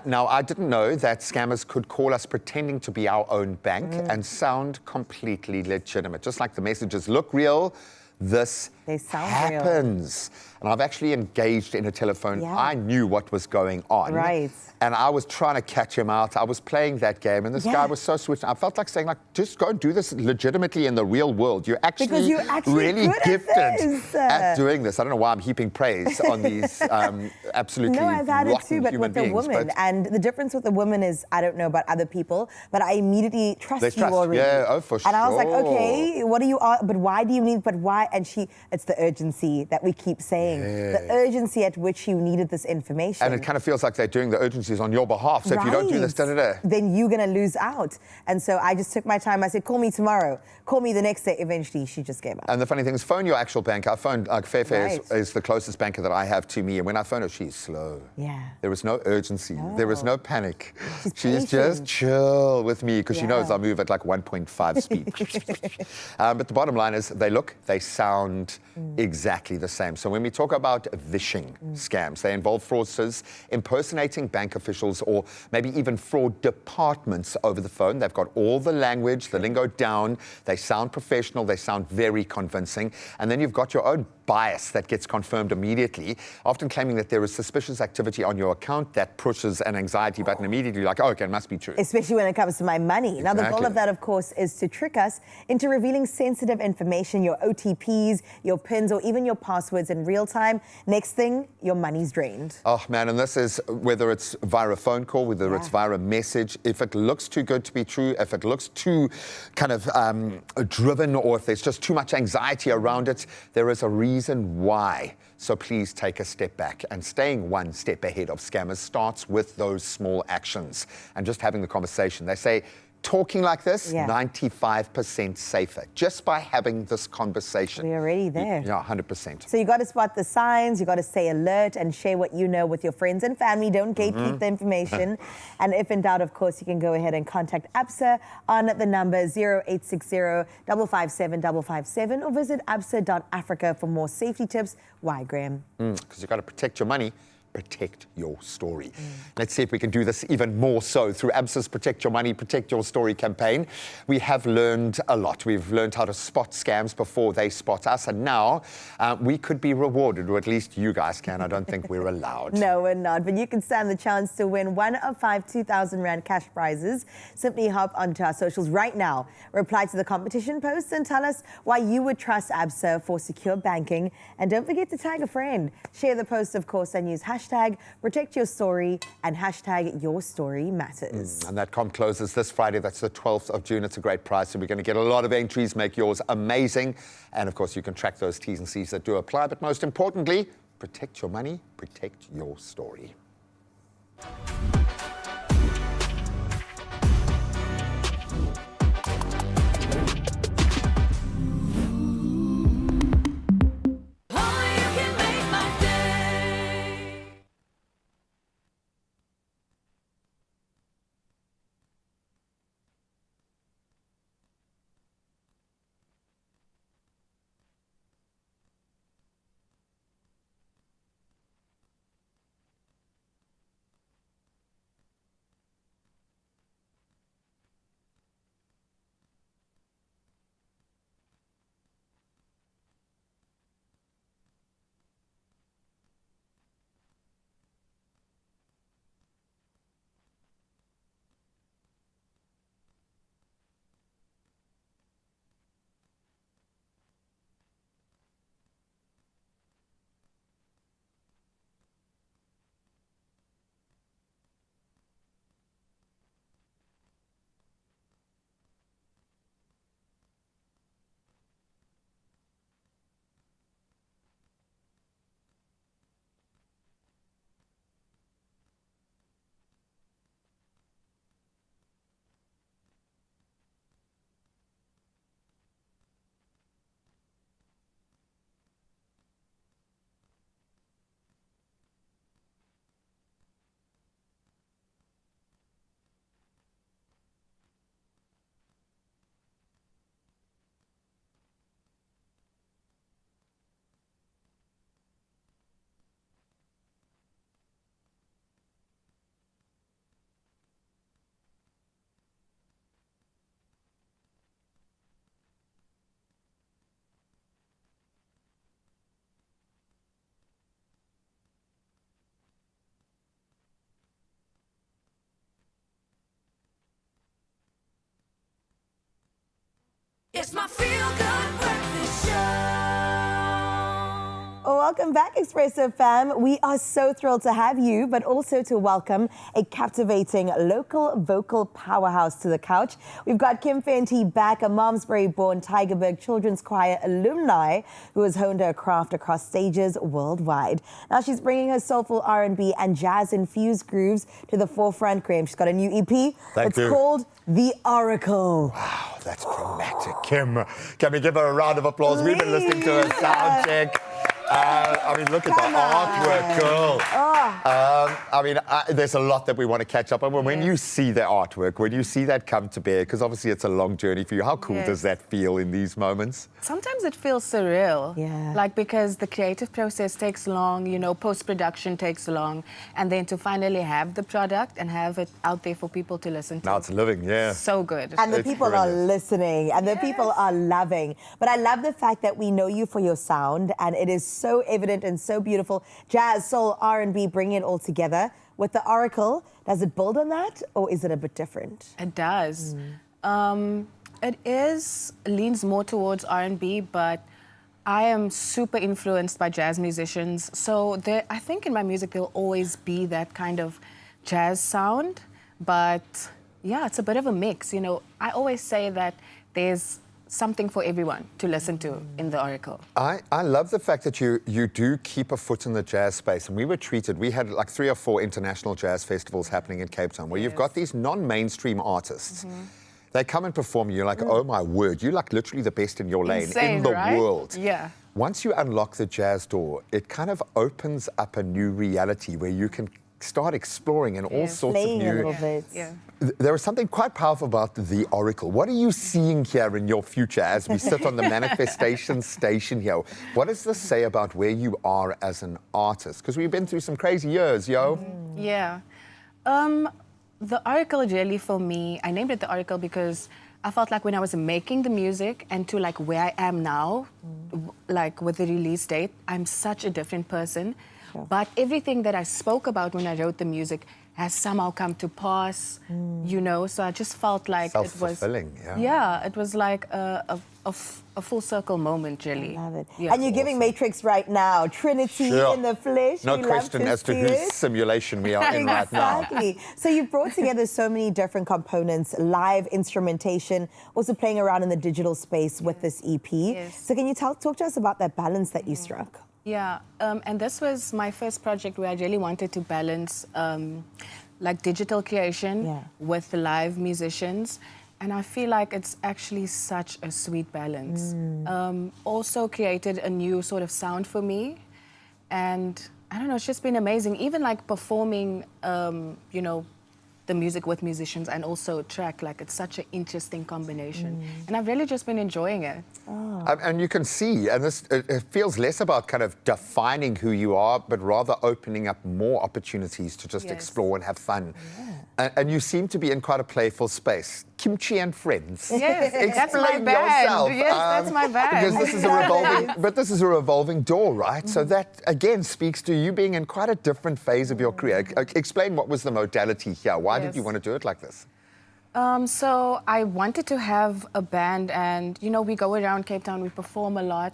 S2: Now, I didn't know that scammers could call us pretending to be our own bank and sound completely legitimate. Just like the messages look real, this happens. And I've actually engaged in a telephone. I knew what was going on.
S1: Right.
S2: And I was trying to catch him out. I was playing that game, and this guy was so switched. I felt like saying, like, just go and do this legitimately in the real world. You're actually, really gifted at doing this. I don't know why I'm heaping praise on these absolutely
S1: No, I've had it too, but with a woman.
S2: But
S1: and the difference with a woman is, I don't know about other people, but I immediately trust you already.
S2: Yeah, oh, for sure.
S1: And I was like, okay, what do you, but why do you need, but why? And it's the urgency that we keep saying, the urgency at which you needed this information.
S2: And it kind of feels like they're doing the urgencies on your behalf. So if you don't do this,
S1: then you're going to lose out. And so I just took my time. I said, call me tomorrow. Call me the next day. Eventually, she just gave up.
S2: And the funny thing is, phone your actual bank. I phoned, like, Fairfair is the closest banker that I have to me. And when I phone her, she's slow.
S1: Yeah.
S2: There was no urgency. There was no panic. She's just chill with me because she knows I move at like 1.5 speed. But the bottom line is they sound exactly the same. So when we talk about vishing scams, they involve fraudsters impersonating bank officials or maybe even fraud departments over the phone. They've got all the language, the lingo down. They sound professional. They sound very convincing. And then you've got your own bias that gets confirmed immediately, often claiming that there is suspicious activity on your account that pushes an anxiety button immediately, like, oh, okay, it must be true.
S1: Especially when it comes to my money. Now, the goal of that, of course, is to trick us into revealing sensitive information, your OTPs, your PINs, or even your passwords in real time. Next thing, your money's drained.
S2: Oh, man, and this is whether it's via a phone call, whether it's via a message. If it looks too good to be true, if it looks too kind of driven, or if there's just too much anxiety around it, there is a reason why. So please take a step back. And staying one step ahead of scammers starts with those small actions and just having the conversation. They say, talking like this,
S1: Yeah.
S2: 95% safer, just by having this conversation.
S1: We're already there.
S2: Yeah, 100%.
S1: So you got to spot the signs, you got to stay alert and share what you know with your friends and family. Don't gatekeep the information. And if in doubt, of course, you can go ahead and contact ABSA on the number 0860 557 557 or visit absa.africa for more safety tips. Why, Graham?
S2: Because you've got to protect your money, protect your story. Let's see if we can do this even more so through ABSA's Protect Your Money, Protect Your Story campaign. We have learned a lot. We've learned how to spot scams before they spot us, and now we could be rewarded, or at least you guys can. I don't think we're allowed.
S1: No, we're not, but you can stand the chance to win one of 5 2,000 Rand cash prizes. Simply hop onto our socials right now, reply to the competition post and tell us why you would trust ABSA for secure banking. And don't forget to tag a friend. Share the post, of course, and use hashtag protect your story and hashtag your story matters.
S2: And that comp closes this Friday. That's the 12th of June. It's a great prize. So we're going to get a lot of entries, make yours amazing. And of course, you can track those T's and C's that do apply. But most importantly, protect your money, protect your story.
S5: It's my feel-good breakfast show.
S1: Welcome back, Expresso fam. We are so thrilled to have you, but also to welcome a captivating local vocal powerhouse to the couch. We've got Kim Fenty back, a Malmesbury-born Tygerberg Children's Choir alumni who has honed her craft across stages worldwide. Now she's bringing her soulful R&B and jazz-infused grooves to the forefront. Graham, she's got a new EP. It's called The Oracle.
S2: Wow, that's dramatic. Kim, can we give her a round of applause? We've been listening to her sound check. I mean, look at the artwork, girl. I mean, there's a lot that we want to catch up on. When you see the artwork, when you see that come to bear, because obviously it's a long journey for you, how cool does that feel in these moments?
S21: Sometimes it feels surreal. Yeah. Like, because the creative process takes long, you know, post-production takes long, and then to finally have the product and have it out there for people to listen to.
S2: Now it's living, yeah.
S21: So good.
S1: And the people are listening, and the people are loving. But I love the fact that we know you for your sound, and it is so evident and so beautiful. Jazz, soul, R&B, bringing it all together. With the Oracle, does it build on that, or is it a bit different?
S21: It does. It leans more towards R&B, but I am super influenced by jazz musicians. So I think in my music there'll always be that kind of jazz sound. But yeah, it's a bit of a mix. You know, I always say that there's something for everyone to listen to in the Oracle.
S2: I love the fact that you do keep a foot in the jazz space. And we had like 3 or 4 international jazz festivals happening in Cape Town where you've got these non-mainstream artists They come and perform, you're like, oh my word, you're like literally the best in your lane,
S21: Insane,
S2: in the
S21: right?
S2: world.
S21: Yeah.
S2: Once you unlock the jazz door, it kind of opens up a new reality where you can start exploring in all sorts of
S1: Playing a
S2: new...
S1: little bit.
S21: Yeah.
S2: There is something quite powerful about the Oracle. What are you seeing here in your future as we sit on the manifestation station here? What does this say about where you are as an artist? Because we've been through some crazy years, yo.
S21: Yeah. The Oracle really for me, I named it the Oracle because I felt like when I was making the music and to like where I am now, like with the release date, I'm such a different person. But everything that I spoke about when I wrote the music has somehow come to pass, you know, so I just felt like it was...
S2: Self-fulfilling, yeah.
S21: Yeah, it was like a full circle moment, really.
S1: I love it.
S21: Yeah.
S1: And you're giving Matrix right now. Trinity in the flesh.
S2: No
S1: We love
S2: question as to
S1: see
S2: whose
S1: it.
S2: simulation we are in right now.
S1: Exactly. So you've brought together so many different components, live instrumentation, also playing around in the digital space with this EP. So can you talk to us about that balance that you struck?
S21: Yeah, and this was my first project where I really wanted to balance like digital creation with the live musicians. And I feel like it's actually such a sweet balance. Also created a new sort of sound for me. And I don't know, it's just been amazing. Even like performing, you know, the music with musicians and also track, like it's such an interesting combination. And I've really just been enjoying it.
S2: And you can see, and this it feels less about kind of defining who you are, but rather opening up more opportunities to just explore and have fun. And you seem to be in quite a playful space. Kimchi and Friends.
S21: Yes, that's my
S2: Explain
S21: band.
S2: yourself.
S21: Yes, that's my band.
S2: Because this is a revolving, but this is a revolving door, right? So that again speaks to you being in quite a different phase of your career. Explain what was the modality here. Why did you want to do it like this?
S21: So I wanted to have a band, and you know, we go around Cape Town, we perform a lot,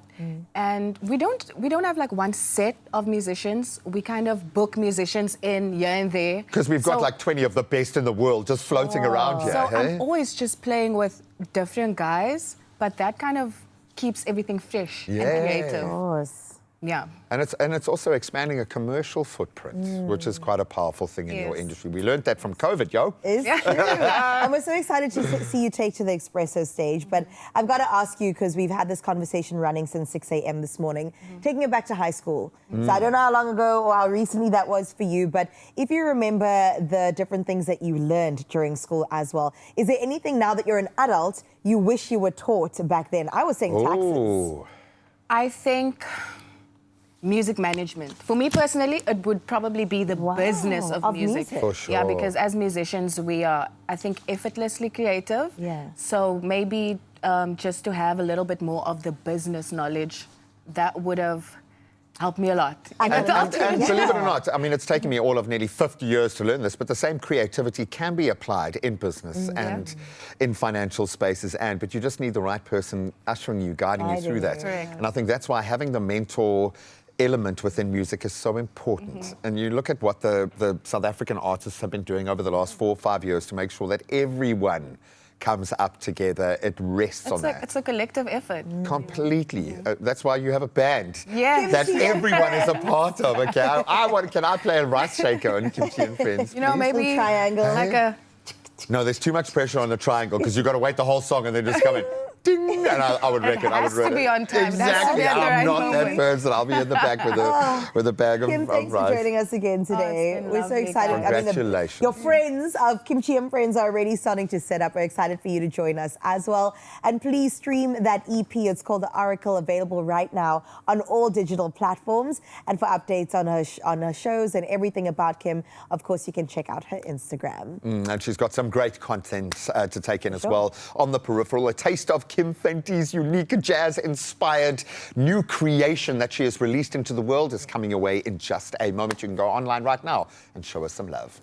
S21: and we don't have like one set of musicians. We kind of book musicians in here and there.
S2: Because we've got like 20 of the best in the world just floating around here.
S21: So
S2: hey?
S21: I'm always just playing with different guys, but that kind of keeps everything fresh and creative.
S1: Of course.
S21: Yeah.
S2: And it's also expanding a commercial footprint, which is quite a powerful thing in your industry. We learned that from COVID, yo.
S1: It's true. And we're so excited to see you take to the Expresso stage. But I've got to ask you, because we've had this conversation running since 6 a.m. this morning, taking it back to high school. So I don't know how long ago or how recently that was for you, but if you remember the different things that you learned during school as well, is there anything now that you're an adult you wish you were taught back then? I was saying taxes.
S21: I think music management. For me personally, it would probably be the business of music.
S2: For sure.
S21: Yeah, because as musicians, we are, I think, effortlessly creative.
S1: Yeah.
S21: So maybe just to have a little bit more of the business knowledge, that would have helped me a lot.
S2: And believe it or not, I mean, it's taken me all of nearly 50 years to learn this, but the same creativity can be applied in business and in financial spaces, but you just need the right person ushering you, guiding you through that.
S21: Correct.
S2: And I think that's why having the mentor element within music is so important. And you look at what the South African artists have been doing over the last 4 or 5 years to make sure that everyone comes up together, it rests on that.
S21: It's a collective effort.
S2: Completely. That's why you have a band
S21: Yes.
S2: that everyone is a part of. Okay, can I play a rice shaker on Kimchi and Friends?
S21: You know,
S2: please?
S21: maybe
S1: triangle.
S21: like a...
S2: No, there's too much pressure on the triangle because you've got to wait the whole song and then just come in. Ding, and I would reckon.
S21: It has to be on time.
S2: Exactly. I'm not that person. I'll be in the back with a bag of
S1: Kim, thanks
S2: rice.
S1: for joining us again today. We're so excited.
S2: Congratulations.
S1: Your friends of Kimchi and Friends are already starting to set up. We're excited for you to join us as well. And please stream that EP. It's called The Oracle, available right now on all digital platforms. And for updates on her shows and everything about Kim, of course, you can check out her Instagram.
S2: And she's got some great content to take in as well on the peripheral. A taste of Kim Fenty's unique jazz-inspired new creation that she has released into the world is coming your way in just a moment. You can go online right now and show us some love.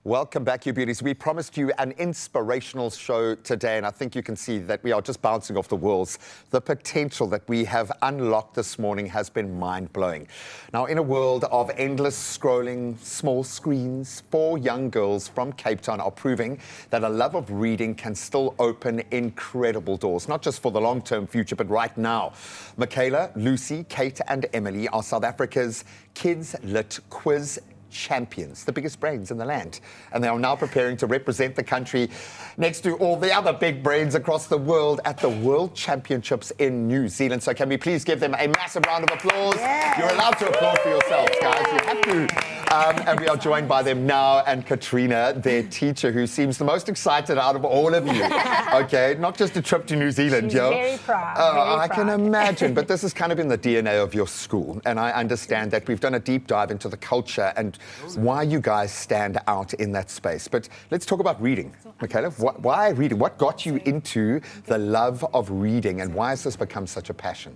S2: Welcome back, you beauties. We promised you an inspirational show today, and I think you can see that we are just bouncing off the walls. The potential that we have unlocked this morning has been mind-blowing. Now, in a world of endless scrolling, small screens, 4 young girls from Cape Town are proving that a love of reading can still open incredible doors, not just for the long-term future, but right now. Michaela, Lucy, Kate, and Emily are South Africa's Kids Lit Quiz champions, the biggest brains in the land, and they are now preparing to represent the country next to all the other big brains across the world at the World Championships in New Zealand. So can we please give them a massive round of applause? Yes. You're allowed to applaud for yourselves, guys. You have to. And we are joined by them now, and Katrina, their teacher, who seems the most excited out of all of you. Okay, not just a trip to New Zealand,
S3: She's
S2: yo.
S3: very proud.
S2: I can imagine, but this is kind of in the DNA of your school, and I understand that we've done a deep dive into the culture and why you guys stand out in that space. But let's talk about reading. Michaela, why reading? What got you into the love of reading, and why has this become such a passion?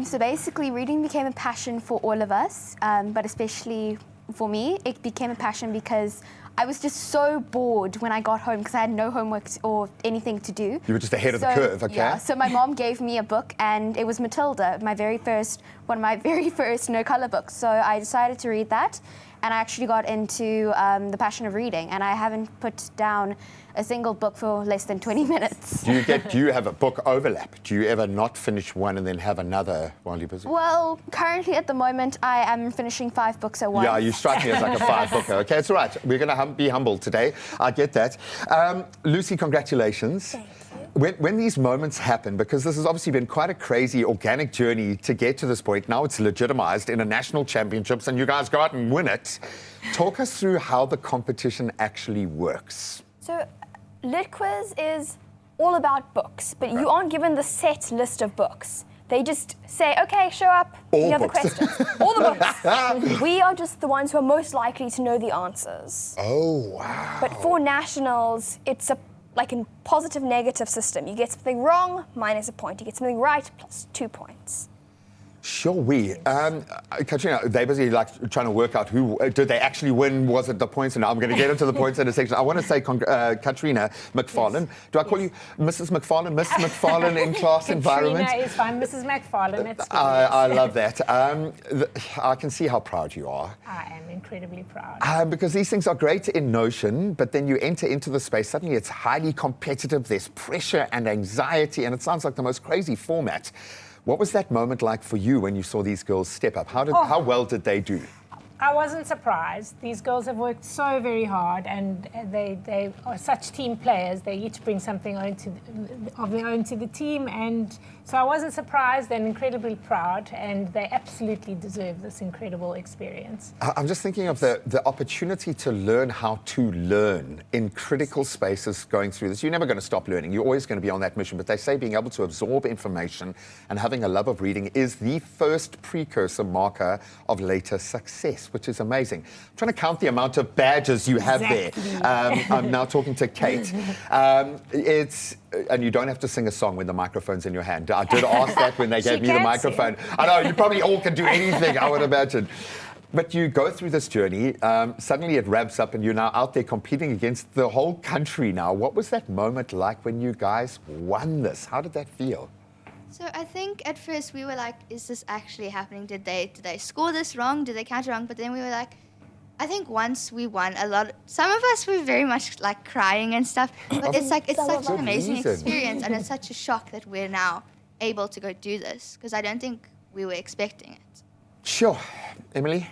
S22: So basically, reading became a passion for all of us, but especially for me, it became a passion because I was just so bored when I got home because I had no homework or anything to do.
S2: You were just ahead of the curve, okay?
S22: Yeah, so my mom gave me a book, and it was Matilda, one of my very first no-colour books. So I decided to read that, and I actually got into the passion of reading, and I haven't put down a single book for less than 20 minutes.
S2: Do you have a book overlap? Do you ever not finish one and then have another while you're busy?
S22: Well, currently at the moment, I am finishing 5 books at once.
S2: Yeah, you strike me as like a 5-booker. Okay, it's all right. We're going to be humble today. I get that. Lucy, congratulations.
S22: Thank you.
S2: When these moments happen, because this has obviously been quite a crazy organic journey to get to this point, now it's legitimized in a national championships and you guys go out and win it. Talk us through how the competition actually works.
S23: So, Lit Quiz is all about books, but you aren't given the set list of books. They just say, okay, show up, you have the questions. All the books. We are just the ones who are most likely to know the answers.
S2: Oh, wow.
S23: But for nationals, it's like a positive negative system. You get something wrong, minus a point. You get something right, plus 2 points.
S2: Sure, Katrina, they basically like trying to work out who did they actually win? Was it the points? And I'm going to get into the points in a section. I want to say, Katrina McFarlane. Yes. Do I call you Mrs. McFarlane, Miss McFarlane in class environment?
S3: Katrina is fine, Mrs. McFarlane. It's good.
S2: I love that. I can see how proud you are.
S3: I am incredibly proud.
S2: Because these things are great in notion, but then you enter into the space. Suddenly, it's highly competitive. There's pressure and anxiety, and it sounds like the most crazy format. What was that moment like for you when you saw these girls step up? How well did they do?
S3: I wasn't surprised. These girls have worked so very hard, and they are such team players. They each bring something of their own to the team, and so I wasn't surprised and incredibly proud, and they absolutely deserve this incredible experience.
S2: I'm just thinking of the opportunity to learn how to learn in critical spaces going through this. You're never going to stop learning. You're always going to be on that mission, but they say being able to absorb information and having a love of reading is the first precursor marker of later success, which is amazing. I'm trying to count the amount of badges you have there. I'm now talking to Kate. And you don't have to sing a song when the microphone's in your hand. I did ask that when they gave me the microphone. I know, you probably all can do anything, I would imagine. But you go through this journey, suddenly it wraps up and you're now out there competing against the whole country now. What was that moment like when you guys won this? How did that feel?
S24: So I think at first we were like, is this actually happening? Did they score this wrong? Did they count it wrong? But then we were like, I think once we won some of us were very much like crying and stuff, but it's such an amazing experience, and it's such a shock that we're now able to go do this, because I don't think we were expecting it.
S2: Sure. Emily,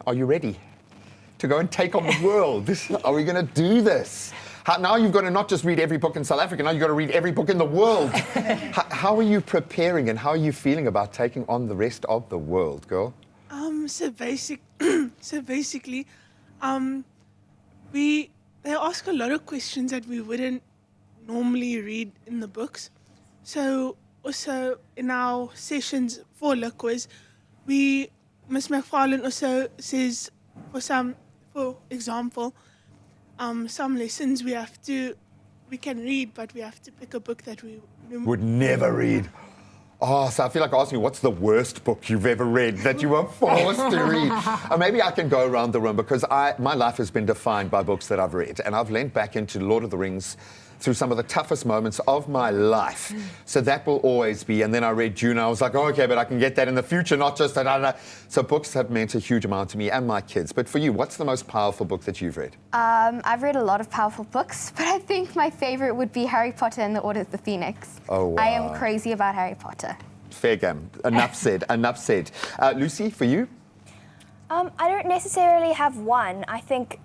S2: are you ready to go and take on the world? Are we going to do this? Now you've got to not just read every book in South Africa, now you've got to read every book in the world. How are you preparing, and how are you feeling about taking on the rest of the world, girl?
S25: So basically, they ask a lot of questions that we wouldn't normally read in the books. So also in our sessions for Lit Quiz, Miss McFarlane also says, for example, some lessons we can read, but we have to pick a book that we
S2: would never read. Oh, so I feel like asking you, what's the worst book you've ever read that you were forced to read? Or maybe I can go around the room because my life has been defined by books that I've read. And I've leaned back into Lord of the Rings through some of the toughest moments of my life. So that will always be. And then I read Dune. I was like, oh, okay, but I can get that in the future, not just that. So books have meant a huge amount to me and my kids. But for you, what's the most powerful book that you've read?
S22: I've read a lot of powerful books, but I think my favorite would be Harry Potter and the Order of the Phoenix.
S2: Oh, wow.
S22: I am crazy about Harry Potter.
S2: Fair game. Enough said. Enough said. Lucy, for you?
S23: I don't necessarily have one. I think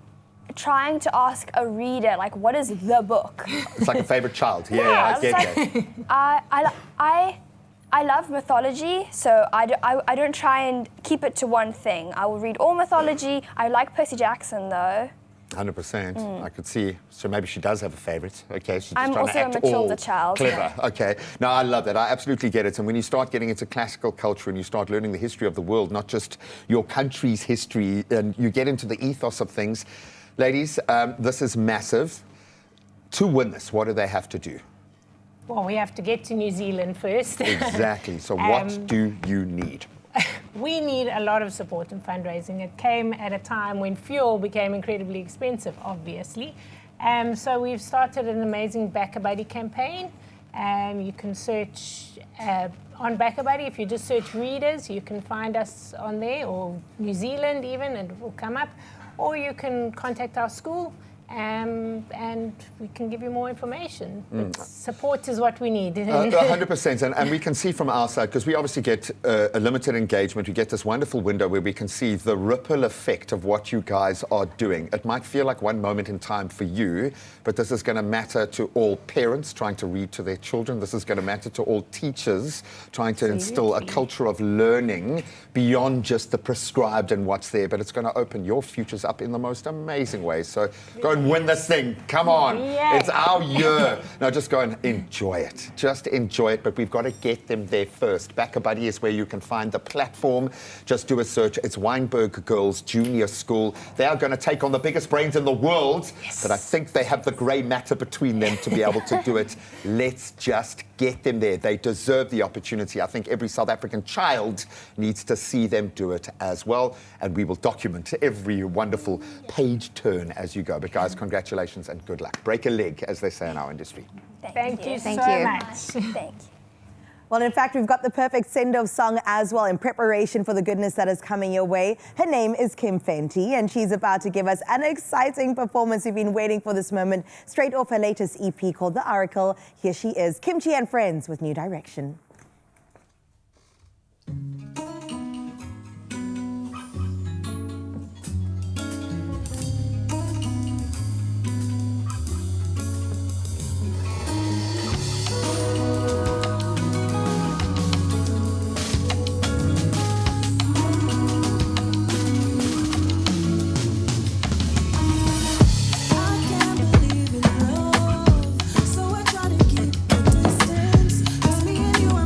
S23: trying to ask a reader, like, what is the book?
S2: It's like a favorite child. Yeah, I get that.
S23: I love mythology, so I don't try and keep it to one thing. I will read all mythology. I like Percy Jackson, though.
S2: 100%. I could see. So maybe she does have a favourite. Okay, she's just
S23: I'm
S2: trying
S23: also
S2: to act
S23: a Matilda
S2: all
S23: child.
S2: clever. Okay. No, I love that. I absolutely get it. And when you start getting into classical culture and you start learning the history of the world, not just your country's history, and you get into the ethos of things, ladies, this is massive. To win this, what do they have to do?
S3: Well, we have to get to New Zealand first.
S2: Exactly. So what do you need?
S3: We need a lot of support and fundraising. It came at a time when fuel became incredibly expensive, obviously. So we've started an amazing Backer Buddy campaign. You can search on Backer Buddy. If you just search readers, you can find us on there, or New Zealand even, and it will come up. Or you can contact our school. And we can give you more information. But support is what we need.
S2: 100%, and we can see from our side, because we obviously get a limited engagement, we get this wonderful window where we can see the ripple effect of what you guys are doing. It might feel like one moment in time for you, but this is going to matter to all parents trying to read to their children. This is going to matter to all teachers trying to instill a culture of learning beyond just the prescribed and what's there, but it's going to open your futures up in the most amazing ways. So go and win this thing. Come on.
S3: Yay.
S2: It's our year. No, just go and enjoy it. Just enjoy it, but we've got to get them there first. Backer Buddy is where you can find the platform. Just do a search. It's Weinberg Girls Junior School. They are going to take on the biggest brains in the world, but I think they have the grey matter between them to be able to do it. Let's just get them there. They deserve the opportunity. I think every South African child needs to see them do it as well, and we will document every wonderful page turn as you go. But guys, congratulations and good luck. Break a leg, as they say in our industry.
S3: Thank you so much.
S23: Thank you.
S1: Well, in fact, we've got the perfect send-off song as well in preparation for the goodness that is coming your way. Her name is Kim Fenty, and she's about to give us an exciting performance. We've been waiting for this moment straight off her latest EP called The Oracle. Here she is, Kimchi and Friends with New Direction.
S5: So I try to keep the distance. Just me and you.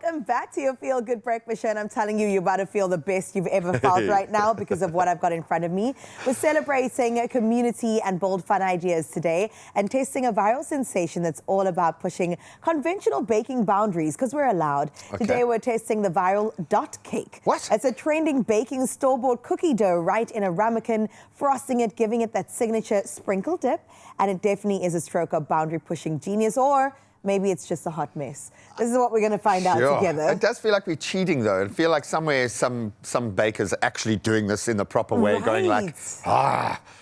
S1: Welcome back to your Feel Good Breakfast Show. And I'm telling you, you're about to feel the best you've ever felt right now because of what I've got in front of me. We're celebrating community and bold fun ideas today and testing a viral sensation that's all about pushing conventional baking boundaries because we're allowed.
S2: Okay.
S1: Today, we're testing the viral dot cake.
S2: What?
S1: It's a trending baking store-bought cookie dough right in a ramekin, frosting it, giving it that signature sprinkle dip. And it definitely is a stroke of boundary-pushing genius, or maybe it's just a hot mess. This is what we're going to find out together.
S2: It does feel like we're cheating, though. I feel like somewhere some bakers are actually doing this in the proper way, going like,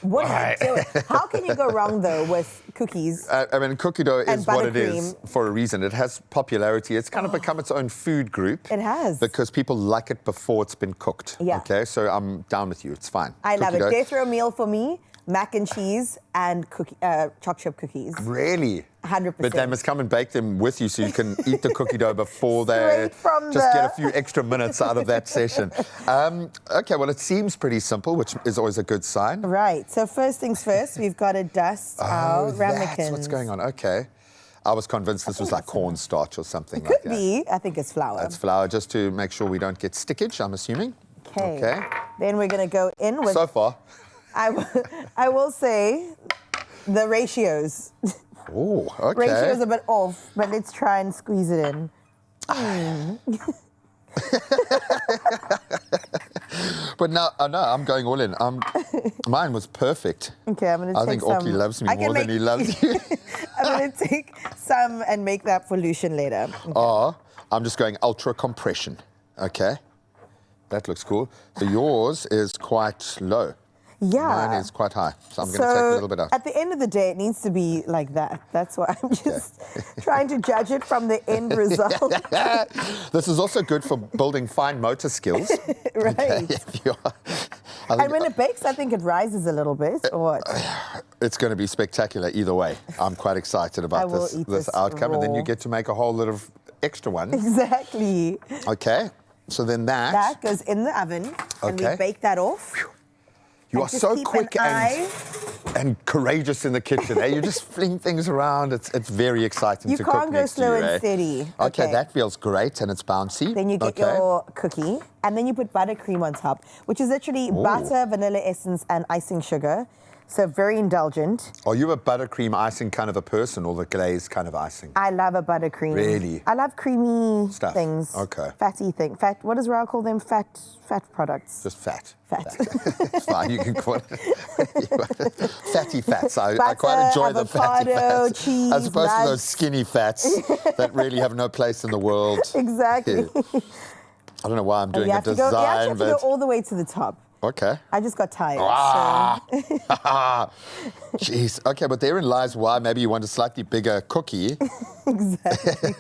S1: What are you doing? How can you go wrong, though, with cookies?
S2: I mean, cookie dough is what it is
S1: buttercream.
S2: for a reason. It has popularity. It's kind of become its own food group.
S1: It has.
S2: Because people like it before it's been cooked.
S1: Yeah.
S2: Okay, so I'm down with you. It's fine.
S1: I love
S2: Cookie
S1: it.
S2: dough.
S1: Death row meal for me, mac and cheese and chocolate chip cookies.
S2: Really?
S1: 100%.
S2: But they must come and bake them with you so you can eat the cookie dough before they
S1: Straight from
S2: just get a few extra minutes out of that session. Okay, well, it seems pretty simple, which is always a good sign.
S1: Right. So first things first, we've got to dust our ramekins.
S2: That's what's going on. Okay. I was convinced this was like cornstarch or something
S1: It
S2: like
S1: could
S2: that.
S1: be. I think it's flour.
S2: That's flour, just to make sure we don't get stickage, I'm assuming.
S1: Okay. Then we're going to go in with...
S2: So far.
S1: I will say the ratios.
S2: Oh, okay.
S1: Ratio's a bit off, but let's try and squeeze it in.
S2: But no, I'm going all in. Mine was perfect.
S1: Okay, I'm going to take
S2: I think
S1: some...
S2: Orky loves me more than he loves you.
S1: I'm going to take some and make that for Lucian later. Okay.
S2: Oh, I'm just going ultra compression. Okay. That looks cool. So yours is quite low.
S1: Yeah.
S2: Mine is quite high. So I'm going to take a little bit out.
S1: At the end of the day, it needs to be like that. That's why I'm just trying to judge it from the end result.
S2: This is also good for building fine motor skills.
S1: Right.
S2: Okay, if you are.
S1: And when it bakes, I think it rises a little bit, or what?
S2: It's going to be spectacular either way. I'm quite excited about this outcome. And then you get to make a whole lot of extra ones.
S1: Exactly.
S2: Okay. So then
S1: That goes in the oven, and we bake that off.
S2: You are so quick and courageous in the kitchen, eh? You just fling things around. It's very exciting to cook
S1: You can't go
S2: next to
S1: slow
S2: you,
S1: and
S2: eh?
S1: steady.
S2: Okay, that feels great, and it's bouncy.
S1: Then you get your cookie, and then you put buttercream on top, which is actually butter, vanilla essence, and icing sugar. So very indulgent.
S2: Are you a buttercream icing kind of a person, or the glazed kind of icing?
S1: I love a buttercream.
S2: Really?
S1: I love creamy
S2: things. Okay.
S1: Fatty thing. What does Raul call them? Fat products.
S2: Just fat.
S1: Fat.
S2: It's fine, you can call it fatty fats. I
S1: Butter,
S2: quite enjoy the fatty
S1: avocado,
S2: fats.
S1: cheese,
S2: as opposed to
S1: nuts.
S2: those skinny fats that really have no place in the world.
S1: Exactly.
S2: I don't know why I'm doing
S1: you
S2: a
S1: have to
S2: design,
S1: go, you actually have to
S2: but
S1: go all the way to the top.
S2: okay.
S1: I just got tired.
S2: Ah. Jeez. Okay, but therein lies why maybe you want a slightly bigger cookie.
S1: Exactly.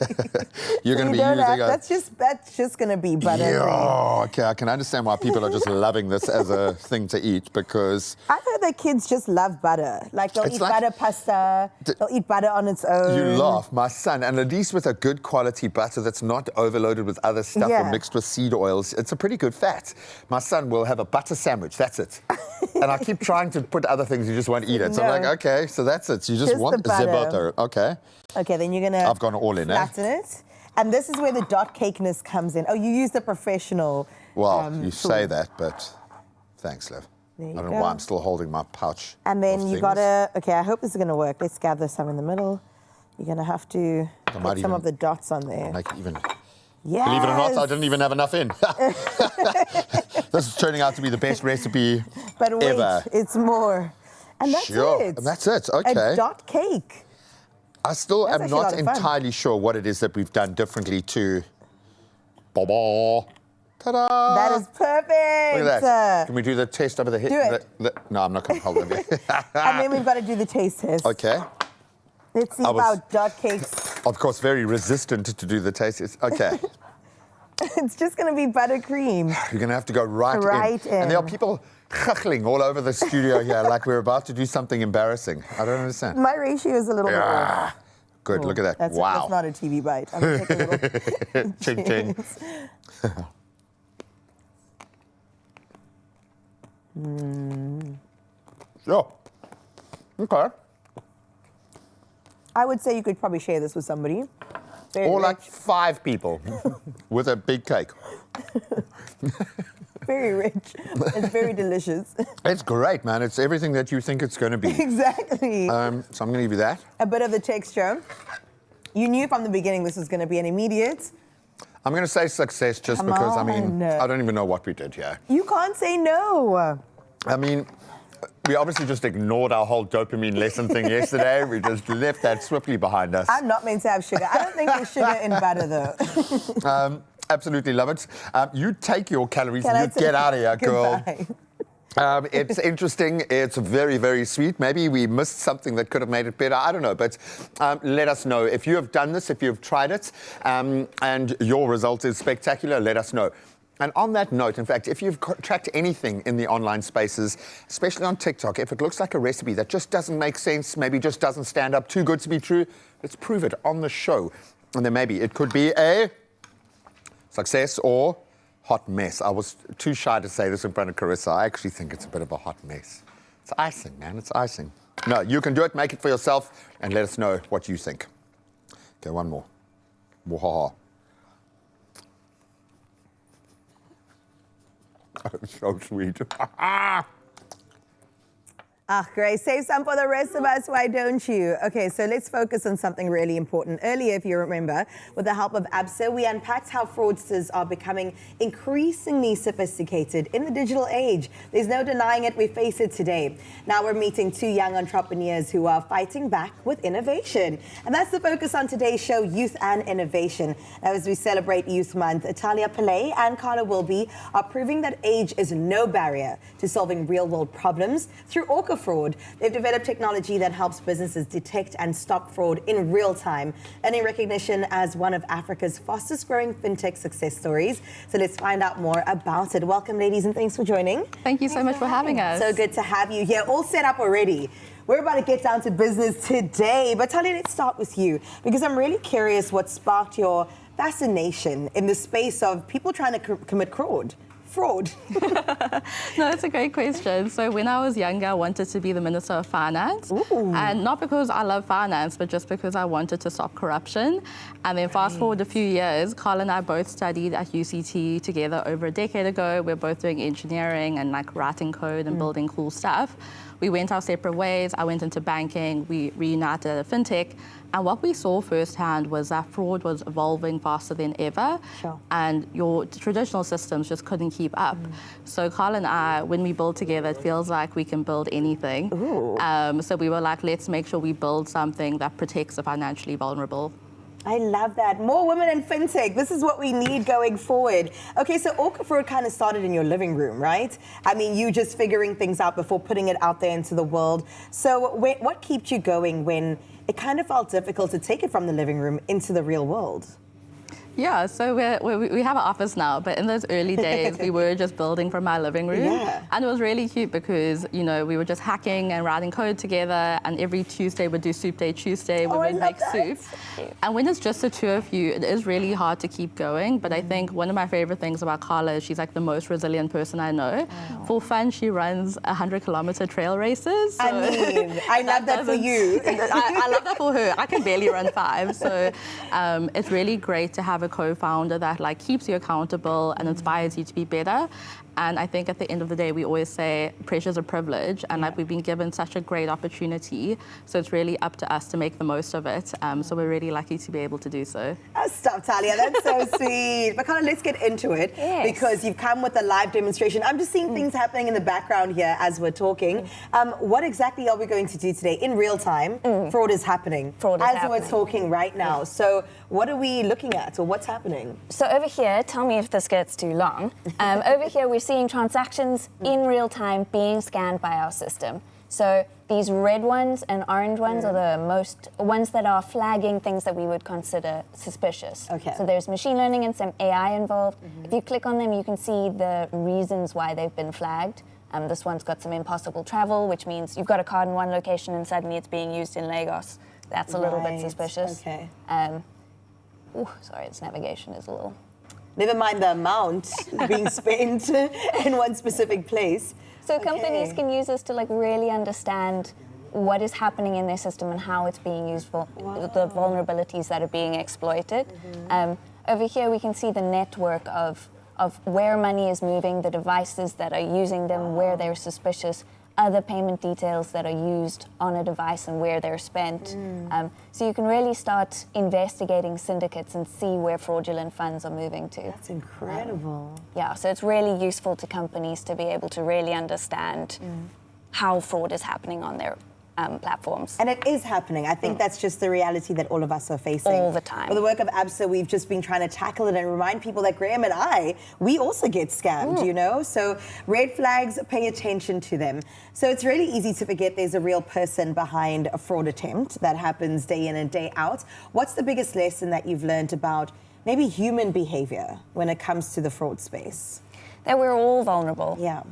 S2: You're going to be
S1: don't
S2: using
S1: have, that's just going to be buttercream.
S2: Yeah, okay, I can understand why people are just loving this as a thing to eat, because
S1: I've heard that kids just love butter. Like they'll eat butter pasta, they'll eat butter on its own.
S2: you laugh, my son, and at least with a good quality butter that's not overloaded with other stuff or mixed with seed oils, it's a pretty good fat. My son will have a butter sandwich, that's it. And I keep trying to put other things, you just won't eat it. So I'm like, okay, so that's it. You just want the butter. Okay.
S1: Okay, then you're going to
S2: I've gone all in,
S1: flatten it. And this is where the dot cakeness comes in. Oh, you use the professional
S2: Well, you
S1: tool.
S2: say that, but thanks, Liv.
S1: There
S2: I
S1: you
S2: don't
S1: go.
S2: know why I'm still holding my pouch.
S1: And then
S2: of
S1: you
S2: things.
S1: got to, okay, I hope this is going to work. Let's gather some in the middle. You're going to have to put some
S2: even
S1: of the dots on there.
S2: Make it even.
S1: Yes.
S2: Believe it or not, I didn't even have enough in. This is turning out to be the best recipe
S1: But wait,
S2: ever.
S1: it's more. And that's it.
S2: And that's it. Okay.
S1: A dot cake.
S2: I still
S1: That's
S2: am
S1: actually a
S2: not
S1: lot of fun.
S2: entirely sure what it is that we've done differently to. Ta-da!
S1: That is perfect.
S2: Look at that. Can we do the test over the head?
S1: Do it.
S2: No, I'm not going to hold it.
S1: And then we've got to do the taste test.
S2: Okay.
S1: Let's see
S2: I was-
S1: about dot cakes.
S2: Of course, very resistant to do the taste test. Okay.
S1: It's just going to be buttercream.
S2: You're going to have to go right
S1: in.
S2: And there are people chuckling all over the studio here like we're about to do something embarrassing. I don't understand.
S1: My ratio is a little bit off.
S2: Good, look at that.
S1: That's
S2: wow.
S1: That's not a TV bite. I'm going to take a little
S2: Ching, ching. Sure. Okay.
S1: I would say you could probably share this with somebody.
S2: Or like 5 people with a big cake.
S1: Very rich. It's very delicious.
S2: It's great, man. It's everything that you think it's going to be.
S1: Exactly.
S2: So I'm going to give you that.
S1: A bit of the texture. You knew from the beginning this was going to be an immediate.
S2: I'm going to say success just
S1: Come
S2: because, I
S1: on.
S2: mean, I don't even know what we did here.
S1: You can't say no.
S2: I mean, we obviously just ignored our whole dopamine lesson thing yesterday. We just left that swiftly behind us.
S1: I'm not meant to have sugar. I don't think there's sugar in butter, though.
S2: Absolutely love it. You take your calories and you get out of here, girl. It's interesting. It's very, very sweet. Maybe we missed something that could have made it better. I don't know. But let us know. If you have done this, if you've tried it, and your result is spectacular, let us know. And on that note, in fact, if you've tracked anything in the online spaces, especially on TikTok, if it looks like a recipe that just doesn't make sense, maybe just doesn't stand up, too good to be true, let's prove it on the show. And then maybe it could be a success or hot mess. I was too shy to say this in front of Carissa. I actually think it's a bit of a hot mess. It's icing, man. It's icing. No, you can do it. Make it for yourself and let us know what you think. Okay, one more. Wahaha. It's so sweet.
S1: Grace, save some for the rest of us, why don't you? Okay, so let's focus on something really important. Earlier, if you remember, with the help of ABSA, we unpacked how fraudsters are becoming increasingly sophisticated in the digital age. There's no denying it, we face it today. Now we're meeting 2 young entrepreneurs who are fighting back with innovation. And that's the focus on today's show, Youth and Innovation. Now, as we celebrate Youth Month, Talia Pillay and Carla Wilby are proving that age is no barrier to solving real-world problems through Orca Fraud. They've developed technology that helps businesses detect and stop fraud in real time, earning recognition as one of Africa's fastest growing fintech success stories. So let's find out more about it. Welcome, ladies, and thanks for joining.
S4: Thank you so much for having us.
S1: So good to have you here, all set up already. We're about to get down to business today, but Talia, let's start with you, because I'm really curious what sparked your fascination in the space of people trying to commit fraud.
S4: No, that's a great question. So when I was younger, I wanted to be the Minister of Finance. Ooh. And not because I love finance, but just because I wanted to stop corruption. And then fast forward a few years, Carl and I both studied at UCT together over a decade ago. We're both doing engineering and like writing code and building cool stuff. We went our separate ways. I went into banking. We reunited at fintech. And what we saw firsthand was that fraud was evolving faster than ever. Sure. And your traditional systems just couldn't keep up. So Carl and I, when we build together, it feels like we can build anything. So we were like, let's make sure we build something that protects the financially vulnerable.
S1: I love that. More women in fintech. This is what we need going forward. Okay, so Orca Fraud kind of started in your living room, right? I mean, you just figuring things out before putting it out there into the world. So what keeps you going when it kind of felt difficult to take it from the living room into the real world?
S4: Yeah, so we have an office now, but in those early days, we were just building from my living room. Yeah. And it was really cute because, you know, we were just hacking and writing code together, and every Tuesday we'd do Soup Day Tuesday where we'd make soup. And when it's just the two of you, it is really hard to keep going. But I think one of my favorite things about Carla is she's like the most resilient person I know. For fun, she runs 100-kilometer trail races. So
S1: I mean, I love that for you.
S4: I love that for her. I can barely run 5. So it's really great to have a co-founder that like keeps you accountable and inspires you to be better. And I think at the end of the day, we always say pressure's a privilege, and like we've been given such a great opportunity, so it's really up to us to make the most of it. So we're really lucky to be able to do so.
S1: Stop, Talia, that's so sweet. But kind of let's get into it, because you've come with a live demonstration. I'm just seeing things happening in the background here as we're talking. What exactly are we going to do today in real time? Fraud is happening as we're talking right now. So what are we looking at, or what's happening?
S6: So over here, tell me if this gets too long. Over here, we're seeing transactions in real time being scanned by our system. So these red ones and orange ones are the most ones that are flagging things that we would consider suspicious. Okay. So there's machine learning and some AI involved. If you click on them, you can see the reasons why they've been flagged. This one's got some impossible travel, which means you've got a card in one location and suddenly it's being used in Lagos. That's a little bit suspicious.
S1: Okay.
S6: Sorry, its navigation is a little...
S1: Never mind the amount being spent in one specific place.
S6: So companies can use this to like really understand what is happening in their system and how it's being used for the vulnerabilities that are being exploited. Over here we can see the network of where money is moving, the devices that are using them, where they're suspicious, other payment details that are used on a device and where they're spent. So you can really start investigating syndicates and see where fraudulent funds are moving to.
S1: That's incredible.
S6: Yeah, so it's really useful to companies to be able to really understand how fraud is happening on their platforms.
S1: And it is happening. I think that's just the reality that all of us are facing.
S6: All the time.
S1: With the work of ABSA, we've just been trying to tackle it and remind people that Graham and I, we also get scammed, you know? So red flags, pay attention to them. So it's really easy to forget there's a real person behind a fraud attempt that happens day in and day out. What's the biggest lesson that you've learned about maybe human behavior when it comes to the fraud space?
S6: That we're all vulnerable.
S1: Yeah.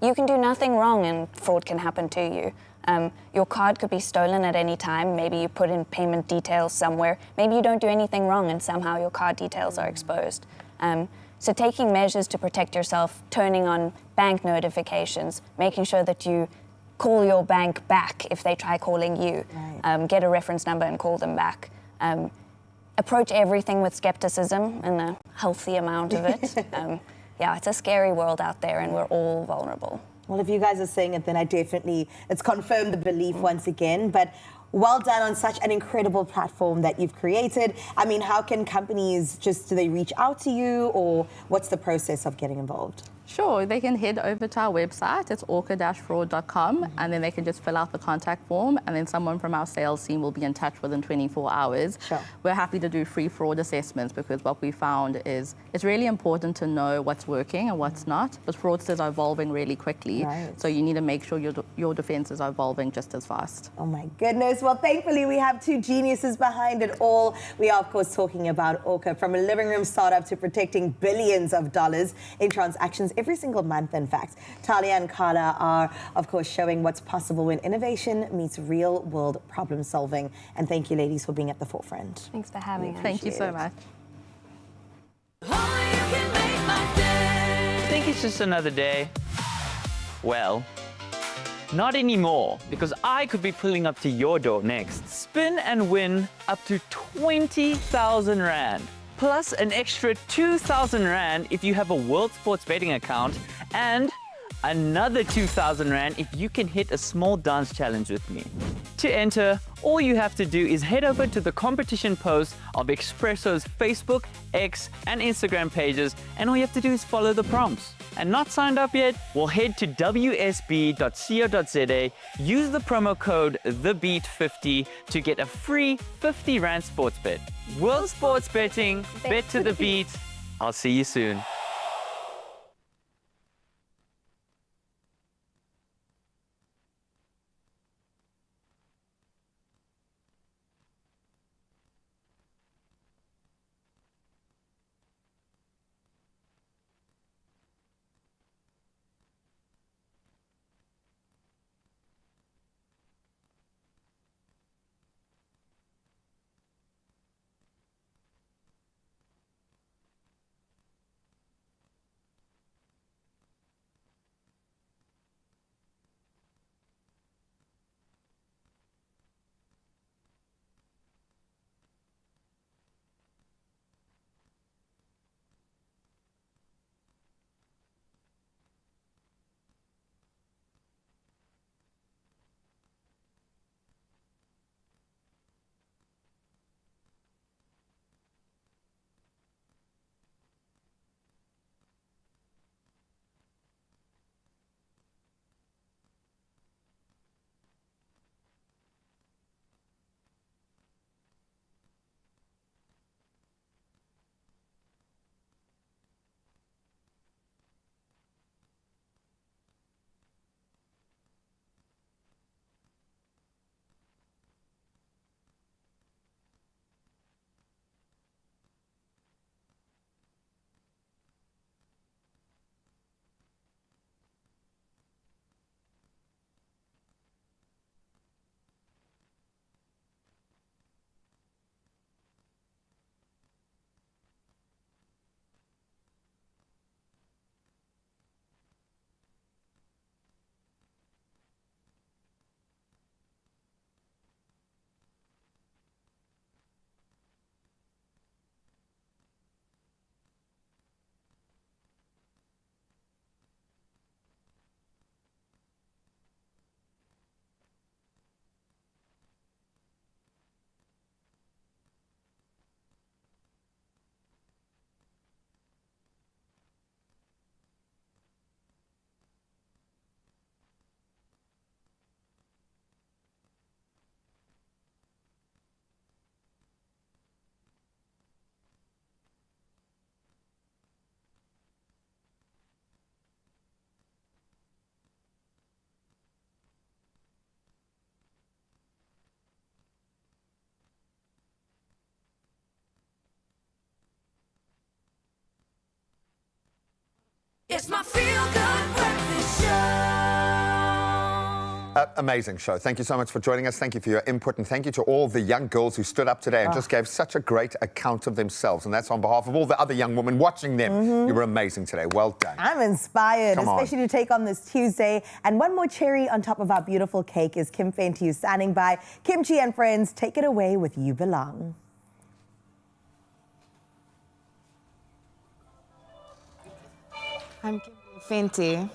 S6: You can do nothing wrong and fraud can happen to you. Your card could be stolen at any time. Maybe you put in payment details somewhere. Maybe you don't do anything wrong and somehow your card details are exposed. So taking measures to protect yourself, turning on bank notifications, making sure that you call your bank back if they try calling you, get a reference number and call them back. Approach everything with skepticism and a healthy amount of it. Yeah, it's a scary world out there and we're all vulnerable.
S1: Well, if you guys are saying it, then it's confirmed the belief once again. But well done on such an incredible platform that you've created. I mean, how can companies do they reach out to you, or what's the process of getting involved?
S4: Sure, they can head over to our website. It's orca-fraud.com, and then they can just fill out the contact form, and then someone from our sales team will be in touch within 24 hours.
S1: Sure.
S4: We're happy to do free fraud assessments because what we found is it's really important to know what's working and what's not, because fraudsters are evolving really quickly.
S1: Right.
S4: So you need to make sure your defenses are evolving just as fast.
S1: Oh my goodness. Well, thankfully we have two geniuses behind it all. We are, of course, talking about Orca, from a living room startup to protecting billions of dollars in transactions every single month, in fact. Talia and Carla are, of course, showing what's possible when innovation meets real-world problem solving. And thank you, ladies, for being at the forefront.
S6: Thanks for having us.
S4: Thank you so much.
S7: Think it's just another day? Well, not anymore, because I could be pulling up to your door next. Spin and win up to 20,000 Rand. Plus an extra 2,000 Rand if you have a World Sports Betting account, and another 2,000 Rand if you can hit a small dance challenge with me. To enter, all you have to do is head over to the competition post of Expresso's Facebook, X, and Instagram pages, and all you have to do is follow the prompts. And not signed up yet? Well, head to wsb.co.za, use the promo code THEBEAT50 to get a free 50 Rand sports bet. World Sports Betting, bet to the beat. I'll see you soon.
S5: It's my feel-good breakfast show.
S2: Amazing show. Thank you so much for joining us. Thank you for your input, and thank you to all the young girls who stood up today and just gave such a great account of themselves. And that's on behalf of all the other young women watching them. You were amazing today. Well done.
S1: I'm inspired, especially to take on this Tuesday. And one more cherry on top of our beautiful cake is Kim Fentiu standing by. Kimchi and friends, take it away with You Belong.
S21: I'm Kim Fentiu,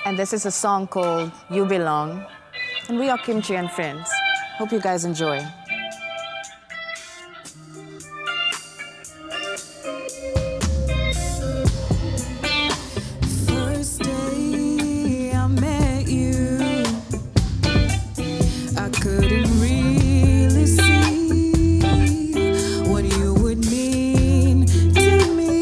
S21: and this is a song called You Belong. And we are Kimchi and friends. Hope you guys enjoy.
S5: First day I met you, I couldn't really see what you would mean to me.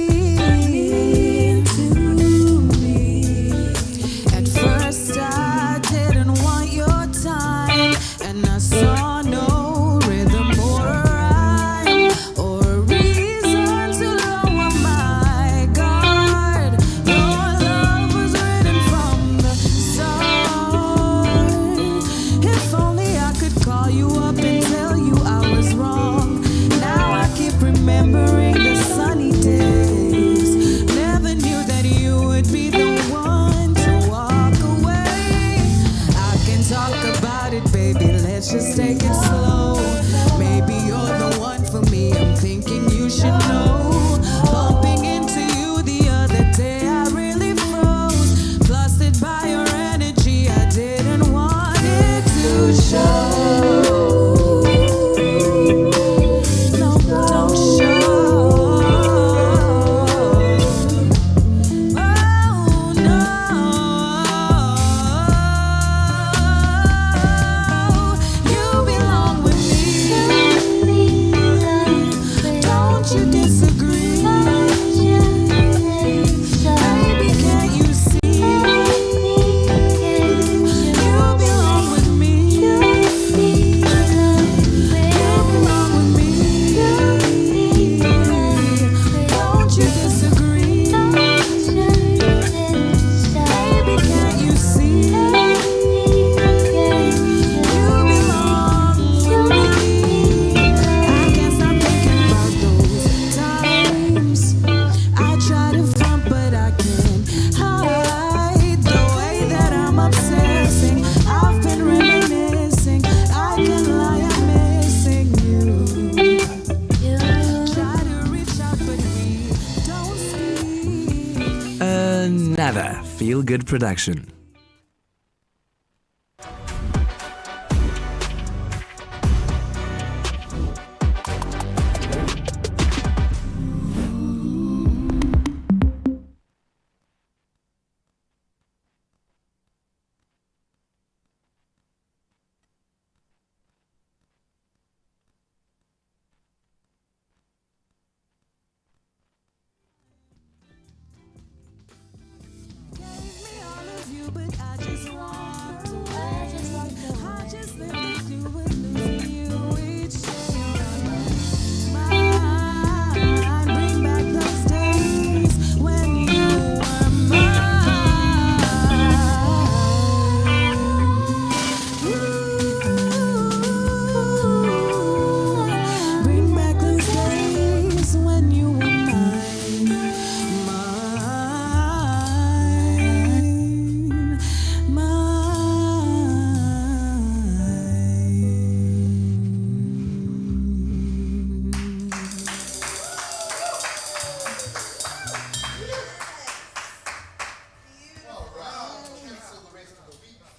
S5: At first I didn't want your time, and I saw no rhythm or a rhyme or a reason to lower my guard. Your love was written from the start. If only I could call you up and tell you I was wrong. Now I keep remembering the sunny days. Never knew that you would be the one to walk away. I can talk about it, baby, let's just take it slow. Maybe you're the one for me, I'm thinking you should know. Bumping into you the other day, I really froze. Flustered by your energy, I didn't want it to show. No, don't show. Oh no, you belong with me. Don't you disagree? Baby, can't you see? You belong with me. You belong with me. Don't you disagree? Baby, can't you see? You belong with me. I can't stop thinking about those times. I try to front, but I can't hide the way that I'm obsessing. I've been reminiscing. I can lie, I'm missing you. Try to reach out, but we don't speak.
S8: Another feel-good production.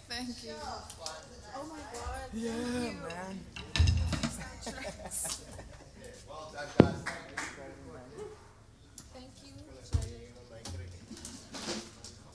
S5: Thank you. Oh my god.
S9: Yeah, man.